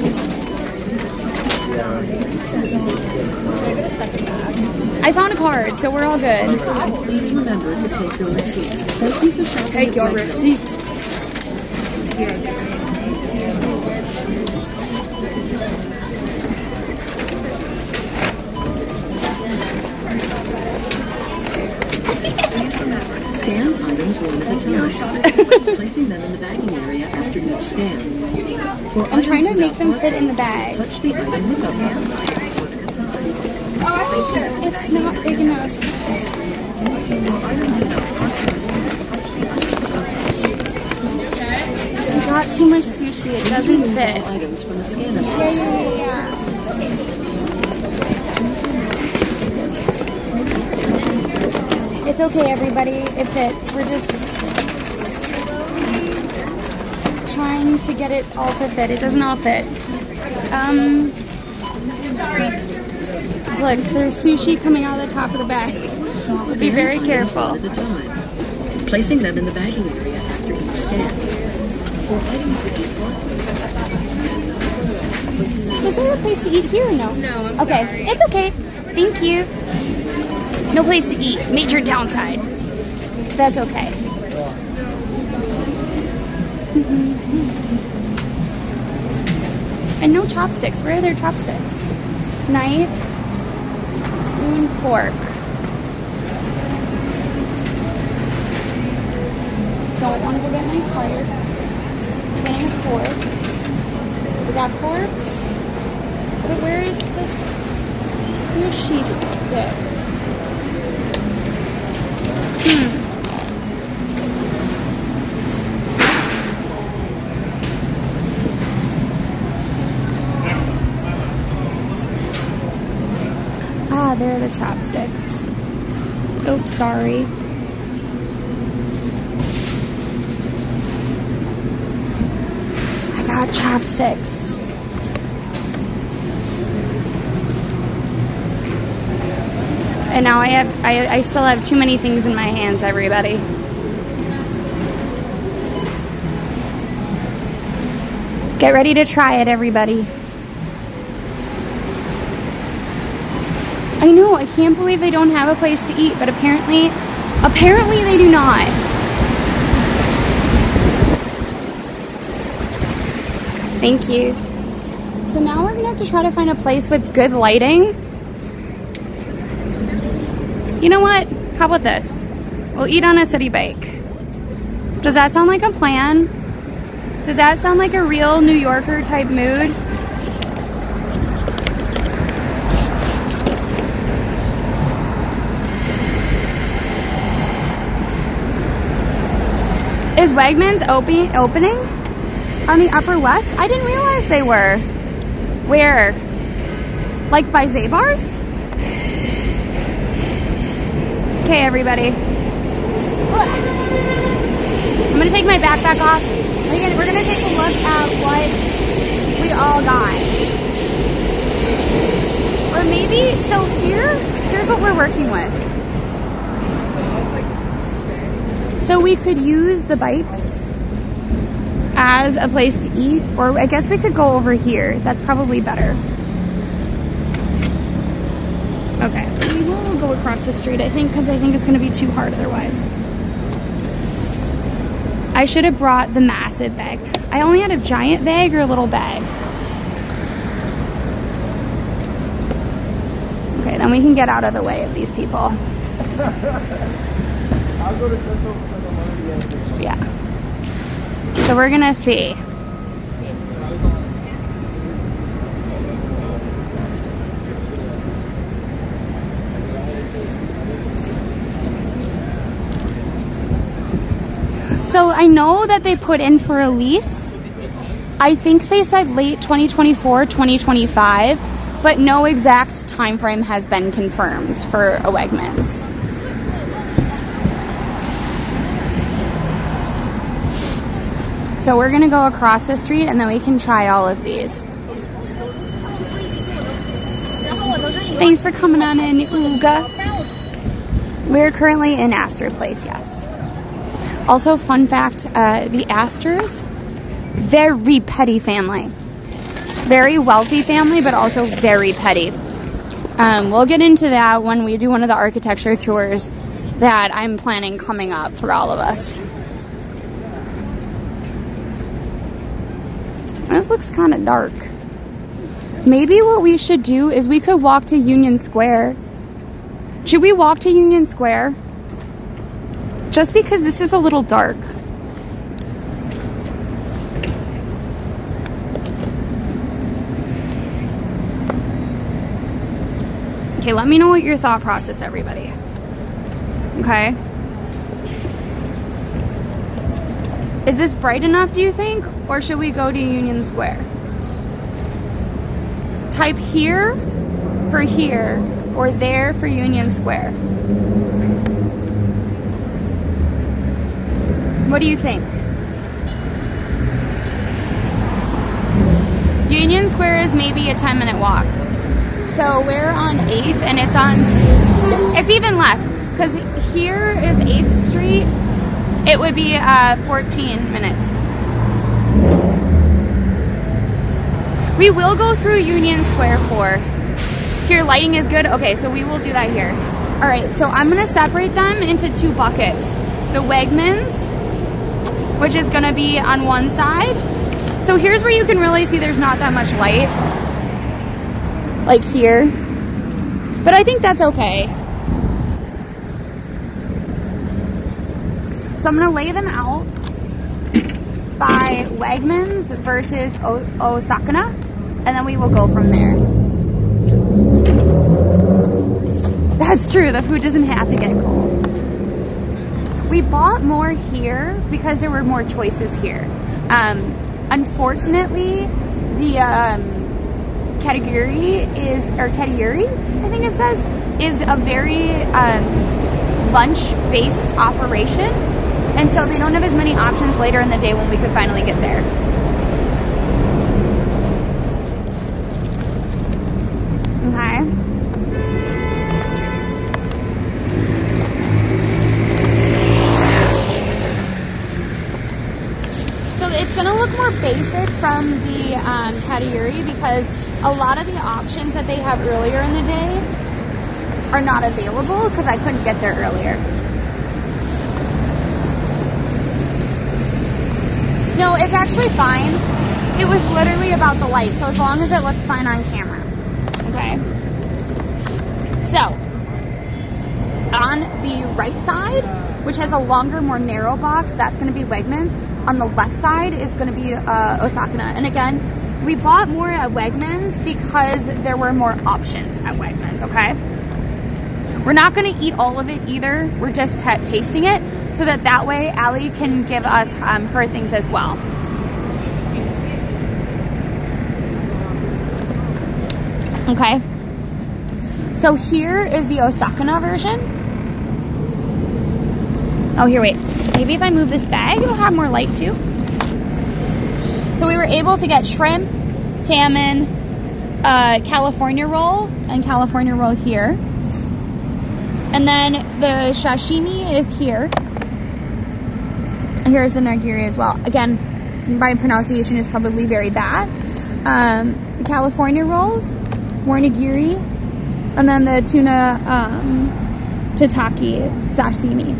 I found a card, so we're all good. Please remember to take your receipt. Thank you for shopping. Take your receipt. Scan items one at a time. Placing them in the bagging area after each scan. I'm trying to make them fit in the bag. Touch the item with a hand. It's not big enough. I got too much sushi. It doesn't fit. Items from the scanner. Yeah. It's okay, everybody. It fits. We're just trying to get it all to fit. It doesn't all fit. Look, there's sushi coming out of the top of the bag. Be very careful. At a time. Placing them in the bagging area after each scan. Is there a place to eat here or no? No, I'm okay. sorry. It's okay. Thank you. No place to eat. Major downside. That's okay. And no chopsticks. Where are their chopsticks? Knife, spoon, fork. Don't want to forget my card. Getting a fork. We got forks. But where's the sushi sticks? Ah, there are the chopsticks. Oops, sorry. I got chopsticks. And now I still have too many things in my hands, everybody. Get ready to try it, everybody. I know, I can't believe they don't have a place to eat, but apparently they do not. Thank you. So now we're gonna have to try to find a place with good lighting. You know what? How about this? We'll eat on a city bike. Does that sound like a plan? Does that sound like a real New Yorker type mood? Is Wegmans opening on the Upper West? I didn't realize they were. Where? Like by Zabar's? Okay, everybody. I'm gonna take my backpack off. Again, we're gonna take a look at what we all got. Or maybe, so here's what we're working with. So we could use the bikes as a place to eat, or I guess we could go over here. That's probably better. Okay, we will go across the street, I think, because I think it's going to be too hard otherwise. I should have brought the massive bag. I only had a giant bag or a little bag. Okay, then we can get out of the way of these people. I'll go to Central because I'm already there. Yeah. So we're gonna see. So I know that they put in for a lease. I think they said late 2024, 2025, but no exact time frame has been confirmed for a Wegmans. So we're gonna go across the street and then we can try all of these. Thanks for coming on in, Uga. We're currently in Astor Place, yes. Also, fun fact, the Astors, very petty family. Very wealthy family, but also very petty. We'll get into that when we do one of the architecture tours that I'm planning coming up for all of us. This looks kind of dark. Maybe what we should do is we could walk to Union Square. Should we walk to Union Square? Just because this is a little dark. Okay, let me know what your thought process, everybody. Okay. Is this bright enough, do you think? Or should we go to Union Square? Type here for here, or there for Union Square. What do you think? Union Square is maybe a 10-minute walk. So we're on 8th and it's even less, because here is 8th Street. It would be 14 minutes. We will go through Union Square for. Here, lighting is good. Okay, so we will do that here. All right, so I'm gonna separate them into 2 buckets. The Wegmans, which is gonna be on one side. So here's where you can really see there's not that much light. Like here. But I think that's okay. So I'm gonna lay them out by Wegmans versus Osakana, and then we will go from there. That's true, the food doesn't have to get cold. We bought more here because there were more choices here. Unfortunately, the Katagiri I think it says, is a very lunch-based operation. And so they don't have as many options later in the day when we could finally get there. Okay. So it's gonna look more basic from the Katagiri because a lot of the options that they have earlier in the day are not available because I couldn't get there earlier. No, it's actually fine. It was literally about the light, so as long as it looks fine on camera. Okay? So, on the right side, which has a longer, more narrow box, that's going to be Wegmans. On the left side is going to be Osakana. And again, we bought more at Wegmans because there were more options at Wegmans, okay? We're not going to eat all of it either. We're just tasting it so that way Allie can give us her things as well. Okay. So here is the Osakana version. Oh, here, wait. Maybe if I move this bag, it'll have more light too. So we were able to get shrimp, salmon, California roll, and California roll here. And then the sashimi is here. Here's the nigiri as well. Again, my pronunciation is probably very bad. The California rolls, more nigiri, and then the tuna tataki sashimi.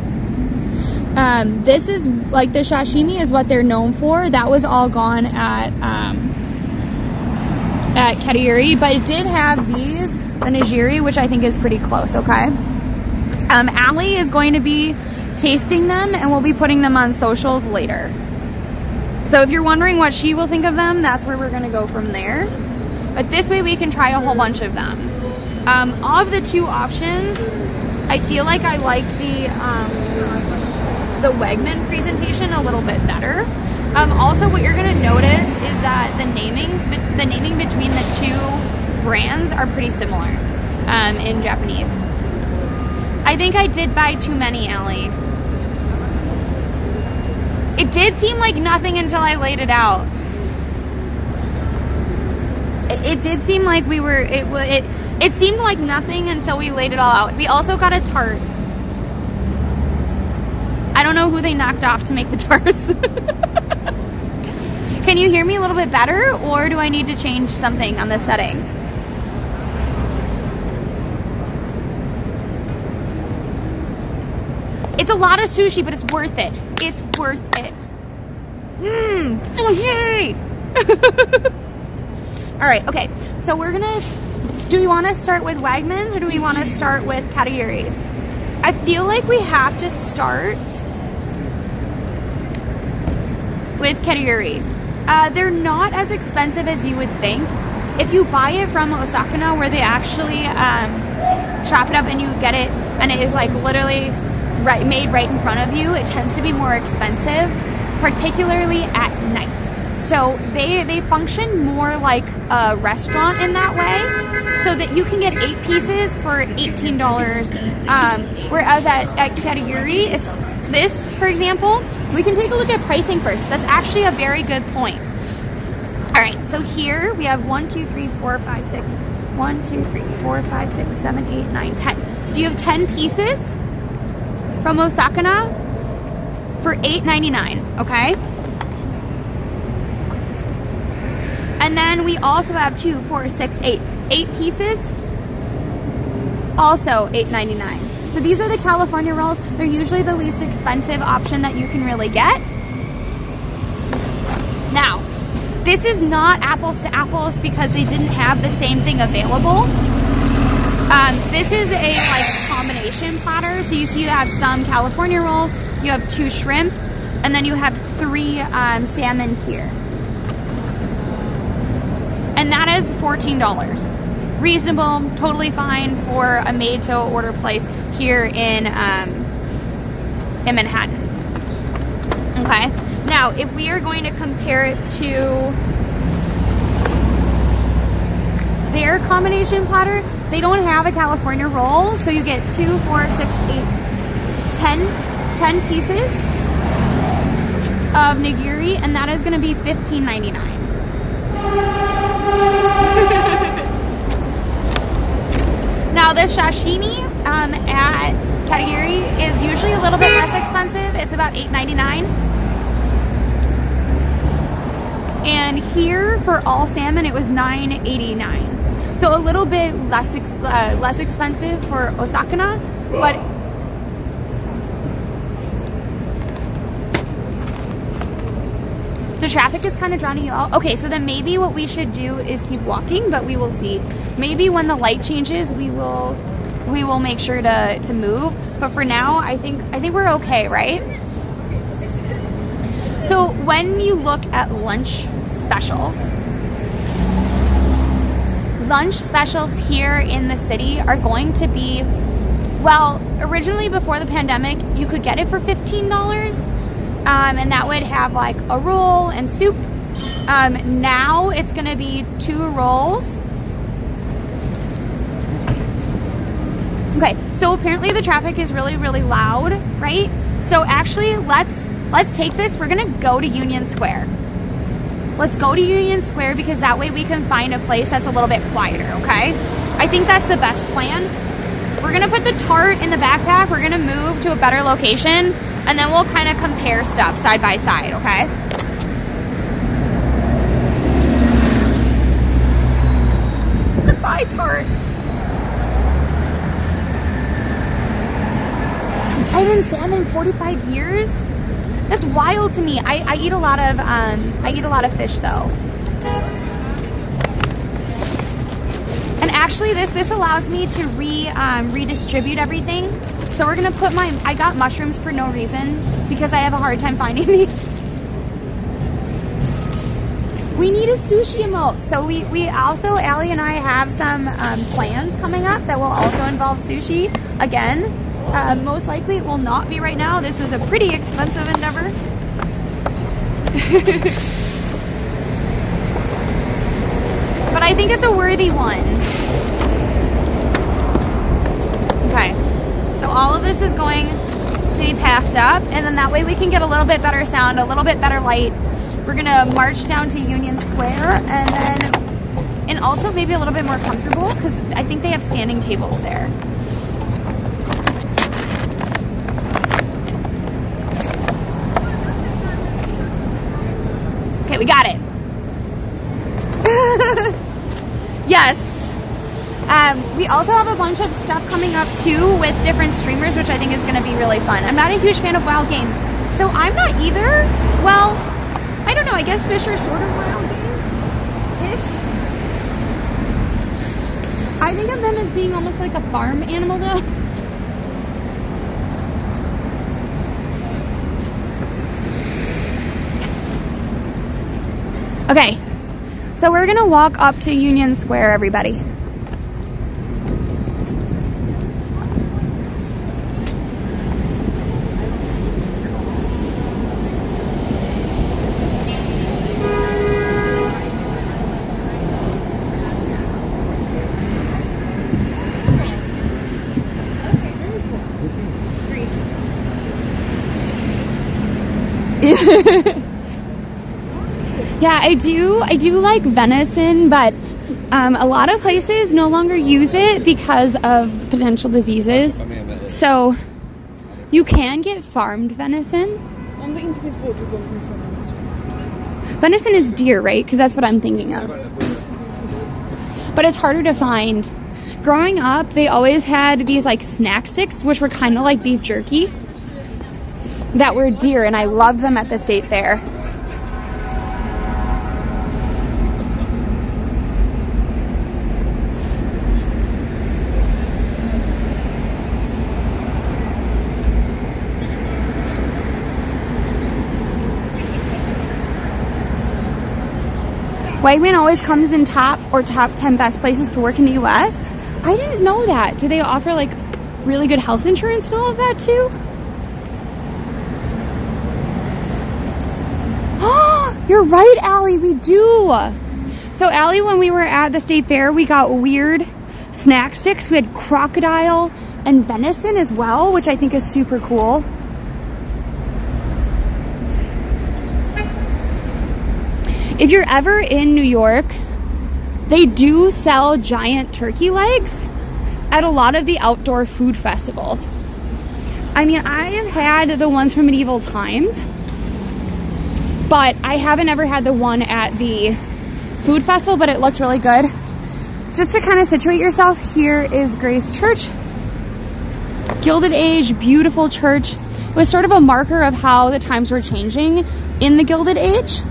This is like the sashimi is what they're known for. That was all gone at Katayuri, but it did have these, the nigiri, which I think is pretty close, okay? Allie is going to be tasting them and we'll be putting them on socials later. So if you're wondering what she will think of them, that's where we're gonna go from there. But this way we can try a whole bunch of them. Of the two options, I feel like I like the Wegman presentation a little bit better. Also, what you're gonna notice is that the naming between the two brands are pretty similar in Japanese. I think I did buy too many, Allie. It did seem like nothing until I laid it out. It did seem like we were, it seemed like nothing until we laid it all out. We also got a tart. I don't know who they knocked off to make the tarts. Can you hear me a little bit better, or do I need to change something on the settings? It's a lot of sushi, but it's worth it. It's worth it. Sushi! All right, okay. So we're gonna, do we want to start with Wegmans or do we want to start with Katayuri? I feel like we have to start with Katayuri. They're not as expensive as you would think. If you buy it from Osakana, where they actually chop it up and you get it, and it is like literally made right in front of you, it tends to be more expensive, particularly at night. So they function more like a restaurant in that way, so that you can get 8 pieces for $18. Whereas at Katayuri, it's this, for example, we can take a look at pricing first. That's actually a very good point. All right, so here we have 1, 2, 3, 4, 5, 6, 1, 2, 3, 4, 5, 6, 7, 8, 9, 10. So you have 10 pieces from Osakana for $8.99, okay? And then we also have 2, 4, 6, 8 pieces, also $8.99. So these are the California rolls. They're usually the least expensive option that you can really get. Now, this is not apples to apples because they didn't have the same thing available. This is a combination platter. So you see you have some California rolls, you have 2 shrimp, and then you have 3 salmon here. And that is $14. Reasonable, totally fine for a made-to-order place here in Manhattan. Okay. Now, if we are going to compare it to their combination platter, they don't have a California roll, so you get 2, 4, 6, 8, 10 pieces of nigiri, and that is going to be $15.99. Now, the sashimi at Katayuri is usually a little bit less expensive. It's about $8.99. And here, for all salmon, it was $9.89. So a little bit less expensive for Osakana, but the traffic is kind of drowning you out. Okay, so then maybe what we should do is keep walking, but we will see. Maybe when the light changes, we will make sure to move. But for now, I think we're okay, right? So when you look at lunch specials here in the city are going to be, well, originally before the pandemic, you could get it for $15. And that would have like a roll and soup. Now it's gonna be 2 rolls. Okay, so apparently the traffic is really, really loud, right? So actually, let's take this. We're gonna go to Union Square. Let's go to Union Square because that way we can find a place that's a little bit quieter, okay? I think that's the best plan. We're gonna put the tart in the backpack. We're gonna move to a better location and then we'll kind of compare stuff side by side, okay? Goodbye, tart. I haven't salmon in 45 years. That's wild to me. I eat a lot of fish though. And actually this allows me to redistribute everything. So we're gonna put I got mushrooms for no reason because I have a hard time finding these. We need a sushi emote. So we also, Allie and I have some plans coming up that will also involve sushi again. Most likely it will not be right now. This was a pretty expensive endeavor. But I think it's a worthy one. Okay, so all of this is going to be packed up, and then that way we can get a little bit better sound, a little bit better light. We're gonna march down to Union Square, and also maybe a little bit more comfortable, because I think they have standing tables there. Okay, we got it. Yes. We also have a bunch of stuff coming up too with different streamers, which I think is going to be really fun. I'm not a huge fan of wild game, so I'm not either. Well, I don't know. I guess fish are sort of wild game-ish. I think of them as being almost like a farm animal though. Okay, so we're gonna walk up to Union Square, everybody. Yeah, I do like venison, but a lot of places no longer use it because of potential diseases. So you can get farmed venison. Venison is deer, right? Because that's what I'm thinking of. But it's harder to find. Growing up, they always had these like snack sticks, which were kind of like beef jerky, that were deer, and I loved them at the state fair. Wegman always comes in top 10 best places to work in the US. I didn't know that. Do they offer like really good health insurance and all of that too? Oh, you're right, Allie, we do. So Allie, when we were at the state fair, we got weird snack sticks. We had crocodile and venison as well, which I think is super cool. If you're ever in New York, they do sell giant turkey legs at a lot of the outdoor food festivals. I mean, I have had the ones from Medieval Times, but I haven't ever had the one at the food festival, but it looked really good. just to kind of situate yourself, here is Grace Church. Gilded Age, beautiful church. It was sort of a marker of how the times were changing in the Gilded Age.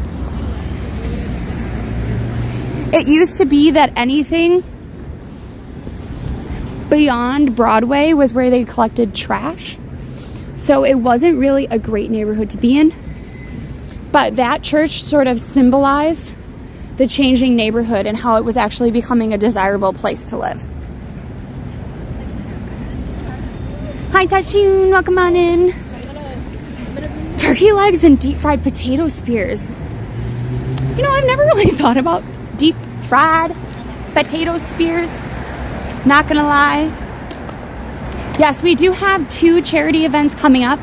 It used to be that anything beyond Broadway was where they collected trash. So it wasn't really a great neighborhood to be in. But that church sort of symbolized the changing neighborhood and how it was actually becoming a desirable place to live. Hi Tashun, welcome on in. Turkey legs and deep fried potato spears. You know, I've never really thought about deep fried potato spears. Not gonna lie. Yes, we do have 2 charity events coming up.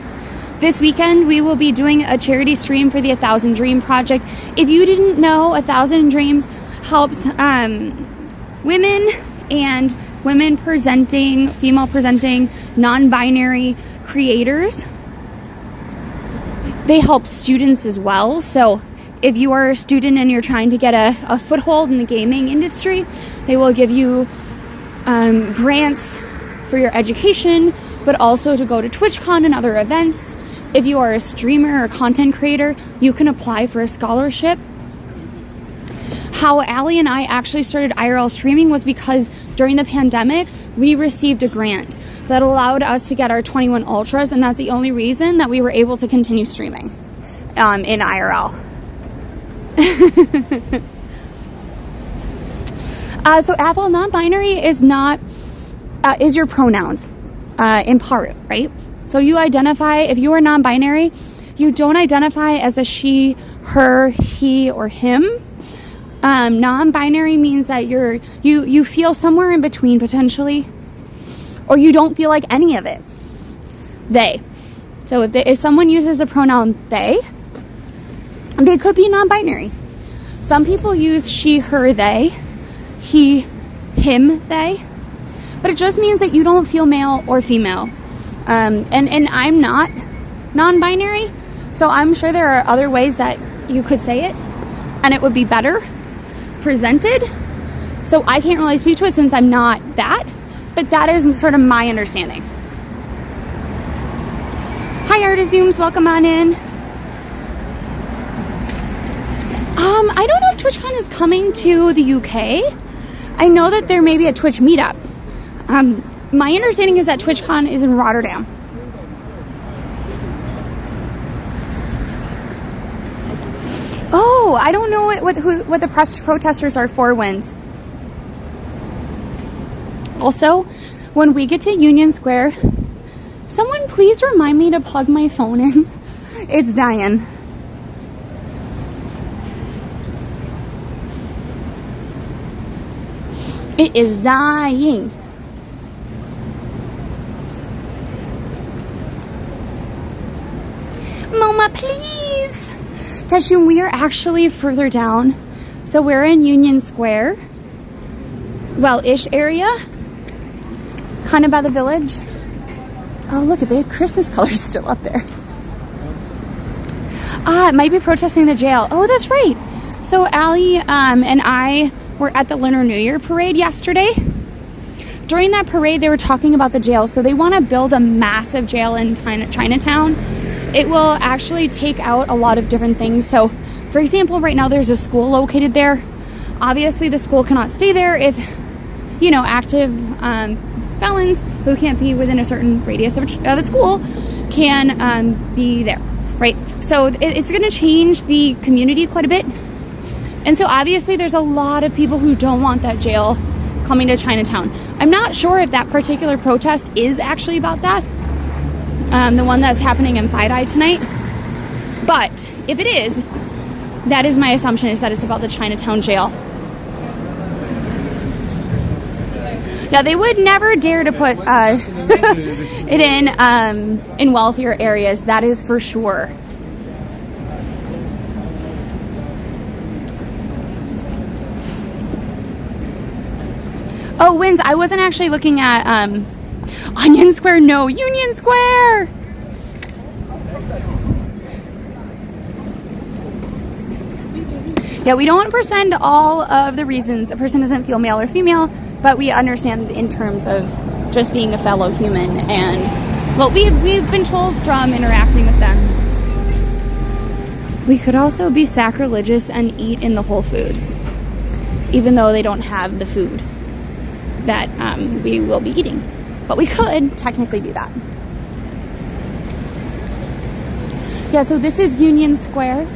This weekend, we will be doing a charity stream for the 1,000 Dream Project. If you didn't know, 1,000 Dreams helps women and women presenting, female presenting, non-binary creators. They help students as well. So if you are a student and you're trying to get a foothold in the gaming industry, they will give you grants for your education, but also to go to TwitchCon and other events. If you are a streamer or content creator, you can apply for a scholarship. How Allie and I actually started IRL streaming was because during the pandemic, we received a grant that allowed us to get our 21 Ultras, and that's the only reason that we were able to continue streaming in IRL. So Apple non-binary is not, is your pronouns in part, right? So you identify, if you are non-binary, you don't identify as a she, her, he, or him. Non-binary means that you feel somewhere in between potentially, or you don't feel like any of it. They. So if someone uses a pronoun they could be non-binary. Some people use she, her, they, he, him, they, but it just means that you don't feel male or female. And I'm not non-binary, so I'm sure there are other ways that you could say it and it would be better presented. So I can't really speak to it since I'm not that, but that is sort of my understanding. Hi Artizooms, welcome on in. I don't know if TwitchCon is coming to the UK. I know that there may be a Twitch meetup. My understanding is that TwitchCon is in Rotterdam. Oh, I don't know what the protesters are for, Wins. Also, when we get to Union Square, someone please remind me to plug my phone in. It's dying. It is dying. Mama, please. Tashun, we are actually further down. So we're in Union Square. Well-ish area. Kind of by the village. Oh, look at the Christmas colors still up there. It might be protesting the jail. Oh, that's right. So Allie and I were at the Lunar New Year parade yesterday. During that parade, they were talking about the jail. So they want to build a massive jail in Chinatown. It will actually take out a lot of different things. So, for example, right now there's a school located there. Obviously, the school cannot stay there if, you know, active felons who can't be within a certain radius of a school can be there, right? So it's going to change the community quite a bit. And so obviously there's a lot of people who don't want that jail coming to Chinatown. I'm not sure if that particular protest is actually about that. The one that's happening in Thai tonight. But if it is, that is my assumption, is that it's about the Chinatown jail. Yeah, they would never dare to put it in wealthier areas. That is for sure. Oh, Wins, I wasn't actually looking at Onion Square. No, Union Square. Yeah, we don't present all of the reasons a person doesn't feel male or female, but we understand in terms of just being a fellow human and what we've been told from interacting with them. We could also be sacrilegious and eat in the Whole Foods, even though they don't have the food that we will be eating. But we could technically do that. Yeah, so this is Union Square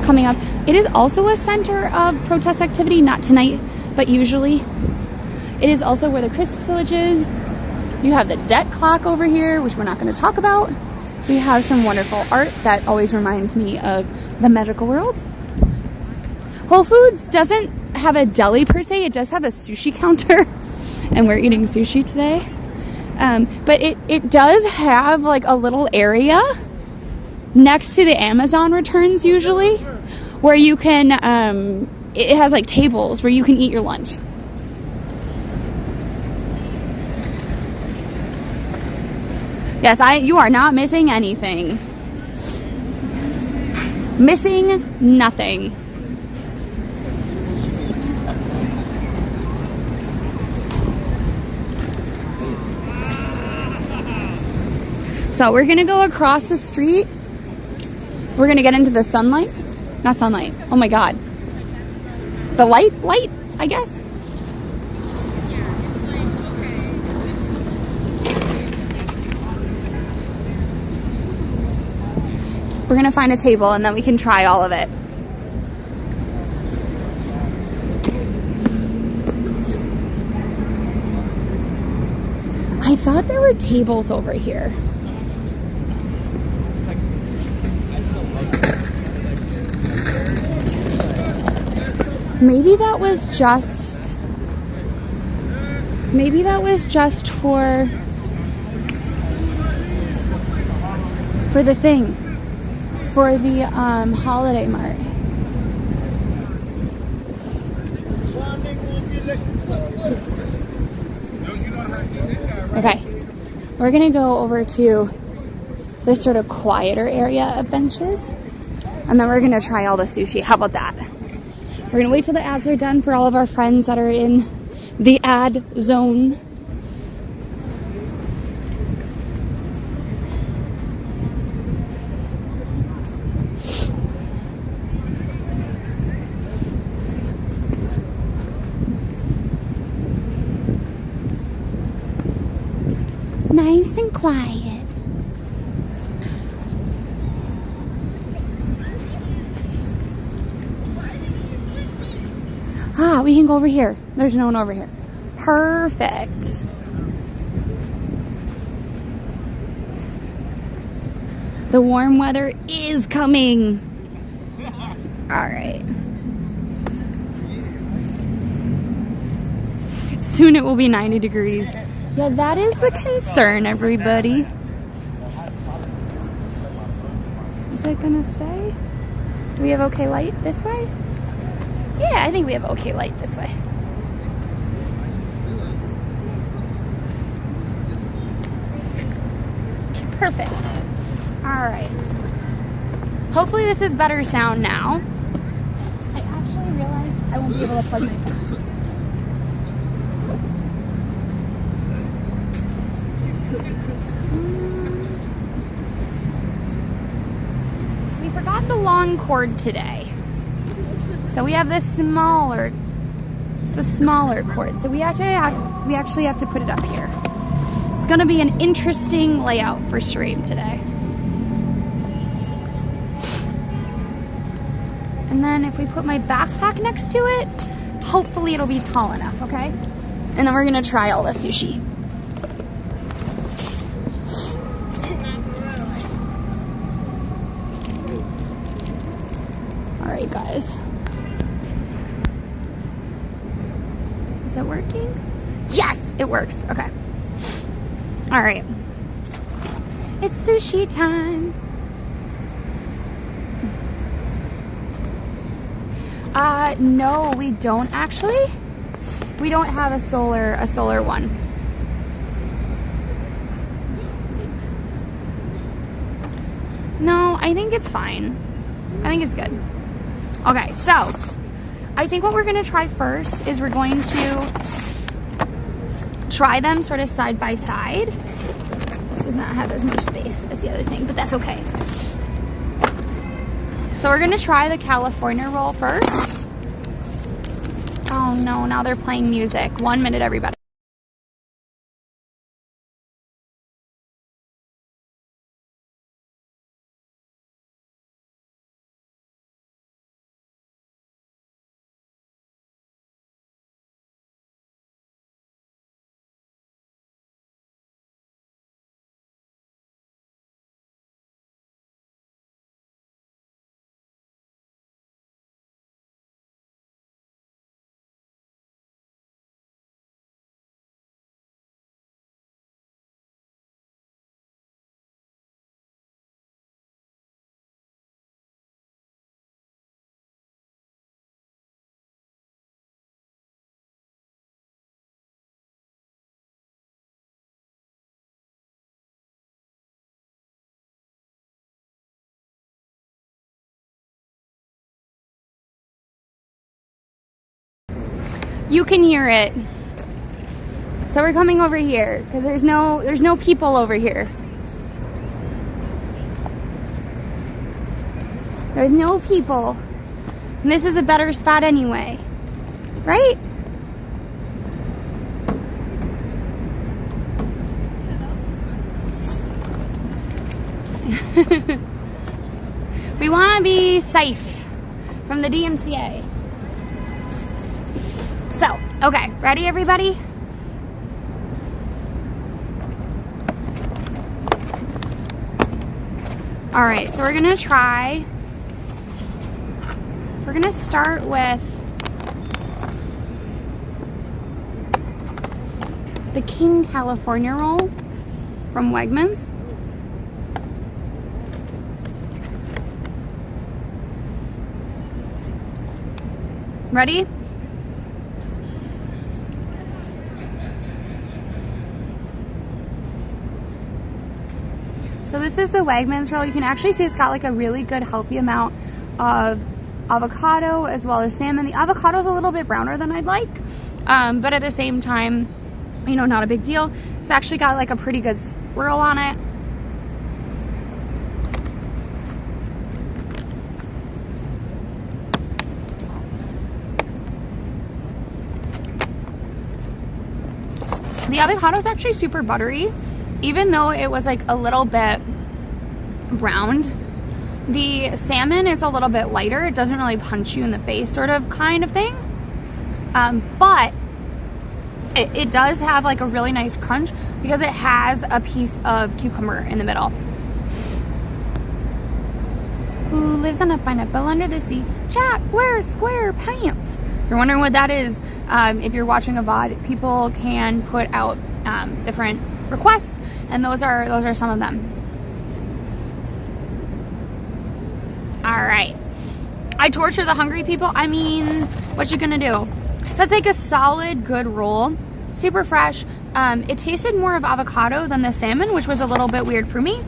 coming up. It is also a center of protest activity, not tonight, but usually. It is also where the Christmas Village is. You have the debt clock over here, which we're not going to talk about. We have some wonderful art that always reminds me of the magical world. Whole Foods doesn't have a deli per se, it does have a sushi counter, and we're eating sushi today. But it does have like a little area next to the Amazon returns usually, where you can, it has like tables where you can eat your lunch. Yes, you are not missing anything. Missing nothing. So we're gonna go across the street. We're gonna get into the sunlight. Not sunlight, oh my God. The light, I guess. We're gonna find a table and then we can try all of it. I thought there were tables over here. Maybe that was just for the thing. For the holiday mart. Okay, we're gonna go over to this sort of quieter area of benches, and then we're gonna try all the sushi. How about that? We're gonna wait till the ads are done for all of our friends that are in the ad zone. Nice and quiet. Ah, we can go over here. There's no one over here. Perfect. The warm weather is coming. All right. Soon it will be 90 degrees. Yeah, that is the concern, everybody. Is it gonna stay? Do we have okay light this way? Yeah, I think we have okay light this way. Perfect. All right. Hopefully this is better sound now. I actually realized I won't be able to plug my phone. We forgot the long cord today. So we have this smaller, it's a smaller cord. So we actually have to put it up here. It's gonna be an interesting layout for stream today. And then if we put my backpack next to it, hopefully it'll be tall enough, okay? And then we're gonna try all the sushi. All right, guys. Is it working? Yes, it works. Okay. All right. It's sushi time. No, we don't actually. We don't have a solar one. No, I think it's fine. I think it's good. Okay, so I think what we're gonna try first is we're going to try them sort of side by side. This does not have as much space as the other thing, but that's okay. So we're gonna try the California roll first. Oh no, now they're playing music. 1 minute, everybody. You can hear it. So we're coming over here because there's no people over here. There's no people. And this is a better spot anyway. Right? We want to be safe from the DMCA. So, okay, ready everybody? All right, so we're gonna try. We're gonna start with the King California roll from Wegmans. Ready? So this is the Wegmans roll. You can actually see it's got like a really good healthy amount of avocado as well as salmon. The avocado is a little bit browner than I'd like, but at the same time, you know, not a big deal. It's actually got like a pretty good swirl on it. The avocado is actually super buttery. Even though it was like a little bit browned, the salmon is a little bit lighter. It doesn't really punch you in the face sort of kind of thing. But it does have like a really nice crunch because it has a piece of cucumber in the middle. Who lives on a pineapple under the sea? Chat, wears square pants. If you're wondering what that is, if you're watching a VOD, people can put out different requests, and those are some of them. All right, I torture the hungry people. I mean, what you gonna do? So it's like a solid, good roll, super fresh. It tasted more of avocado than the salmon, which was a little bit weird for me.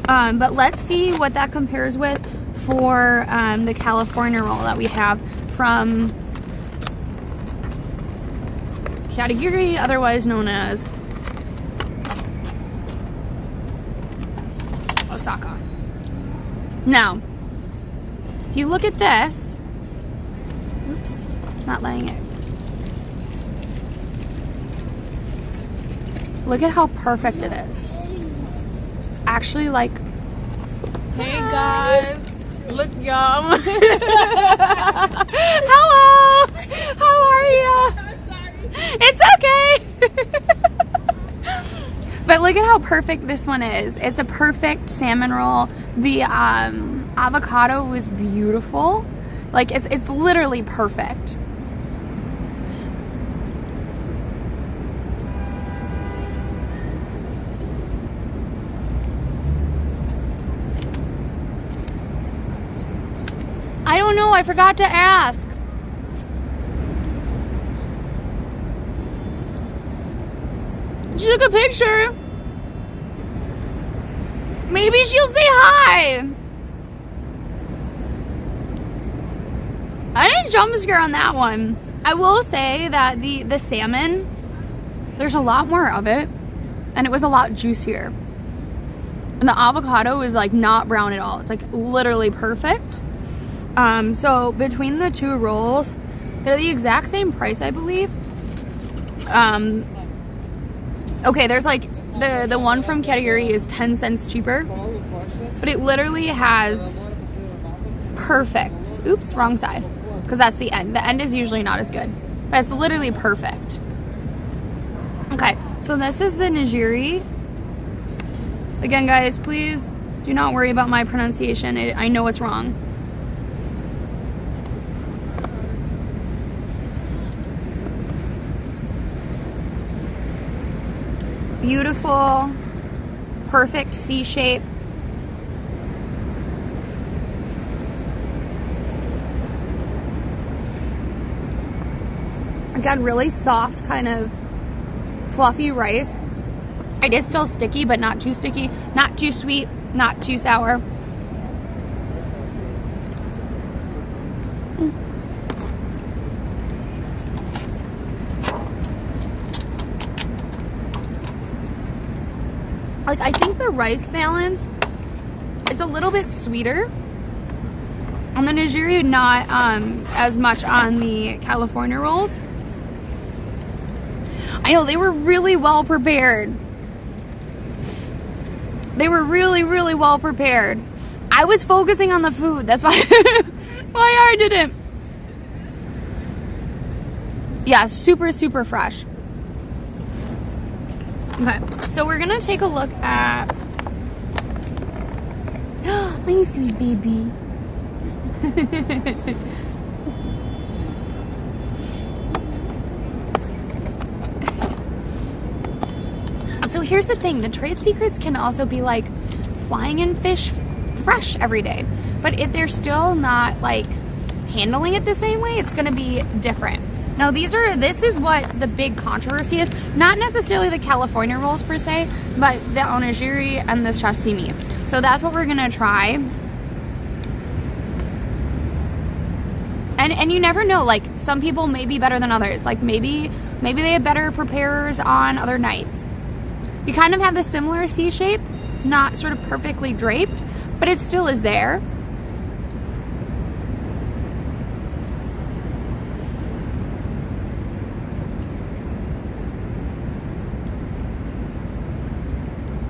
But let's see what that compares with for the California roll that we have from Katagiri, otherwise known as Osaka. Now, if you look at this, oops, it's not letting it. Look at how perfect it is. It's actually like, Hey guys, look yum. hello, how are you? I'm sorry. It's okay. But look at how perfect this one is. It's a perfect salmon roll. The avocado was beautiful. Like it's literally perfect. I don't know, I forgot to ask. She took a picture. Maybe she'll say hi. a jump scare on that one. I will say that the salmon, there's a lot more of it, and it was a lot juicier. And the avocado is like not brown at all. It's like literally perfect. So between the two rolls, they're the exact same price, I believe. Okay, there's like the one from Kategori is 10 cents cheaper, but it literally has perfect. Oops, wrong side, because that's the end. The end is usually not as good, but it's literally perfect. Okay, so this is the nigiri. Again, guys, please do not worry about my pronunciation. I know it's wrong. Beautiful, perfect C shape. Again, really soft, kind of fluffy rice. It is still sticky, but not too sticky, not too sweet, not too sour. Like, I think the rice balance is a little bit sweeter on the nigiri, not as much on the California rolls. I know, they were really well prepared. They were really, really well prepared. I was focusing on the food. That's why, why I didn't. Yeah, super, super fresh. Okay, so we're gonna take a look at my sweet baby. So here's the thing, the trade secrets can also be like flying in fish fresh every day, but if they're still not like handling it the same way, it's gonna be different. Now this is what the big controversy is, not necessarily the California rolls per se, but the onigiri and the sashimi. So that's what we're gonna try. And you never know, like some people may be better than others. Like maybe they have better preparers on other nights. You kind of have the similar C shape. It's not sort of perfectly draped, but it still is there.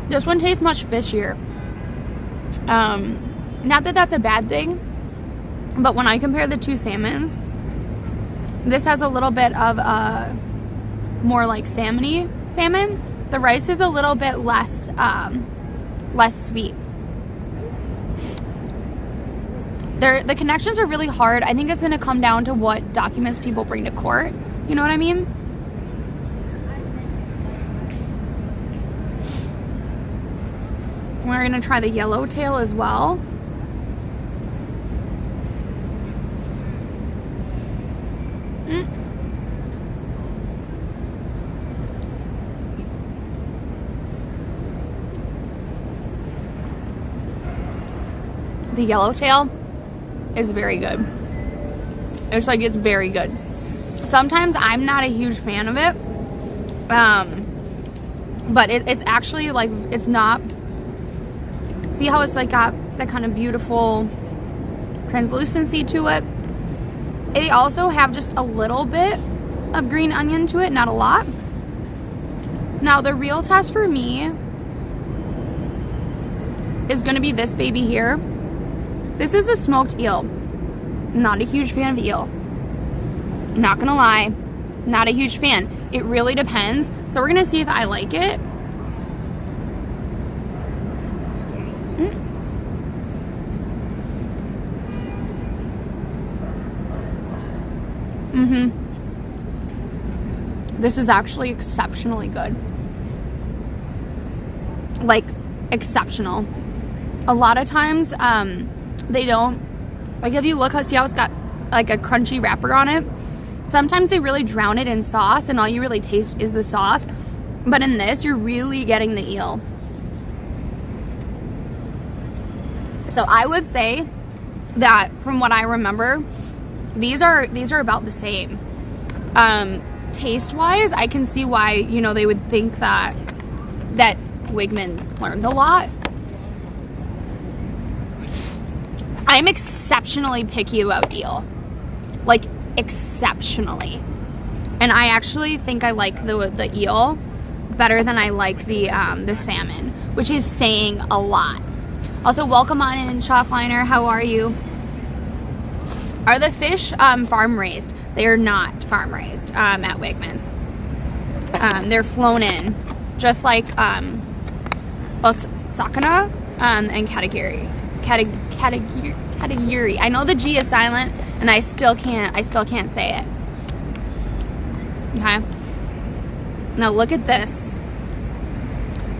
This one tastes much fishier. Not that that's a bad thing, but when I compare the two salmons, this has a little bit of a more like salmon-y salmon. The rice is a little bit less sweet. The connections are really hard. I think it's going to come down to what documents people bring to court. You know what I mean? We're going to try the yellowtail as well. The yellowtail is very good. It's like, it's very good. Sometimes I'm not a huge fan of it. But it's actually like, it's not, see how it's like got that kind of beautiful translucency to it. They also have just a little bit of green onion to it, not a lot. Now the real test for me is gonna be this baby here. This is the smoked eel. Not a huge fan of eel. Not gonna lie, not a huge fan. It really depends. So we're gonna see if I like it. This is actually exceptionally good. Like, exceptional. A lot of times, they don't, like if you look, see how it's got like a crunchy wrapper on it? Sometimes they really drown it in sauce and all you really taste is the sauce. But in this, you're really getting the eel. So I would say that from what I remember, these are about the same. Taste-wise, I can see why, you know, they would think that Wegmans learned a lot. I'm exceptionally picky about eel. Like, exceptionally. And I actually think I like the eel better than I like the salmon, which is saying a lot. Also, welcome on in, Shopfliner. How are you? Are the fish farm raised? They are not farm raised at Wegmans. They're flown in, just like Osakana and Katagiri. Katagiri. I know the G is silent, and I still can't say it. Okay. Now look at this.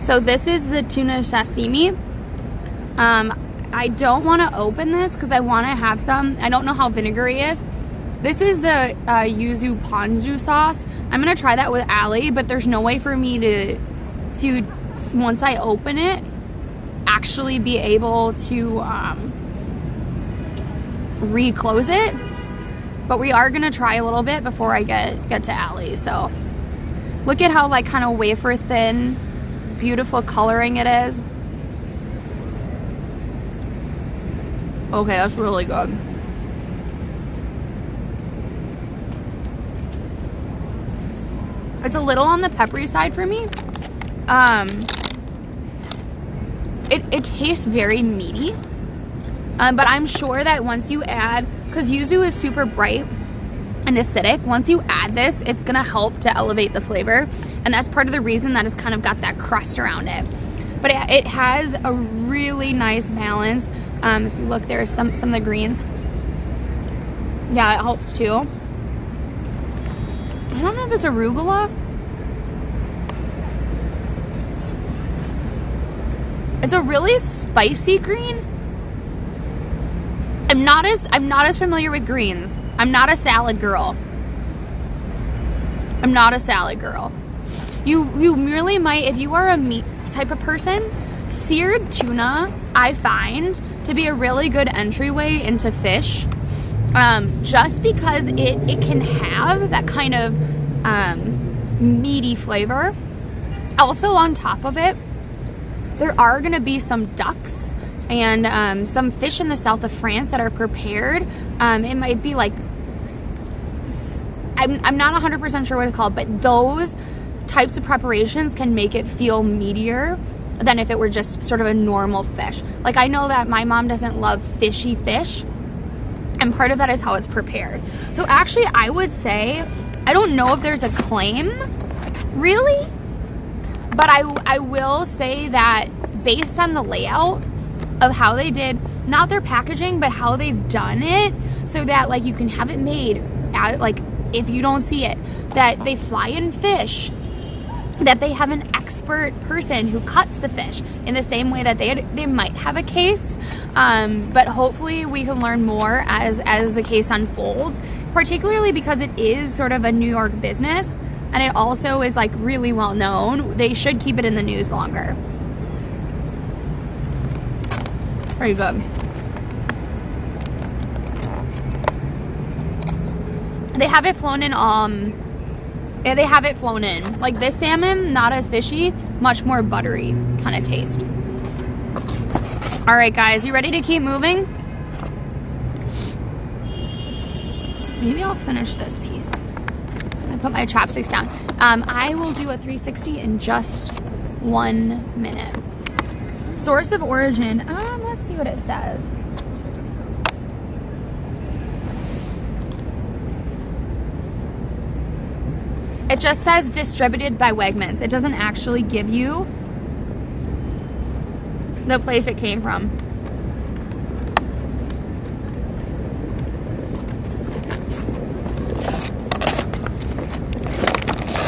So this is the tuna sashimi. I don't want to open this because I want to have some. I don't know how vinegary is. This is the yuzu ponzu sauce. I'm going to try that with Allie, but there's no way for me to once I open it, actually be able to reclose it. But we are going to try a little bit before I get to Allie. So look at how like kind of wafer thin, beautiful coloring it is. Okay, that's really good. It's a little on the peppery side for me. It tastes very meaty. But I'm sure that once you add, because yuzu is super bright and acidic, once you add this, it's gonna help to elevate the flavor. And that's part of the reason that it's kind of got that crust around it. But it has a really nice balance. If you look, there's some of the greens. Yeah, it helps too. I don't know if it's arugula. It's a really spicy green. I'm not as familiar with greens. I'm not a salad girl. I'm not a salad girl. You merely might, if you are a meat type of person, seared tuna I find to be a really good entryway into fish, just because it can have that kind of meaty flavor. Also on top of it, there are going to be some ducks and some fish in the south of France that are prepared. It might be like, I'm not 100% sure what it's called, but those types of preparations can make it feel meatier than if it were just sort of a normal fish. Like, I know that my mom doesn't love fishy fish, and part of that is how it's prepared. So actually, I would say, I don't know if there's a claim, really, but I will say that based on the layout of how they did, not their packaging, but how they've done it, so that like you can have it made, like if you don't see it, that they fly in fish, that they have an expert person who cuts the fish in the same way that they might have a case, but hopefully we can learn more as the case unfolds, particularly because it is sort of a New York business, and it also is like really well known. They should keep it in the news longer. Pretty good. They have it flown in, yeah, they have it flown in. Like this salmon, not as fishy, much more buttery kind of taste. All right, guys, you ready to keep moving? Maybe I'll finish this piece. I put my chopsticks down. I will do a 360 in just 1 minute. Source of origin, let's see what it says. It just says distributed by Wegmans. It doesn't actually give you the place it came from.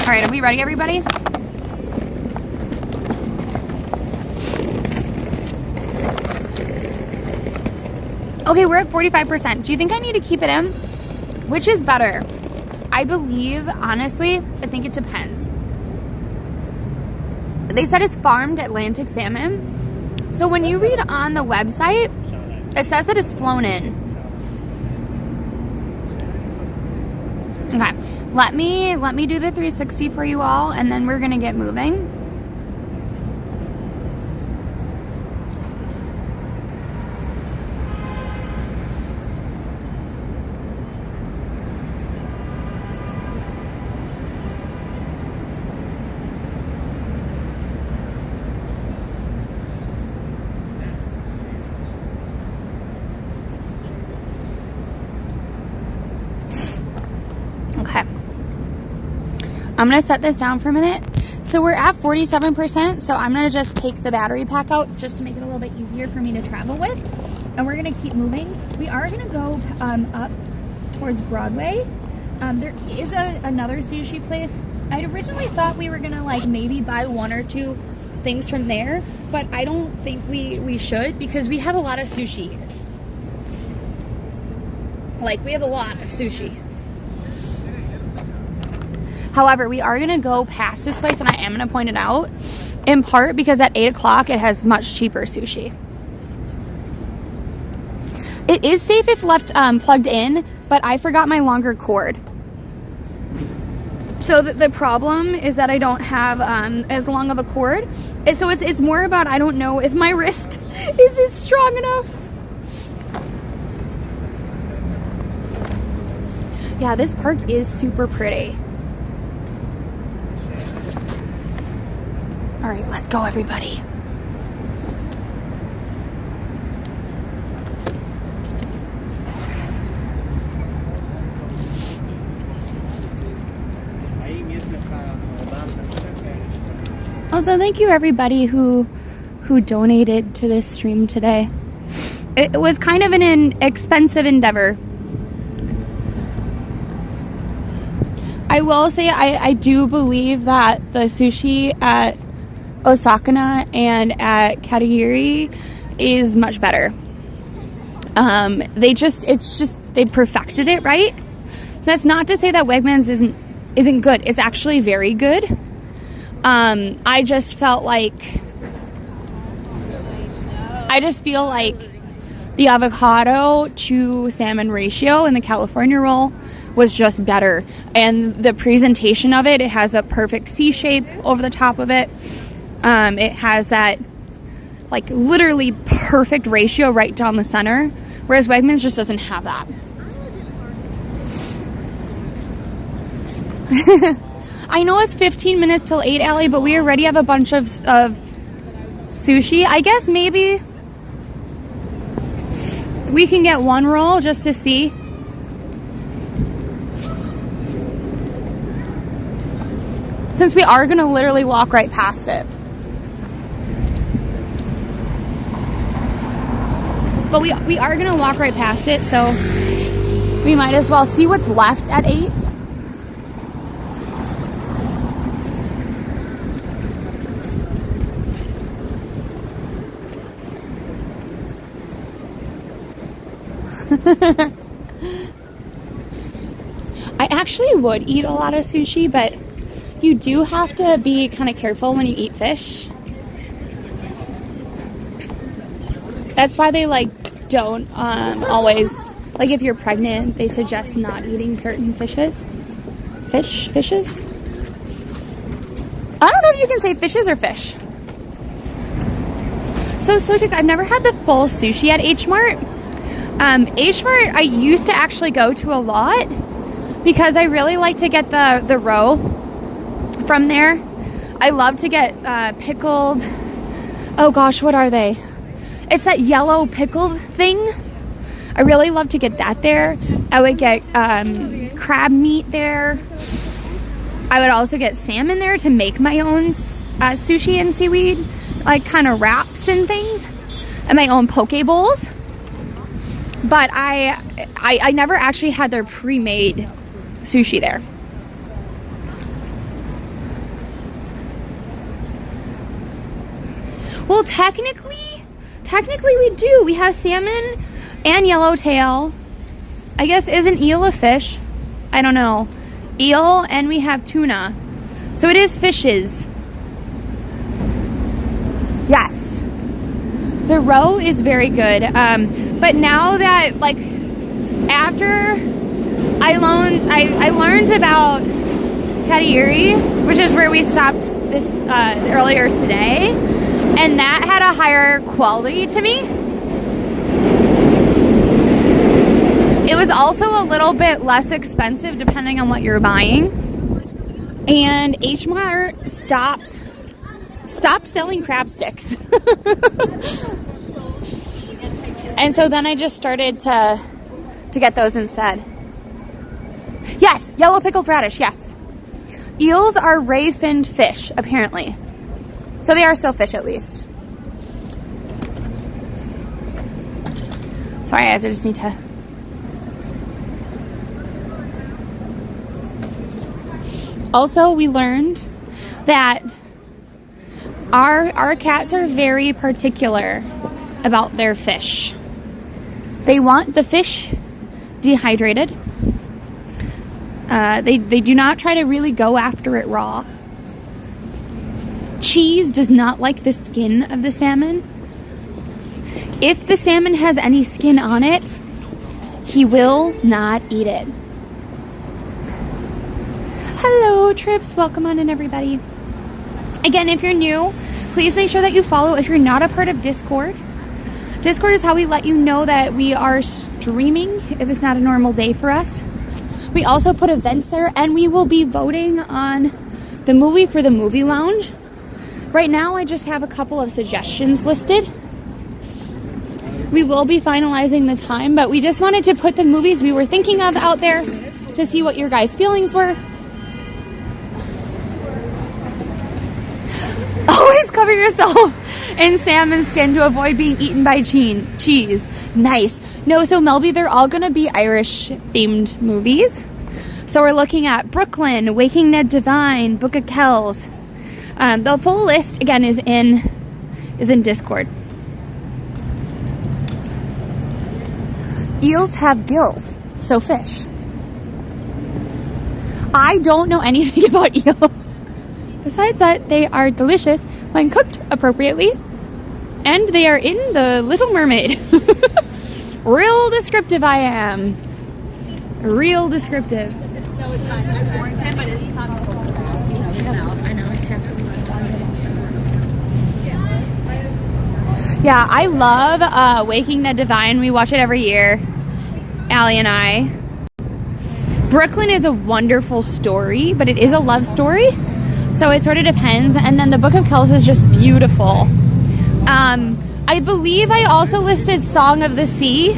All right, are we ready, everybody? Okay, we're at 45%. Do you think I need to keep it in? Which is better? I believe, honestly, I think it depends. They said it's farmed Atlantic salmon. So when you read on the website, it says that it's flown in. Okay, let me do the 360 for you all, and then we're gonna get moving. Okay, I'm gonna set this down for a minute. So we're at 47%, so I'm gonna just take the battery pack out just to make it a little bit easier for me to travel with. And we're gonna keep moving. We are gonna go up towards Broadway. There is another sushi place. I originally thought we were gonna like maybe buy one or two things from there, but I don't think we should, because we have a lot of sushi here. Like, we have a lot of sushi. However, we are going to go past this place, and I am going to point it out, in part because at 8 o'clock it has much cheaper sushi. It is safe if left plugged in, but I forgot my longer cord. So the problem is that I don't have as long of a cord. So it's more about, I don't know if my wrist is strong enough. Yeah, this park is super pretty. All right, let's go, everybody. Also, thank you everybody who donated to this stream today. It was kind of an expensive endeavor. I will say I do believe that the sushi at Osakana and at Katagiri is much better. They perfected it, right? That's not to say that Wegmans isn't good. It's actually very good. I just feel like the avocado to salmon ratio in the California roll was just better, and the presentation of it has a perfect C shape over the top of it. It has that like literally perfect ratio right down the center, whereas Wegmans just doesn't have that. I know it's 15 minutes till 8, Allie, but we already have a bunch of sushi. I guess maybe we can get one roll just to see. Since we are going to literally walk right past it. But we are going to walk right past it, so we might as well see what's left at 8. I actually would eat a lot of sushi, but you do have to be kind of careful when you eat fish. That's why they don't always, like if you're pregnant, they suggest not eating certain fishes. Fishes? I don't know if you can say fishes or fish. So I've never had the full sushi at H Mart. H Mart I used to actually go to a lot because I really like to get the roe from there. I love to get pickled, oh gosh, what are they? It's that yellow pickled thing. I really love to get that there. I would get crab meat there. I would also get salmon there to make my own sushi and seaweed, like kind of wraps and things, and my own poke bowls. But I never actually had their pre-made sushi there. Well, technically we do. We have salmon and yellowtail. I guess isn't eel a fish? I don't know. Eel, and we have tuna. So it is fishes. Yes. The roe is very good. But now that, like, after I learned about Katayuri, which is where we stopped this earlier today, and that had a higher quality to me. It was also a little bit less expensive depending on what you're buying. And H Mart stopped selling crab sticks. And so then I just started to get those instead. Yes, yellow pickled radish, yes. Eels are ray-finned fish, apparently. So they are still fish, at least. Sorry, guys, I just need to... Also, we learned that our cats are very particular about their fish. They want the fish dehydrated. They do not try to really go after it raw. Cheese does not like the skin of the salmon. If the salmon has any skin on it, he will not eat it. Hello, Trips. Welcome on in, everybody. Again, if you're new, please make sure that you follow if you're not a part of Discord. Discord is how we let you know that we are streaming if it's not a normal day for us. We also put events there, and we will be voting on the movie for the movie lounge. Right now, I just have a couple of suggestions listed. We will be finalizing the time, but we just wanted to put the movies we were thinking of out there to see what your guys' feelings were. Always cover yourself in salmon skin to avoid being eaten by cheese. Nice. No, so Melby, they're all going to be Irish-themed movies. So we're looking at Brooklyn, Waking Ned Divine, Book of Kells. The full list, again, is in Discord. Eels have gills, so fish. I don't know anything about eels. Besides that, they are delicious when cooked appropriately, and they are in The Little Mermaid. Real descriptive I am. Real descriptive. No, it's fine. I warned him, but it's not his mouth. I know, it's half his mouth. Yeah, I love Waking Ned Divine. We watch it every year, Allie and I. Brooklyn is a wonderful story, but it is a love story. So it sort of depends. And then the Book of Kells is just beautiful. I believe I also listed Song of the Sea.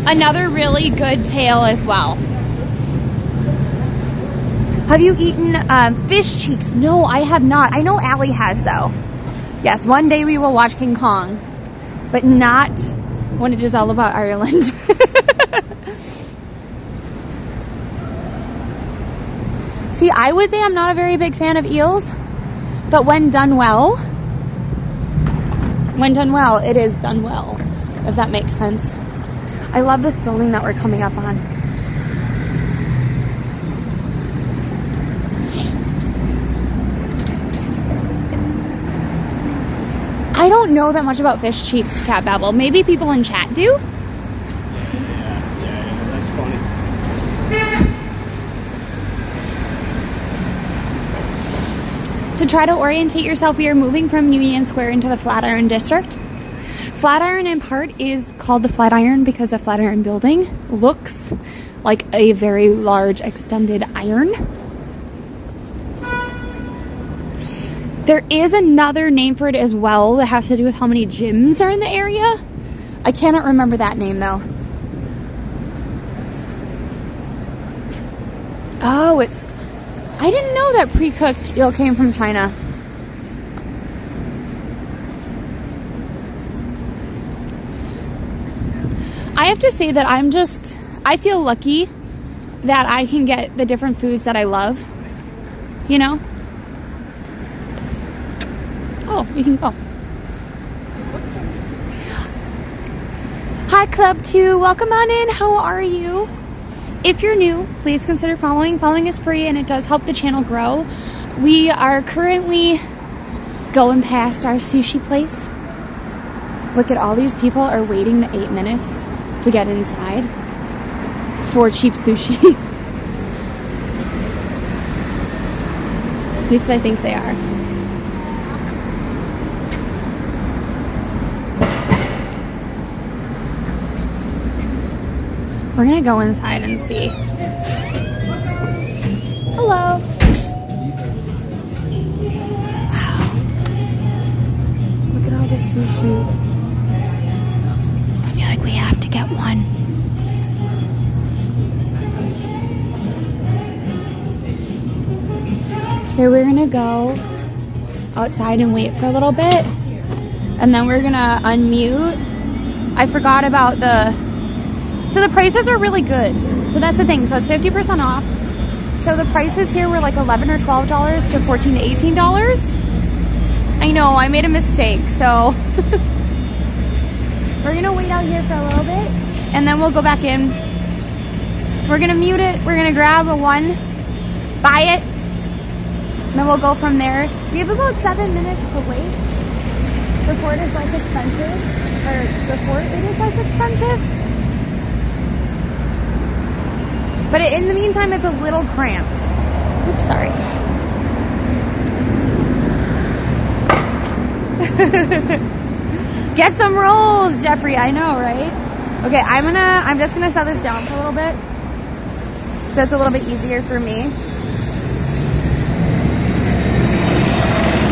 Another really good tale as well. Have you eaten fish cheeks? No, I have not. I know Allie has, though. Yes, one day we will watch King Kong. But not when it is all about Ireland. See, I would say I'm not a very big fan of eels, but when done well, it is done well, if that makes sense. I love this building that we're coming up on. I don't know that much about fish cheeks, Cat Babble. Maybe people in chat do. Yeah, that's funny. To try to orientate yourself, we are moving from Union Square into the Flatiron District. Flatiron in part is called the Flatiron because the Flatiron building looks like a very large extended iron. There is another name for it as well that has to do with how many gyms are in the area. I cannot remember that name though. Oh, I didn't know that pre-cooked eel came from China. I have to say that I feel lucky that I can get the different foods that I love, you know? Oh, you can go. Hi, Club 2. Welcome on in. How are you? If you're new, please consider following. Following is free and it does help the channel grow. We are currently going past our sushi place. Look at all these people are waiting the 8 minutes to get inside. for cheap sushi. At least I think they are. We're gonna go inside and see. Hello. Wow. Look at all this sushi. I feel like we have to get one. Here we're gonna go outside and wait for a little bit, and then we're gonna unmute. I forgot about so the prices are really good. So that's the thing. So it's 50% off. So the prices here were like $11 or $12 to $14 to $18. I know, I made a mistake. So we're gonna wait out here for a little bit, and then we'll go back in. We're gonna mute it. We're gonna grab a one, buy it, and then we'll go from there. We have about 7 minutes to wait before it is less expensive, or before it is less expensive. But in the meantime, it's a little cramped. Oops, sorry. Get some rolls, Jeffrey. I know, right? Okay, I'm just gonna set this down for a little bit, so it's a little bit easier for me.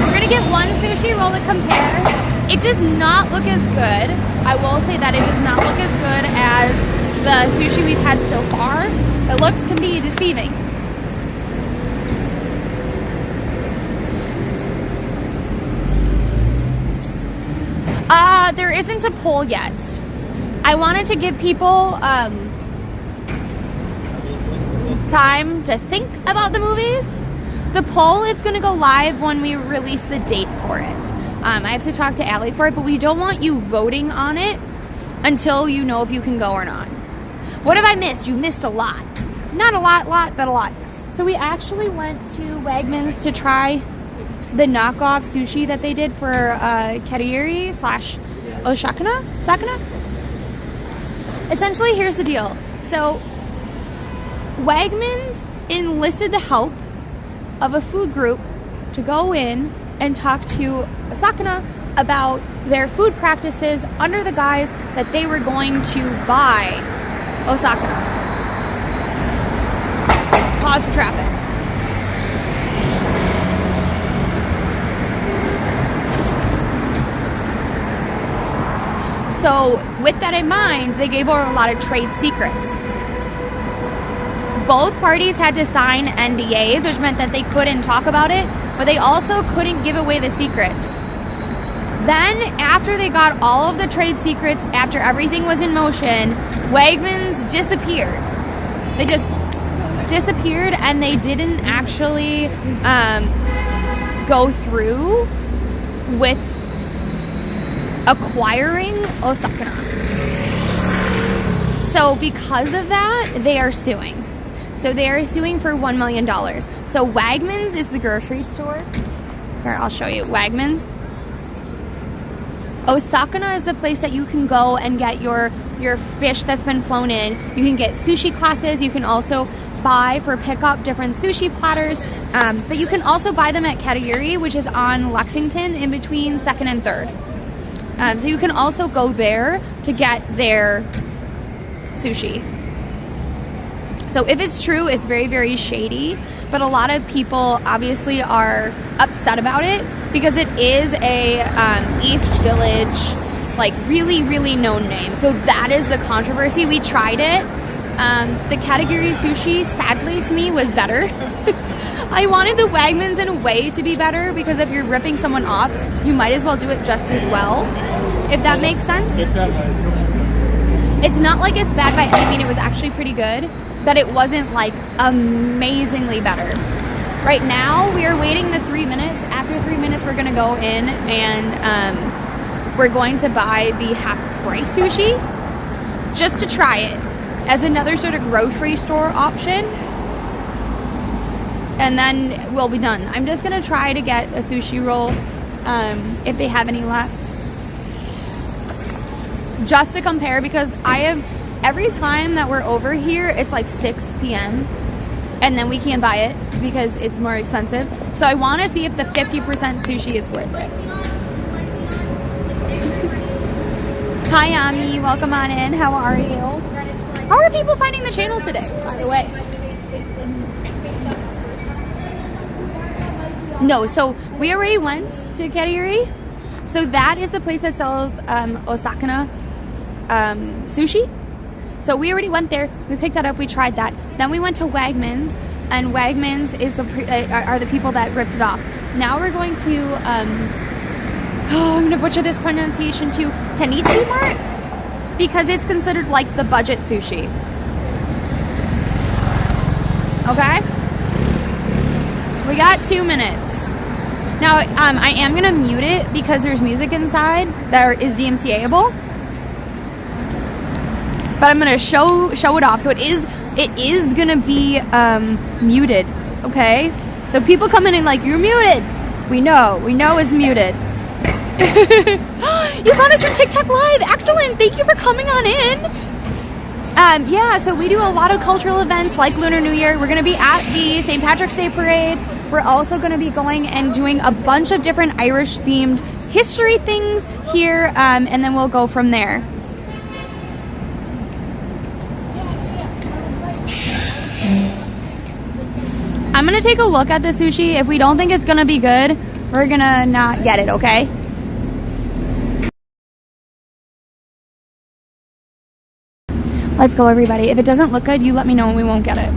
We're gonna get one sushi roll to compare. It does not look as good. I will say that it does not look as good as the sushi we've had so far. The looks can be deceiving. There isn't a poll yet. I wanted to give people time to think about the movies. The poll is going to go live when we release the date for it. I have to talk to Allie for it, but we don't want you voting on it until you know if you can go or not. What have I missed? You missed a lot. Not a lot, but a lot. So we actually went to Wegmans to try the knockoff sushi that they did for Katayuri / Osakana? Essentially, here's the deal. So Wegmans enlisted the help of a food group to go in and talk to Osakana about their food practices under the guise that they were going to buy Osakana. Pause for traffic. So with that in mind, they gave over a lot of trade secrets. Both parties had to sign NDAs, which meant that they couldn't talk about it, but they also couldn't give away the secrets. Then, after they got all of the trade secrets, after everything was in motion, Wegmans disappeared. They just disappeared, and they didn't actually go through with acquiring Osakana. So because of that, they are suing. So they are suing for $1 million. So Wegmans is the grocery store. Here, I'll show you. Wegmans. Osakana is the place that you can go and get your fish that's been flown in. You can get sushi classes. You can also buy for pickup different sushi platters. But you can also buy them at Katayuri, which is on Lexington in between 2nd and 3rd. So you can also go there to get their sushi. So if it's true, it's very, very shady, but a lot of people obviously are upset about it because it is a East Village, like really, really known name. So that is the controversy. We tried it. The Katagiri sushi, sadly to me, was better. I wanted the Wegmans in a way to be better because if you're ripping someone off, you might as well do it just as well, if that makes sense. It's not like it's bad by any means. It was actually pretty good, but it wasn't like amazingly better. Right now, we are waiting the 3 minutes. After 3 minutes, we're gonna go in and we're going to buy the half-price sushi just to try it as another sort of grocery store option. And then we'll be done. I'm just gonna try to get a sushi roll if they have any left. Just to compare, because I have every time that we're over here, it's like 6 p.m. and then we can't buy it because it's more expensive. So I want to see if the 50% sushi is worth it. Hi, Ami. Welcome on in. How are you? How are people finding the channel today, by the way? No, so we already went to Kariri. So that is the place that sells Osakana sushi. So we already went there. We picked that up. We tried that. Then we went to Wegmans, and Wegmans is are the people that ripped it off. Now we're going to I'm gonna butcher this pronunciation too. DinomiteTwins, because it's considered like the budget sushi. Okay. We got 2 minutes. Now, I am gonna mute it because there's music inside that is DMCA-able. But I'm gonna show it off. So it is gonna be muted. Okay. So people come in and like, you're muted. We know it's muted. You found us from TikTok Live. Excellent. Thank you for coming on in. Yeah, so we do a lot of cultural events like Lunar New Year. We're gonna be at the St. Patrick's Day Parade. We're also going to be going and doing a bunch of different Irish-themed history things here, and then we'll go from there. I'm going to take a look at the sushi. If we don't think it's going to be good, we're going to not get it, okay? Let's go, everybody. If it doesn't look good, you let me know and we won't get it.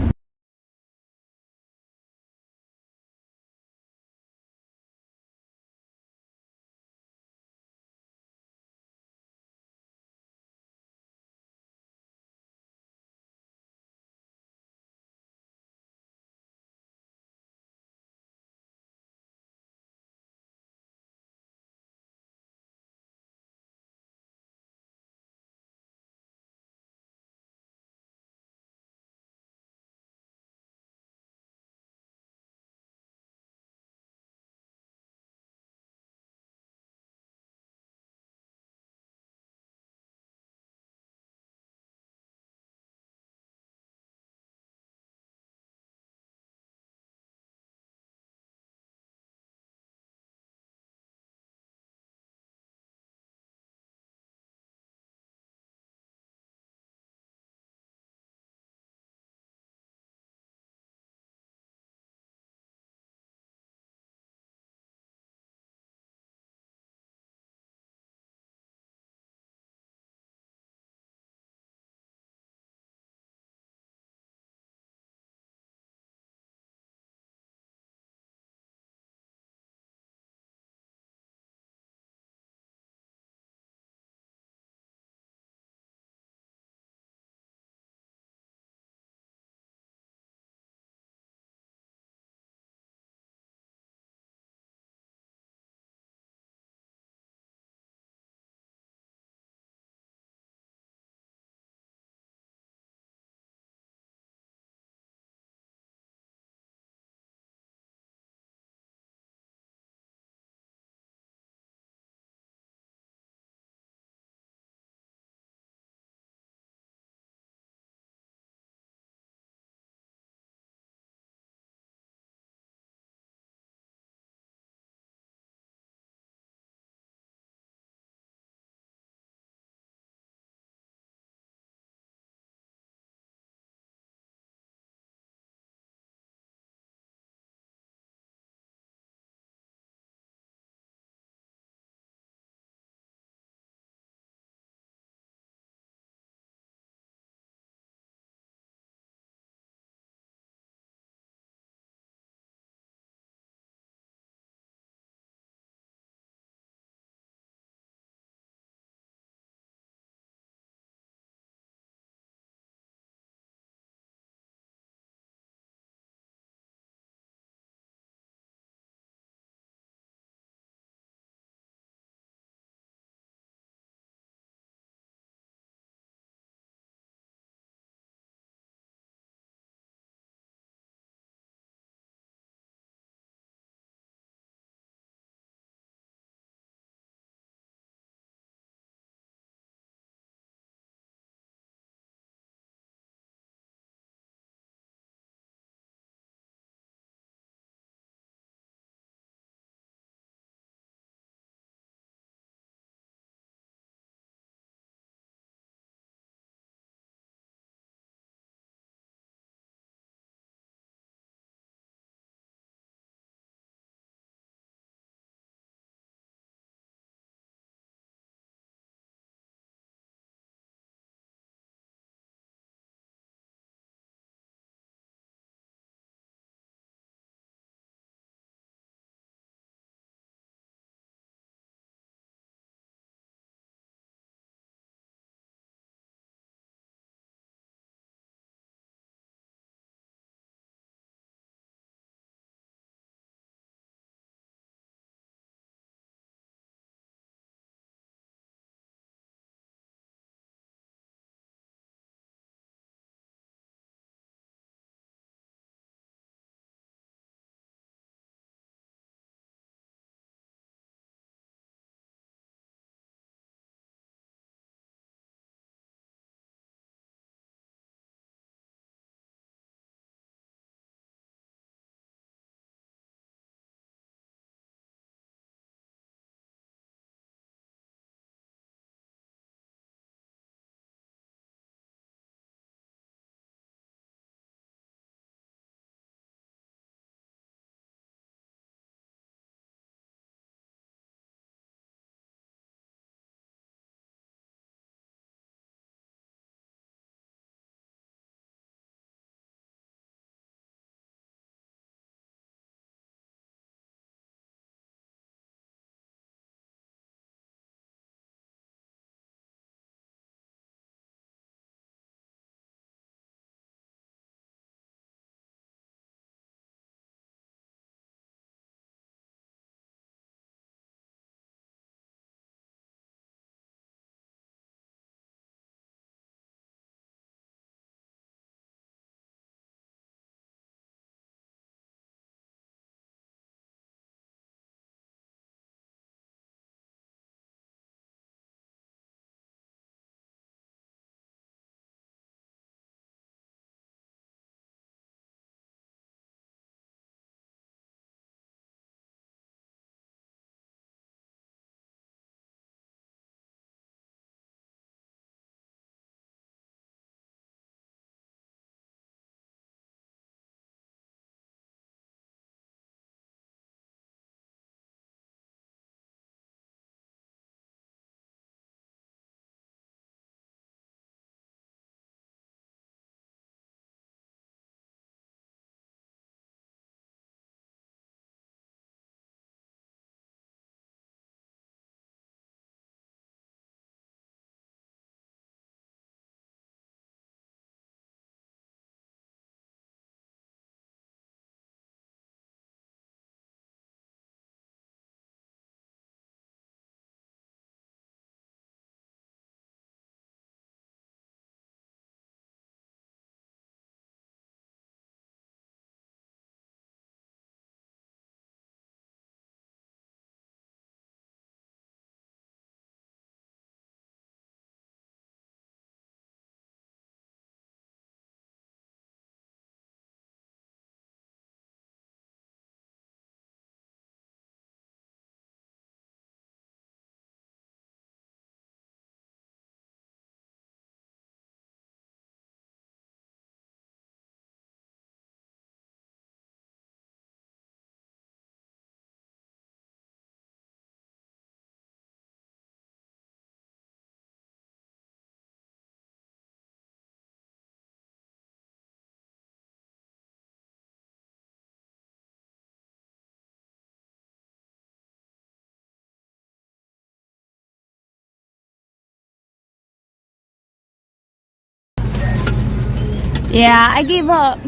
Yeah, I gave up.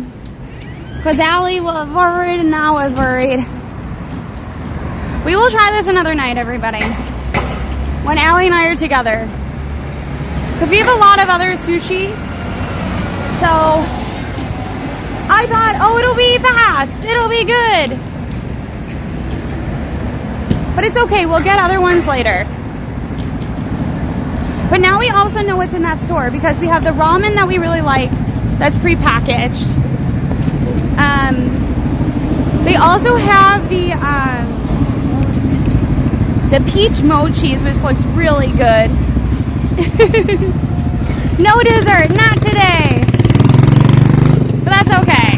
Because Allie was worried and I was worried. We will try this another night, everybody. When Allie and I are together. Because we have a lot of other sushi. So, I thought, oh, it'll be fast. It'll be good. But it's okay. We'll get other ones later. But now we also know what's in that store because we have the ramen that we really like that's prepackaged. They also have the peach mochis, which looks really good. No dessert, not today. But that's okay.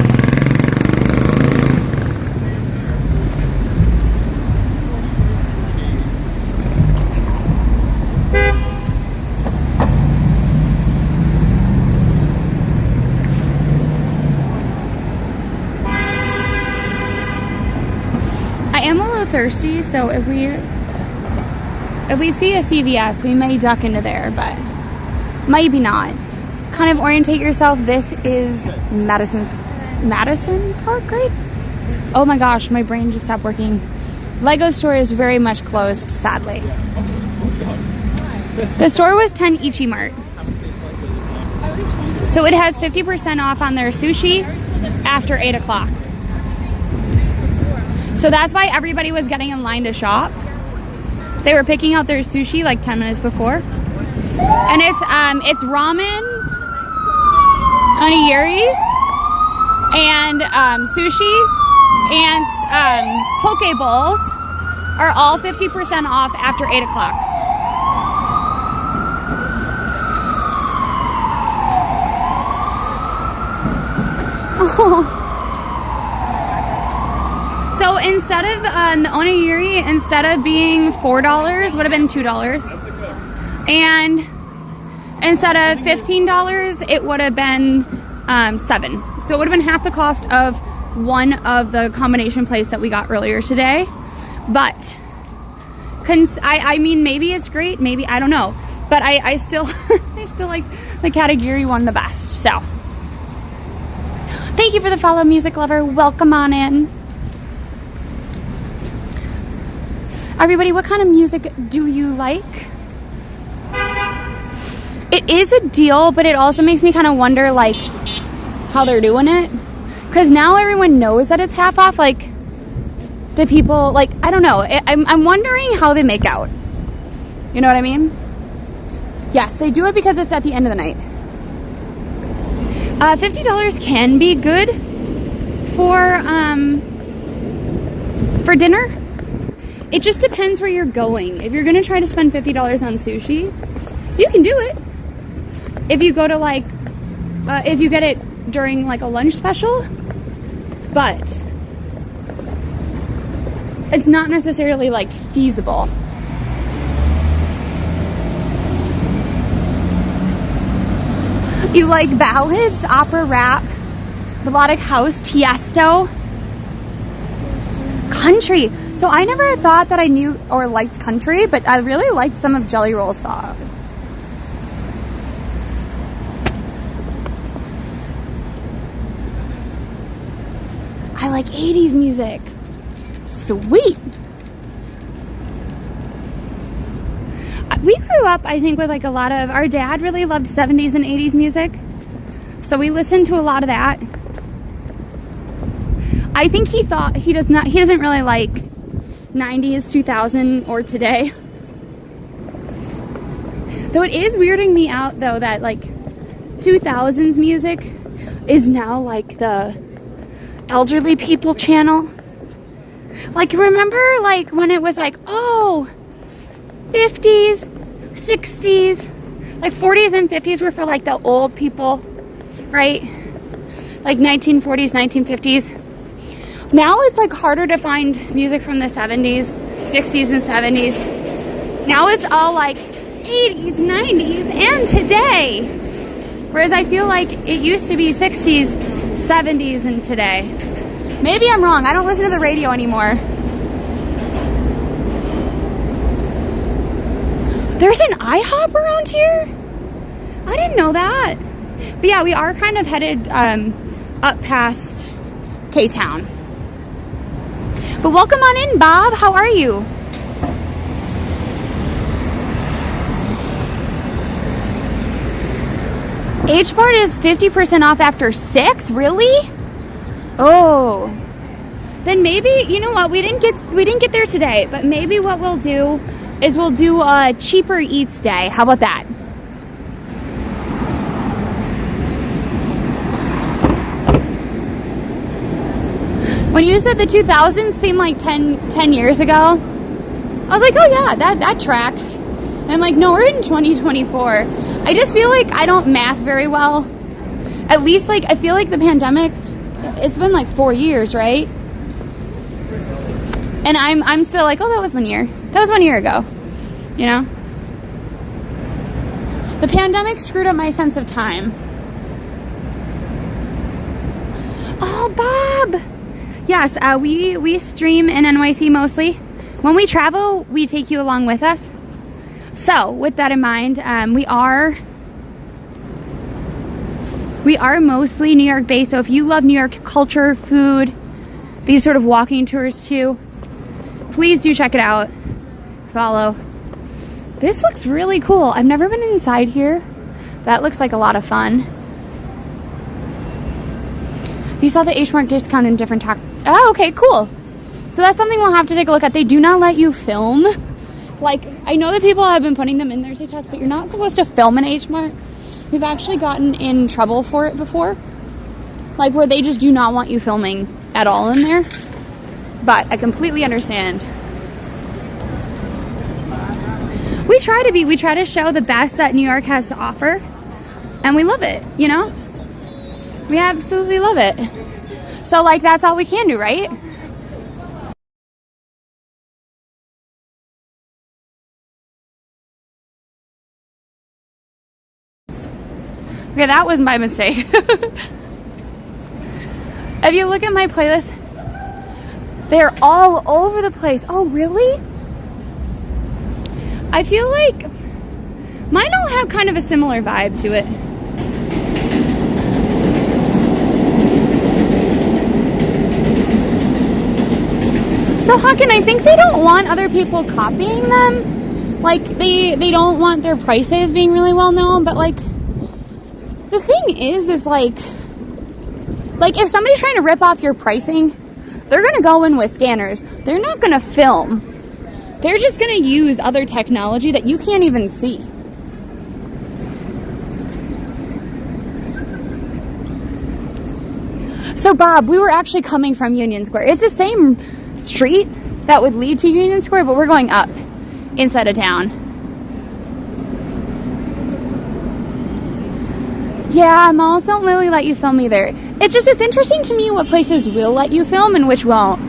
I am a little thirsty, so if we see a CVS, we may duck into there, but maybe not. Kind of orientate yourself. This is Madison Park, right? Oh my gosh, my brain just stopped working. Lego store is very much closed, sadly. The store was 10 Ichimart. So it has 50% off on their sushi after 8 o'clock. So that's why everybody was getting in line to shop. They were picking out their sushi like 10 minutes before. And it's ramen, onigiri, and sushi, and poke bowls are all 50% off after 8 o'clock. Oh. So instead of the onigiri, instead of being $4, would have been $2. And instead of $15, it would have been $7. So it would have been half the cost of one of the combination plates that we got earlier today. But I mean, maybe it's great, maybe, I don't know. But I still I still like the category one the best. So thank you for the follow, music lover. Welcome on in. Everybody, what kind of music do you like? It is a deal, but it also makes me kind of wonder, like, how they're doing it. Because now everyone knows that it's half off. Like, do people, like, I don't know. I'm wondering how they make out. You know what I mean? Yes, they do it because it's at the end of the night. $50 can be good for dinner. It just depends where you're going. If you're going to try to spend $50 on sushi, you can do it. If you go to like, if you get it during like a lunch special, but it's not necessarily like feasible. You like ballads, opera, rap, melodic house, tiesto, country. So I never thought that I knew or liked country, but I really liked some of Jelly Roll's songs. I like 80s music. Sweet. We grew up, I think, with like a lot of, our dad really loved 70s and 80s music. So we listened to a lot of that. I think he doesn't really like 90s, 2000, or today. Though it is weirding me out, though, that like 2000s music is now like the elderly people channel. Like, remember like when it was like, oh, 50s, 60s, like 40s and 50s were for like the old people, right? Like 1940s, 1950s. Now it's like harder to find music from the 70s, 60s, and 70s. Now it's all like 80s, 90s, and today. Whereas I feel like it used to be 60s, 70s, and today. Maybe I'm wrong. I don't listen to the radio anymore. There's an IHOP around here? I didn't know that. But yeah, we are kind of headed up past K-Town. But welcome on in, Bob. How are you? H-Mart is 50% off after 6? Really? Oh. Then maybe, you know what, we didn't get there today, but maybe what we'll do is we'll do a cheaper eats day. How about that? When you said the 2000s seemed like 10 years ago, I was like, oh yeah, that tracks. And I'm like, no, we're in 2024. I just feel like I don't math very well. At least, like, I feel like the pandemic, it's been like 4 years, right? And I'm still like, oh, that was 1 year. That was 1 year ago, you know? The pandemic screwed up my sense of time. Oh, Bob! Yes, we stream in NYC mostly. When we travel, we take you along with us. So, with that in mind, we are mostly New York based. So if you love New York culture, food, these sort of walking tours too, please do check it out. Follow. This looks really cool. I've never been inside here. That looks like a lot of fun. You saw the H-Mart discount in different oh, okay, cool. So that's something we'll have to take a look at. They do not let you film. Like, I know that people have been putting them in their TikToks, but you're not supposed to film an H-Mart. We've actually gotten in trouble for it before. Like, where they just do not want you filming at all in there. But I completely understand. We try to show the best that New York has to offer. And we love it, you know? We absolutely love it. So, like, that's all we can do, right? Okay, that was my mistake. If you look at my playlist, they're all over the place. Oh, really? I feel like mine all have kind of a similar vibe to it. So Hawken, I think they don't want other people copying them. Like, they don't want their prices being really well known, but like, the thing is like if somebody's trying to rip off your pricing, they're gonna go in with scanners. They're not gonna film. They're just gonna use other technology that you can't even see. So Bob, we were actually coming from Union Square. It's the same street that would lead to Union Square, but we're going up inside of town. Yeah, malls don't really let you film either. It's just, it's interesting to me what places will let you film and which won't.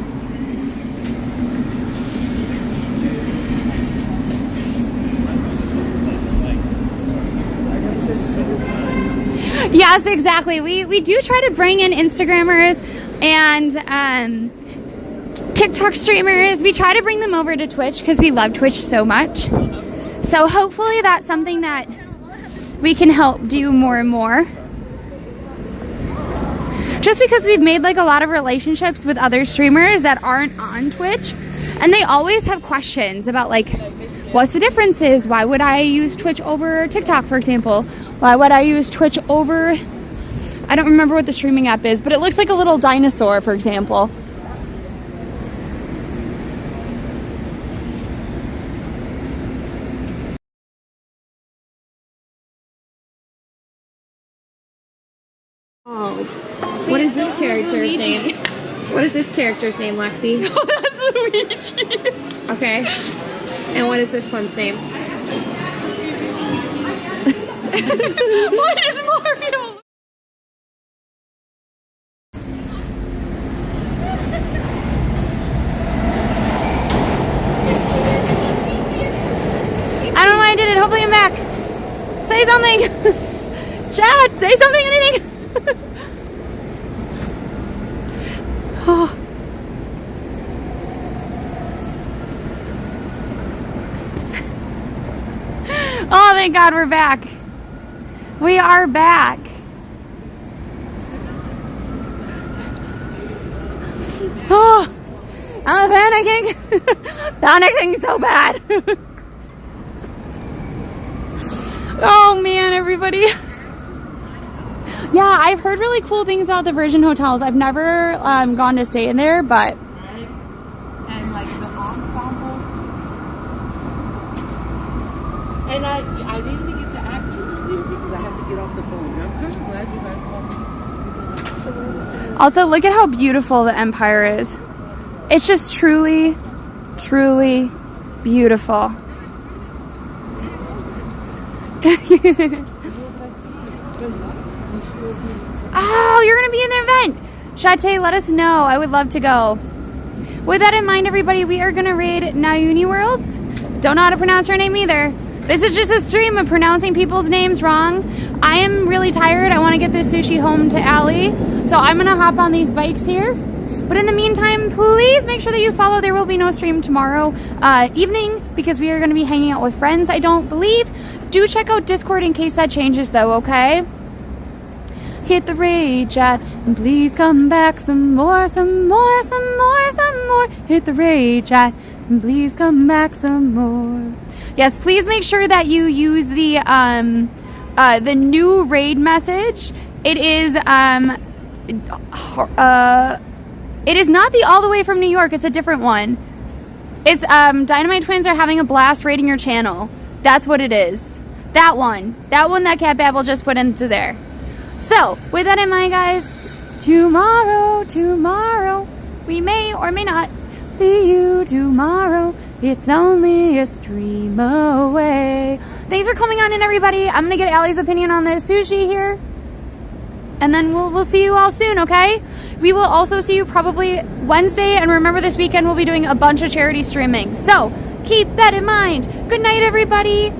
Yes, exactly. We do try to bring in Instagrammers and TikTok streamers. We try to bring them over to Twitch because we love Twitch so much. So hopefully that's something that we can help do more and more. Just because we've made like a lot of relationships with other streamers that aren't on Twitch, and they always have questions about like, what's the differences? Why would I use Twitch over TikTok, for example? Why would I use Twitch over, I don't remember what the streaming app is, but it looks like a little dinosaur, for example. What is this character's name? What is this character's name, Lexi? Oh, that's Luigi. Okay. And what is this one's name? What is Mario? I don't know why I did it. Hopefully I'm back. Say something. Chat, say something, anything. Oh. Oh, thank God we're back. We are back. Oh, I'm panicking. Panicking so bad. Oh man, everybody. Yeah, I've heard really cool things about the Virgin hotels. I've never gone to stay in there, but. Right? And like the ensemble. And I didn't even get to ask you earlier because I had to get off the phone. And I'm kind of glad you guys called me. Also, look at how beautiful the Empire is. It's just truly, truly beautiful. Oh, you're going to be in the event. Shate, let us know. I would love to go. With that in mind, everybody, we are going to raid Worlds. Don't know how to pronounce her name either. This is just a stream of pronouncing people's names wrong. I am really tired. I want to get this sushi home to Allie. So I'm going to hop on these bikes here. But in the meantime, please make sure that you follow. There will be no stream tomorrow evening because we are going to be hanging out with friends, I don't believe. Do check out Discord in case that changes, though, okay? Hit the rage chat and please come back some more, some more, some more, some more. Hit the rage chat and please come back some more. Yes, please make sure that you use the new raid message. It is it is not the all the way from New York. It's a different one. It's DinomiteTwins are having a blast raiding your channel. That's what it is. That one that Cat Babble just put into there. So, with that in mind, guys, tomorrow, we may or may not see you tomorrow. It's only a stream away. Thanks for coming on in, everybody. I'm going to get Allie's opinion on the sushi here. And then we'll see you all soon, okay? We will also see you probably Wednesday. And remember, this weekend we'll be doing a bunch of charity streaming. So, keep that in mind. Good night, everybody.